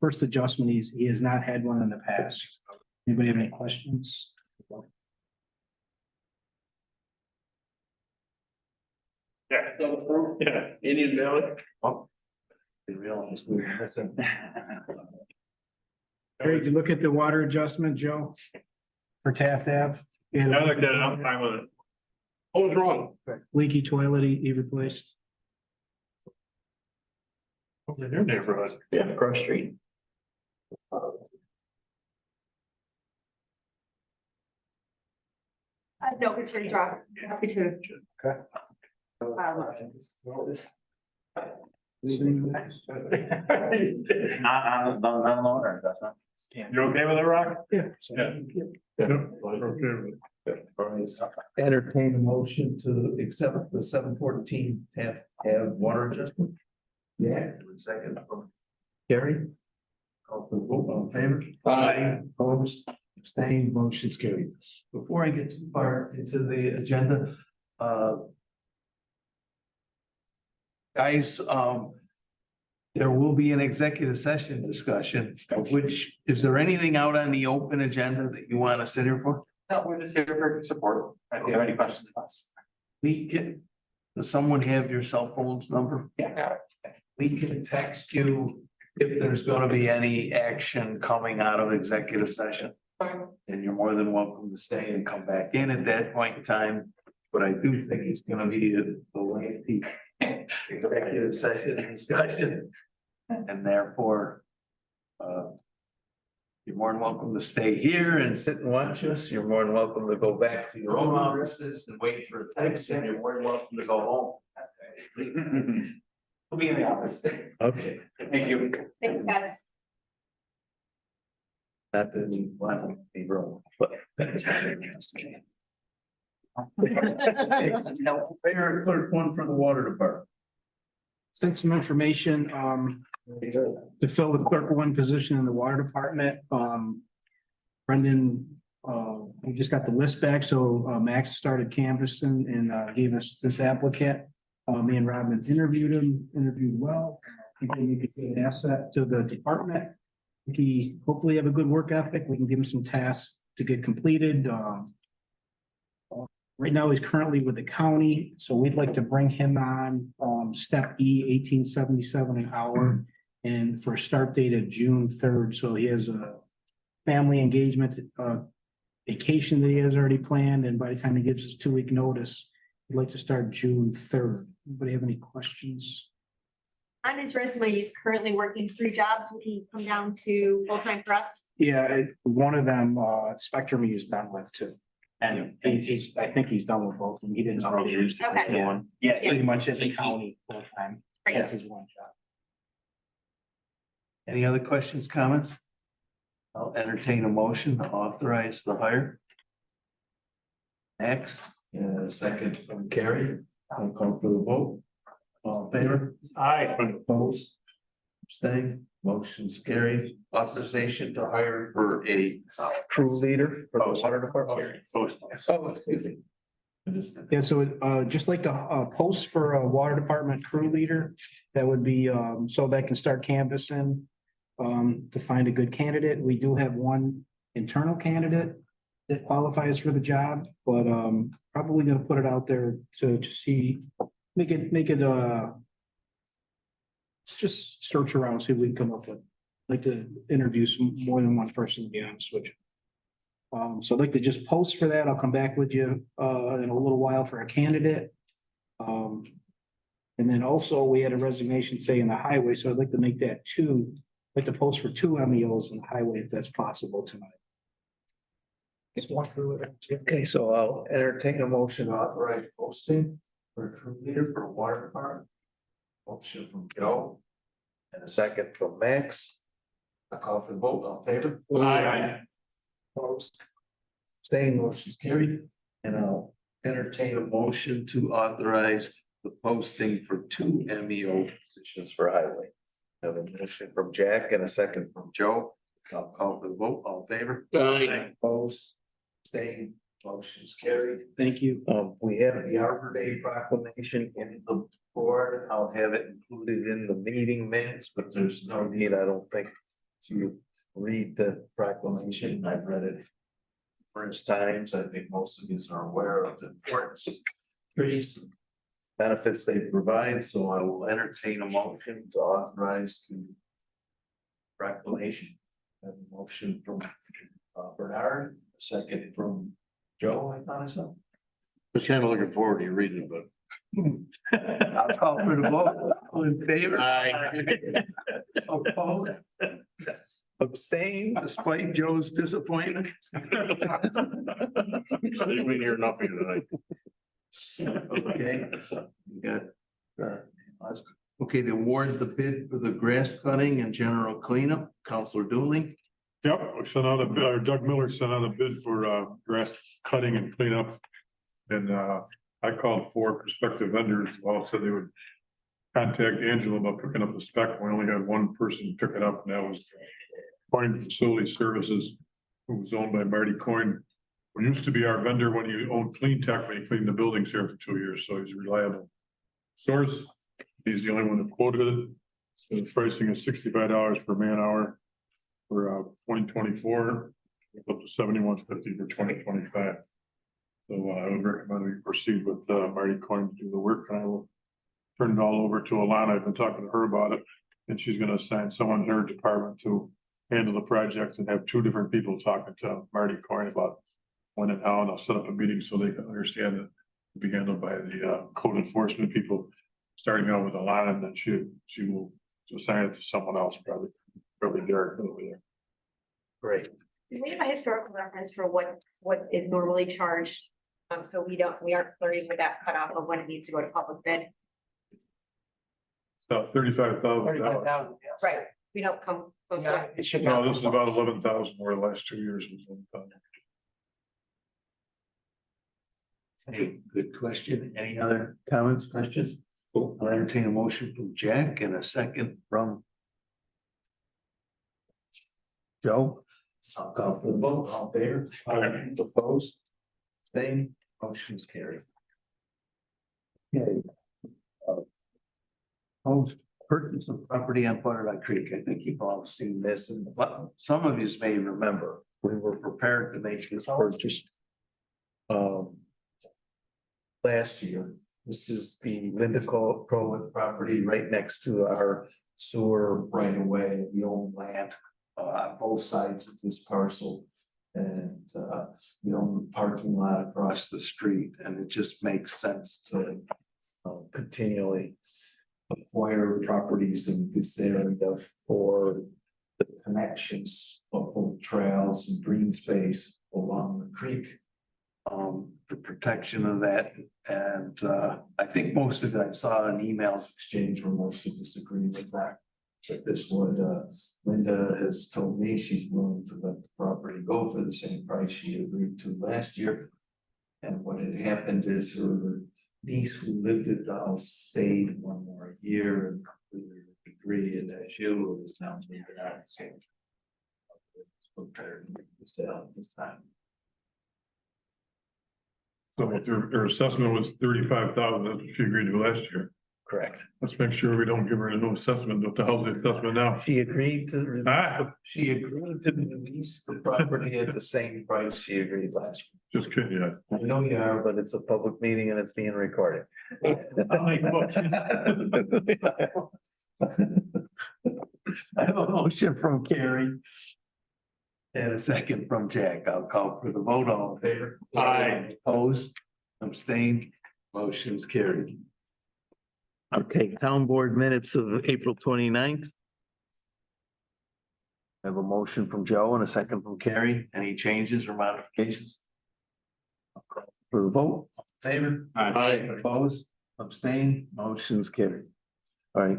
first adjustment. He has not had one in the past. Anybody have any questions? Yeah. Yeah, Indian Valley. Great, you look at the water adjustment, Joe? For Taft Ave? I looked at it, I'm fine with it. What was wrong? Leaky toilet he replaced. In your neighborhood. Yeah, across the street. No, it's gonna drop. Happy to. Not on the owner, that's not. You okay with it, Rock? Yeah. Entertain a motion to accept the 714 have water adjustment. Yeah. Second. Gary? Call for the vote, all in favor? Aye. Opposed, abstained, motion's carried. Before I get too far into the agenda, guys, there will be an executive session discussion, of which, is there anything out on the open agenda that you want to sit here for? No, we're just here for support. If you have any questions, us. We can, does someone have your cell phone's number? Yeah. We can text you if there's gonna be any action coming out of executive session. And you're more than welcome to stay and come back in at that point in time. But I do think it's gonna be a lengthy executive session discussion. And therefore, you're more than welcome to stay here and sit and watch us. You're more than welcome to go back to your own offices and wait for a text, and you're more than welcome to go home. We'll be in the office. Okay, Thank you. Thanks, guys. not that we want to be wrong, but. No. Favorite clerk one for the water department. Sent some information, to fill the clerk one position in the water department. Brendan, we just got the list back, so Max started canvassing and gave us this applicant. Me and Robin interviewed well. I think he could be an asset to the department. He hopefully have a good work ethic. We can give him some tasks to get completed. Right now, he's currently with the county, so we'd like to bring him on, step E, 1877 an hour. And for a start date of June 3rd, so he has a family engagement, vacation that he has already planned, and by the time he gives us 2-week notice, we'd like to start June 3rd. Anybody have any questions? On his resume, he's currently working 3 jobs. Would he come down to full-time for us? Yeah, one of them, Spectrum he's done with too. And he's, I think he's done with both of them. He didn't. Okay. Yeah, pretty much at the county full time. Great. That's his one job. Any other questions, comments? I'll entertain a motion to authorize the hire. Next, second from Carrie. I'll call for the vote. All in favor? Aye. Opposed? Abstained? Motion's carried. Authorization to hire for a crew leader for the water department. Oh, excuse me. Yeah, so just like the post for a water department crew leader, that would be so that can start canvassing. To find a good candidate. We do have one internal candidate that qualifies for the job, but probably gonna put it out there to see, make it let's just search around, see what we can come up with. Like to interview more than one person, to be honest with you. So I'd like to just post for that. I'll come back with you in a little while for a candidate. And then also we had a resignation today in the highway, so I'd like to make that 2. Like to post for 2 MEOs in the highway if that's possible tonight. Just walk through it. Okay, so I'll entertain a motion to authorize posting for a crew leader for the water department. Motion from Joe and a second from Max. I call for the vote. All in favor? Aye. Opposed? Abstained, motion's carried. And I'll entertain a motion to authorize the posting for 2 MEO positions for highway. I have a motion from Jack and a second from Joe. I'll call for the vote. All in favor? Aye. Opposed? Abstained, motion's carried. Thank you. We have the Arbor Day proclamation in the board. I'll have it included in the meeting minutes, but there's no need, I don't think, to read the proclamation. I've read it numerous times. I think most of you are aware of the importance of trees, benefits they provide, so I will entertain a motion to authorize the proclamation. A motion from Bernard, a second from Joe, I thought I saw. Was kind of looking forward to reading it, but. I'll call for the vote. All in favor? Aye. Opposed? Abstain despite Joe's disappointment. I didn't hear nothing tonight. Okay, you got. Okay, the award the bid for the grass cutting and general cleanup, Counselor Dooley. Yep, we sent out Doug Miller sent out a bid for grass cutting and cleanup. And I called 4 prospective vendors, all said they would contact Angela about picking up the spec. We only had one person pick it up, and that was Coin Facility Services, who was owned by Marty Coin. Who used to be our vendor when you owned Clean Tech, when he cleaned the buildings here for 2 years, so he's a reliable source. He's the only one that quoted it. The pricing is $65 per man hour for 2024, up to $71.50 for 2025. So I would recommend we proceed with Marty Coin to do the work, and I will turn it all over to Alana. I've been talking to her about it, and she's gonna assign someone in her department to handle the project and have 2 different people talking to Marty Coin about when and how, and I'll set up a meeting so they can understand that it'll be handled by the code enforcement people, starting out with Alana, and then she will assign it to someone else, probably Derek over there. Great. Do we have a historical reference for what is normally charged? So we aren't flirting with that cutoff of when it needs to go to public bid. So $35,000. $35,000, yes. Right, we don't come close to it. It should No, not. this is about 11,000 over the last 2 years. Hey, good question. Any other comments, questions? I'll entertain a motion from Jack and a second from Joe. I'll call for the vote. All in favor? Aye. Opposed? Same, motion's carried. Okay. Post purchase of property on Butterfly Creek. I think you've all seen this, and some of you may remember, we were prepared to make this purchase last year. This is the Linda Crowley property right next to our sewer right away. We own land on both sides of this parcel. And we own the parking lot across the street, and it just makes sense to continually acquire properties in this area for the connections of both trails and green space along the creek. The protection of that, and I think most of it I saw in emails exchanged were mostly disagreeing with that. But this would, Linda has told me she's willing to let the property go for the same price she agreed to last year. And what had happened is her niece who lived at the house stayed one more year and completed her degree, and that she was now moving out. So it's prepared to sell this time. So her assessment was 35,000, that's what she agreed to last year. Correct. Let's make sure we don't give her a new assessment. What the hell's the assessment now? She agreed to release the property at the same price she agreed last year. Just kidding, yeah. I know you are, but it's a public meeting and it's being recorded. I'll make a motion. I have a motion from Carrie. And a second from Jack. I'll call for the vote. All in favor? Aye. Opposed, abstained, motion's carried. Okay, town board minutes of April 29th. I have a motion from Joe and a second from Carrie. Any changes or modifications? I'll call for the vote. All in favor? Aye. Opposed, abstained, motion's carried. All right,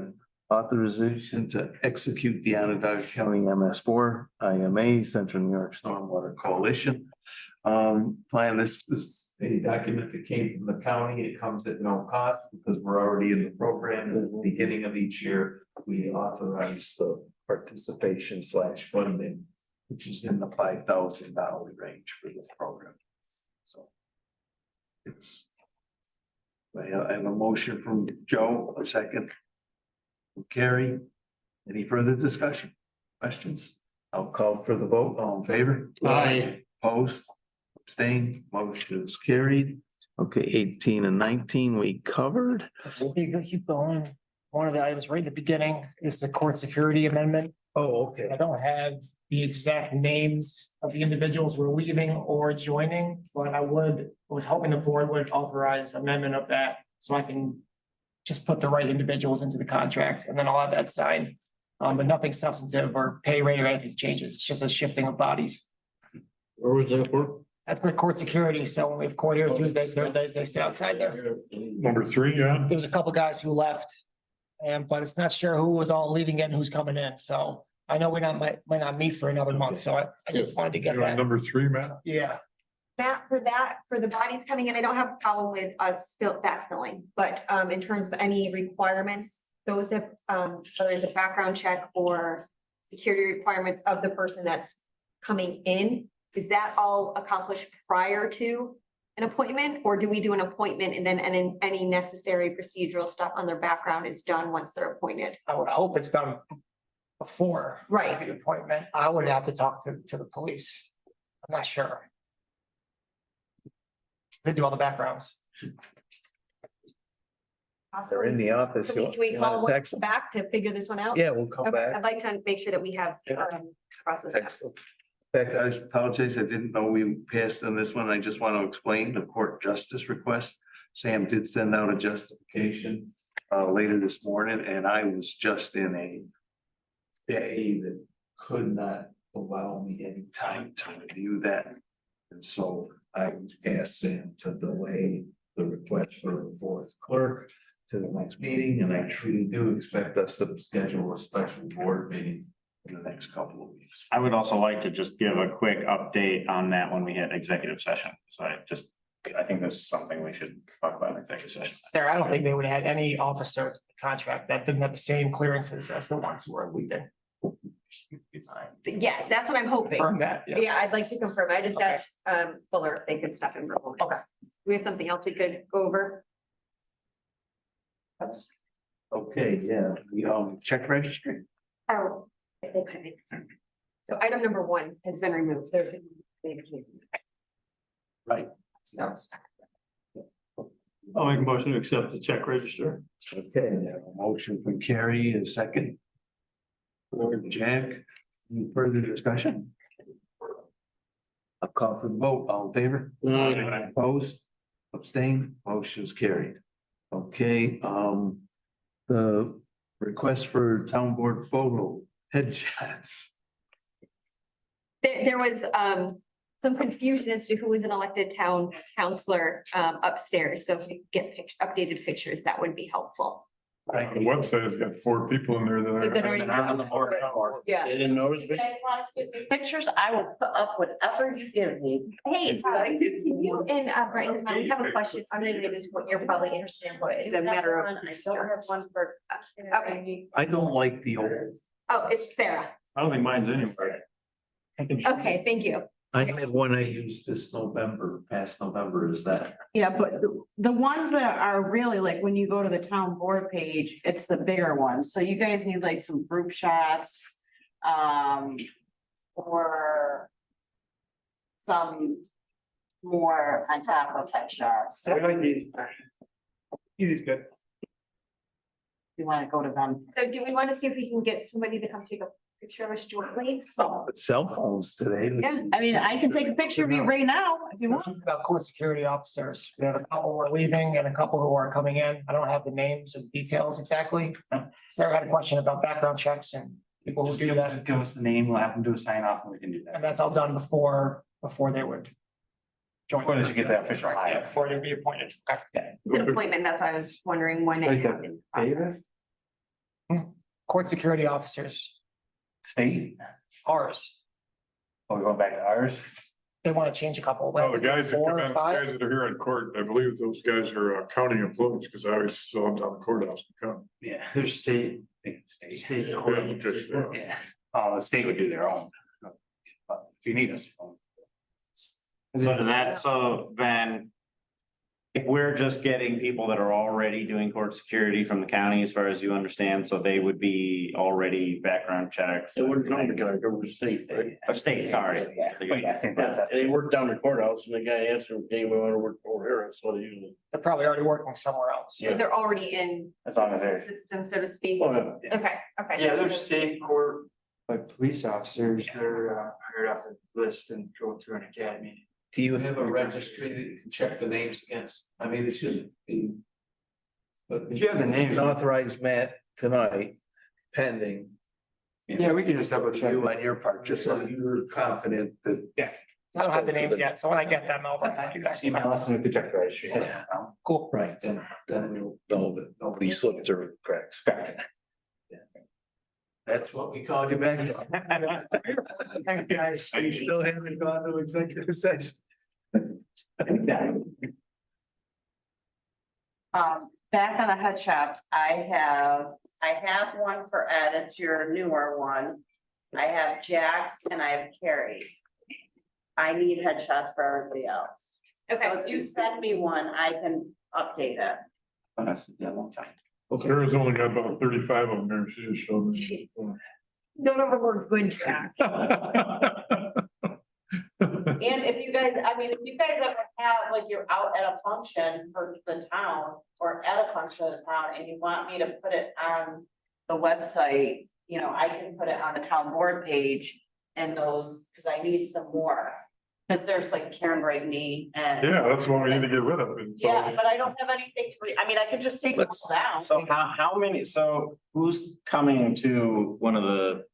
authorization to execute the Onondaga County MS4 IMA Central New York Stormwater Coalition. Plan, this is a document that came from the county. It comes at no cost because we're already in the program. At the beginning of each year, we authorize the participation / funding, which is in the $5,000 range for this program. So it's, I have a motion from Joe, a second from Carrie. Any further discussion? Questions? I'll call for the vote. All in favor? Aye. Opposed? Abstained? Motion is carried. Okay, 18 and 19 we covered. Keep going. One of the items right at the beginning is the court security amendment. Oh, okay. I don't have the exact names of the individuals who are leaving or joining, but was hoping the board would authorize amendment of that so I can just put the right individuals into the contract and then I'll have that signed. But nothing substantive or pay rate or anything changes. It's just a shifting of bodies. Where was that for? That's for court security. So when we have court here Tuesdays, Thursdays, they stay outside there. Number 3, yeah. There was a couple guys who left. But it's not sure who was all leaving and who's coming in. So I know we might not meet for another month. So I just wanted to get You're on that. number 3, Matt? Yeah. For the bodies coming in, I don't have a problem with us backfilling, but in terms of any requirements, those have, whether it's a background check or security requirements of the person that's coming in, is that all accomplished prior to an appointment, or do we do an appointment and then any necessary procedural stuff on their background is done once they're appointed? I would hope it's done before. Right. The appointment. I would have to talk to the police. I'm not sure. They do all the backgrounds. They're in the office. Can we You wanna call one text them? back to figure this one out? Yeah, we'll come Okay, back. I'd like to make sure that we have process that. Text them. In fact, I apologize. I didn't know we passed on this one. I just want to explain the court justice request. Sam did send out a justification later this morning, and I was just in a day that could not allow me any time to review that. And so I asked Sam to delay the request for the fourth clerk to the next meeting, and I truly do expect us to schedule a special board meeting in the next couple of weeks. I would also like to just give a quick update on that when we hit executive session. So I think this is something we should talk about in executive session. Sarah, I don't think they would have had any officer in the contract that didn't have the same clearances as the ones who are leaving. Yes, that's what I'm hoping. Confirm that, yes. Yeah, I'd like to confirm. I just Okay. asked Fuller if they could step in for a moment. Okay. Do we have something else we could go over? Okay, yeah, check registry. Oh, they couldn't. So item number 1 has been removed. There's. Right. So. I'll make a motion to accept the check register. Okay, we have a motion from Carrie, a second. Or Jack, any further discussion? I'll call for the vote. All in favor? Opposed? Abstained? Motion's carried. Okay, the request for town board photo headshots. There was some confusion as to who was an elected town councillor upstairs, so if we get updated pictures, that would be helpful. Right. The website has got 4 people in there That are On the board. Yeah. They didn't notice If me? you guys want to give me pictures, I will put up whatever you give me. Hey, you and Brian, we have a question unrelated to what you're probably interested in, but it's a matter of. I don't have one for. Okay. I don't like the old. Oh, it's Sarah. I don't think mine's anywhere. Okay, thank you. I had one I used this past November, is that? Yeah, but the ones that are really like, when you go to the town board page, it's the bigger ones, so you guys need like some group shots. Or. Some more on top of headshots. Easy's good. You wanna go to them. So do we want to see if we can get somebody to come take a picture of us jointly? Cell phones today. Yeah. I mean, I can take a picture of you right now if you want. About court security officers. We have a couple who are leaving and a couple who are coming in. I don't have the names or details exactly. Sarah had a question about background checks and people who do that. Give us the name, we'll have them do a sign off and we can do that. And that's all done before they would. Join. Before they get that official hire. Yeah, before they'd be appointed. Okay. An appointment, that's why I was wondering when it happened. Court security officers, State, ours. we're going back to ours. They want to change a couple. Well, the guys that come 4 or in, 5. guys that are here in court, I believe those guys are county employees, because I always saw them down the courthouse in the county. Yeah, there's state. State. Yeah, the state would do their own. But if you need us. So then. If we're just getting people that are already doing court security from the county, as far as you understand, so they would be already background checks. They wouldn't know the guy, go to the state, right? Or state, sorry. I think that's. And he worked down the courthouse and the guy answered, okay, we want to work over here, that's what he usually. They're probably already working somewhere else. Yeah. They're already in As long as the they're. system, so to speak. Oh, yeah. Okay, okay. Yeah, there's state court, like police officers, they're hired off the list and go through an academy. Do you have a registry that you can check the names against? I mean, it shouldn't be. But If you have the names. authorize Matt tonight pending. Yeah, we can just double check. You on your part, just so you're confident that. Yeah. I don't have the names yet, so when I get them, I'll let you guys Email email. us and we could check the registry. Yeah. Cool. Right, then we'll know that nobody slipped through cracks. That's what we called you back. Thanks, guys. You still haven't gone to executive session. Back on the headshots, I have one for Ed, it's your newer one. I have Jax and I have Carrie. I need headshots for everybody else. Okay. So if you send me one, I can update it. That's a long time. Sarah's only got about 35 of them there, she just showed me. None of them were good, Jack. And if you guys, I mean, if you guys ever have, like, you're out at a function for the town or at a function of the town and you want me to put it on the website, you know, I can put it on the town board page and those, because I need some more. Cause there's like Karen Bragney and. Yeah, that's what we need to get rid of. And so- Yeah, but I don't have anything to I mean, I could just take them all down. So how many, so who's coming to one of the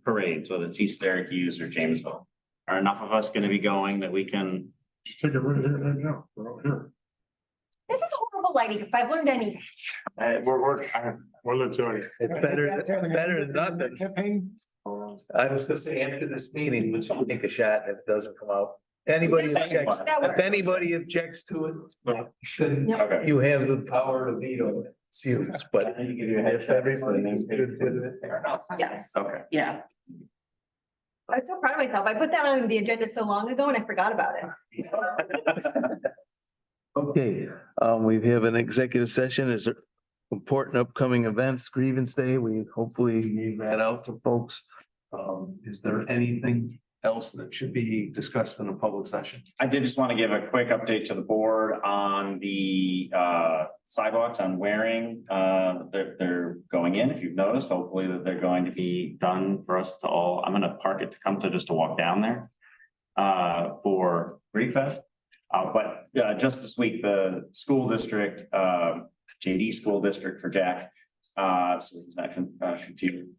parades, whether it's East Syracuse or Jamesville? Are enough of us gonna be going that we can? Just take it right here, right now, we're out here. This is horrible lighting, if I've learned anything. What did I tell you? It's better than nothing. Campaign. I was gonna say, after this meeting, we should take a shot if it doesn't come out. Anybody objects, if anybody objects to it, then you have the power to veto it, seals, but if everybody is good with it. Fair enough. Yes. Okay. Yeah. I'm so proud of myself. I put that on the agenda so long ago and I forgot about it. Okay, we have an executive session. Is there important upcoming events, grievance day? We hopefully gave that out to folks. Is there anything else that should be discussed in a public session? I did just want to give a quick update to the board on the sidewalks on Waring. They're going in, if you've noticed, hopefully that they're going to be done for us to all. I'm gonna park it to come to just to walk down there for Greek Fest. But just this week, the school district JD School District for Jack. So he's not confused.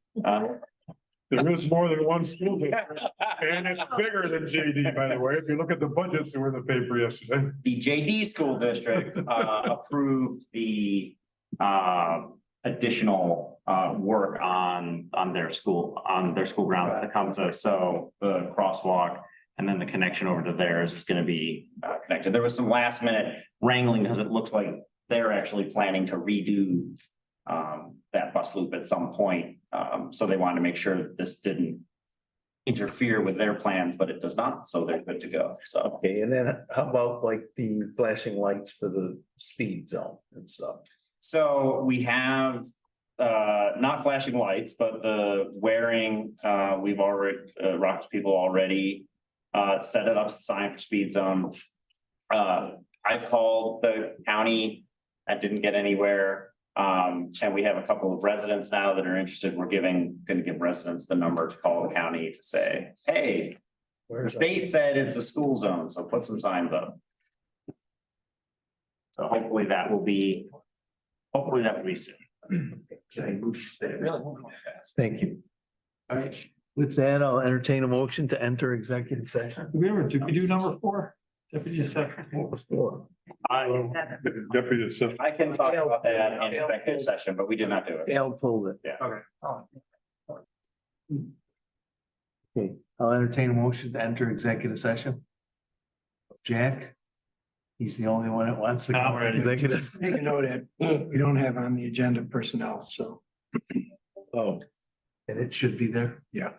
There is more than one school district, and it's bigger than JD, by the way. If you look at the budgets that were in the paper yesterday. The JD School District approved the additional work on their school ground that comes to, so the crosswalk and then the connection over to theirs is gonna be connected. There was some last minute wrangling because it looks like they're actually planning to redo that bus loop at some point. So they wanted to make sure that this didn't interfere with their plans, but it does not, so they're good to go, so. Okay, and then how about like the flashing lights for the speed zone and stuff? So we have not flashing lights, but the wearing, we've already, Rock's people already set it up, sign for speed zone. I called the county, I didn't get anywhere. And we have a couple of residents now that are interested. We're gonna give residents the number to call the county to say, hey, the state said it's a school zone, so put some signs up. So hopefully that will be soon. Thank you. All right, with that, I'll entertain a motion to enter executive session. Did we do number 4? Deputy assessor. What was for? Deputy assessor. I can talk about that in executive session, but we did not do it. Dale pulled it. Yeah. Okay, I'll entertain a motion to enter executive session. Jack? He's the only one that wants to I'm go ready. executive. Make a note that we don't have on the agenda personnel, so. Oh, and it should be there? Yeah.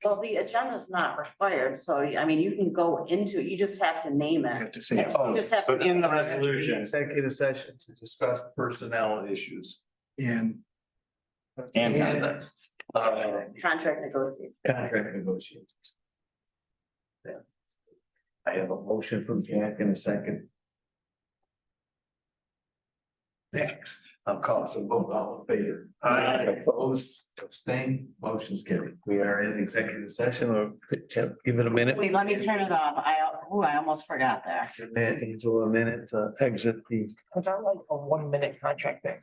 Well, the agenda is not required, so I mean, you can go into it, you just have to name it. Have to say. You just have to. In the resolution. Executive session to discuss personnel issues. And And Contract negotiation. Contract negotiations. Yeah. I have a motion from Jack in a second. Next, I'll call for vote, all in favor. Aye. Opposed, abstained, motion's carried. We are in executive session, or give it a minute. Wait, let me turn it off. I almost forgot that. Angela, a minute to exit the. Is that like a 1 minute contract thing?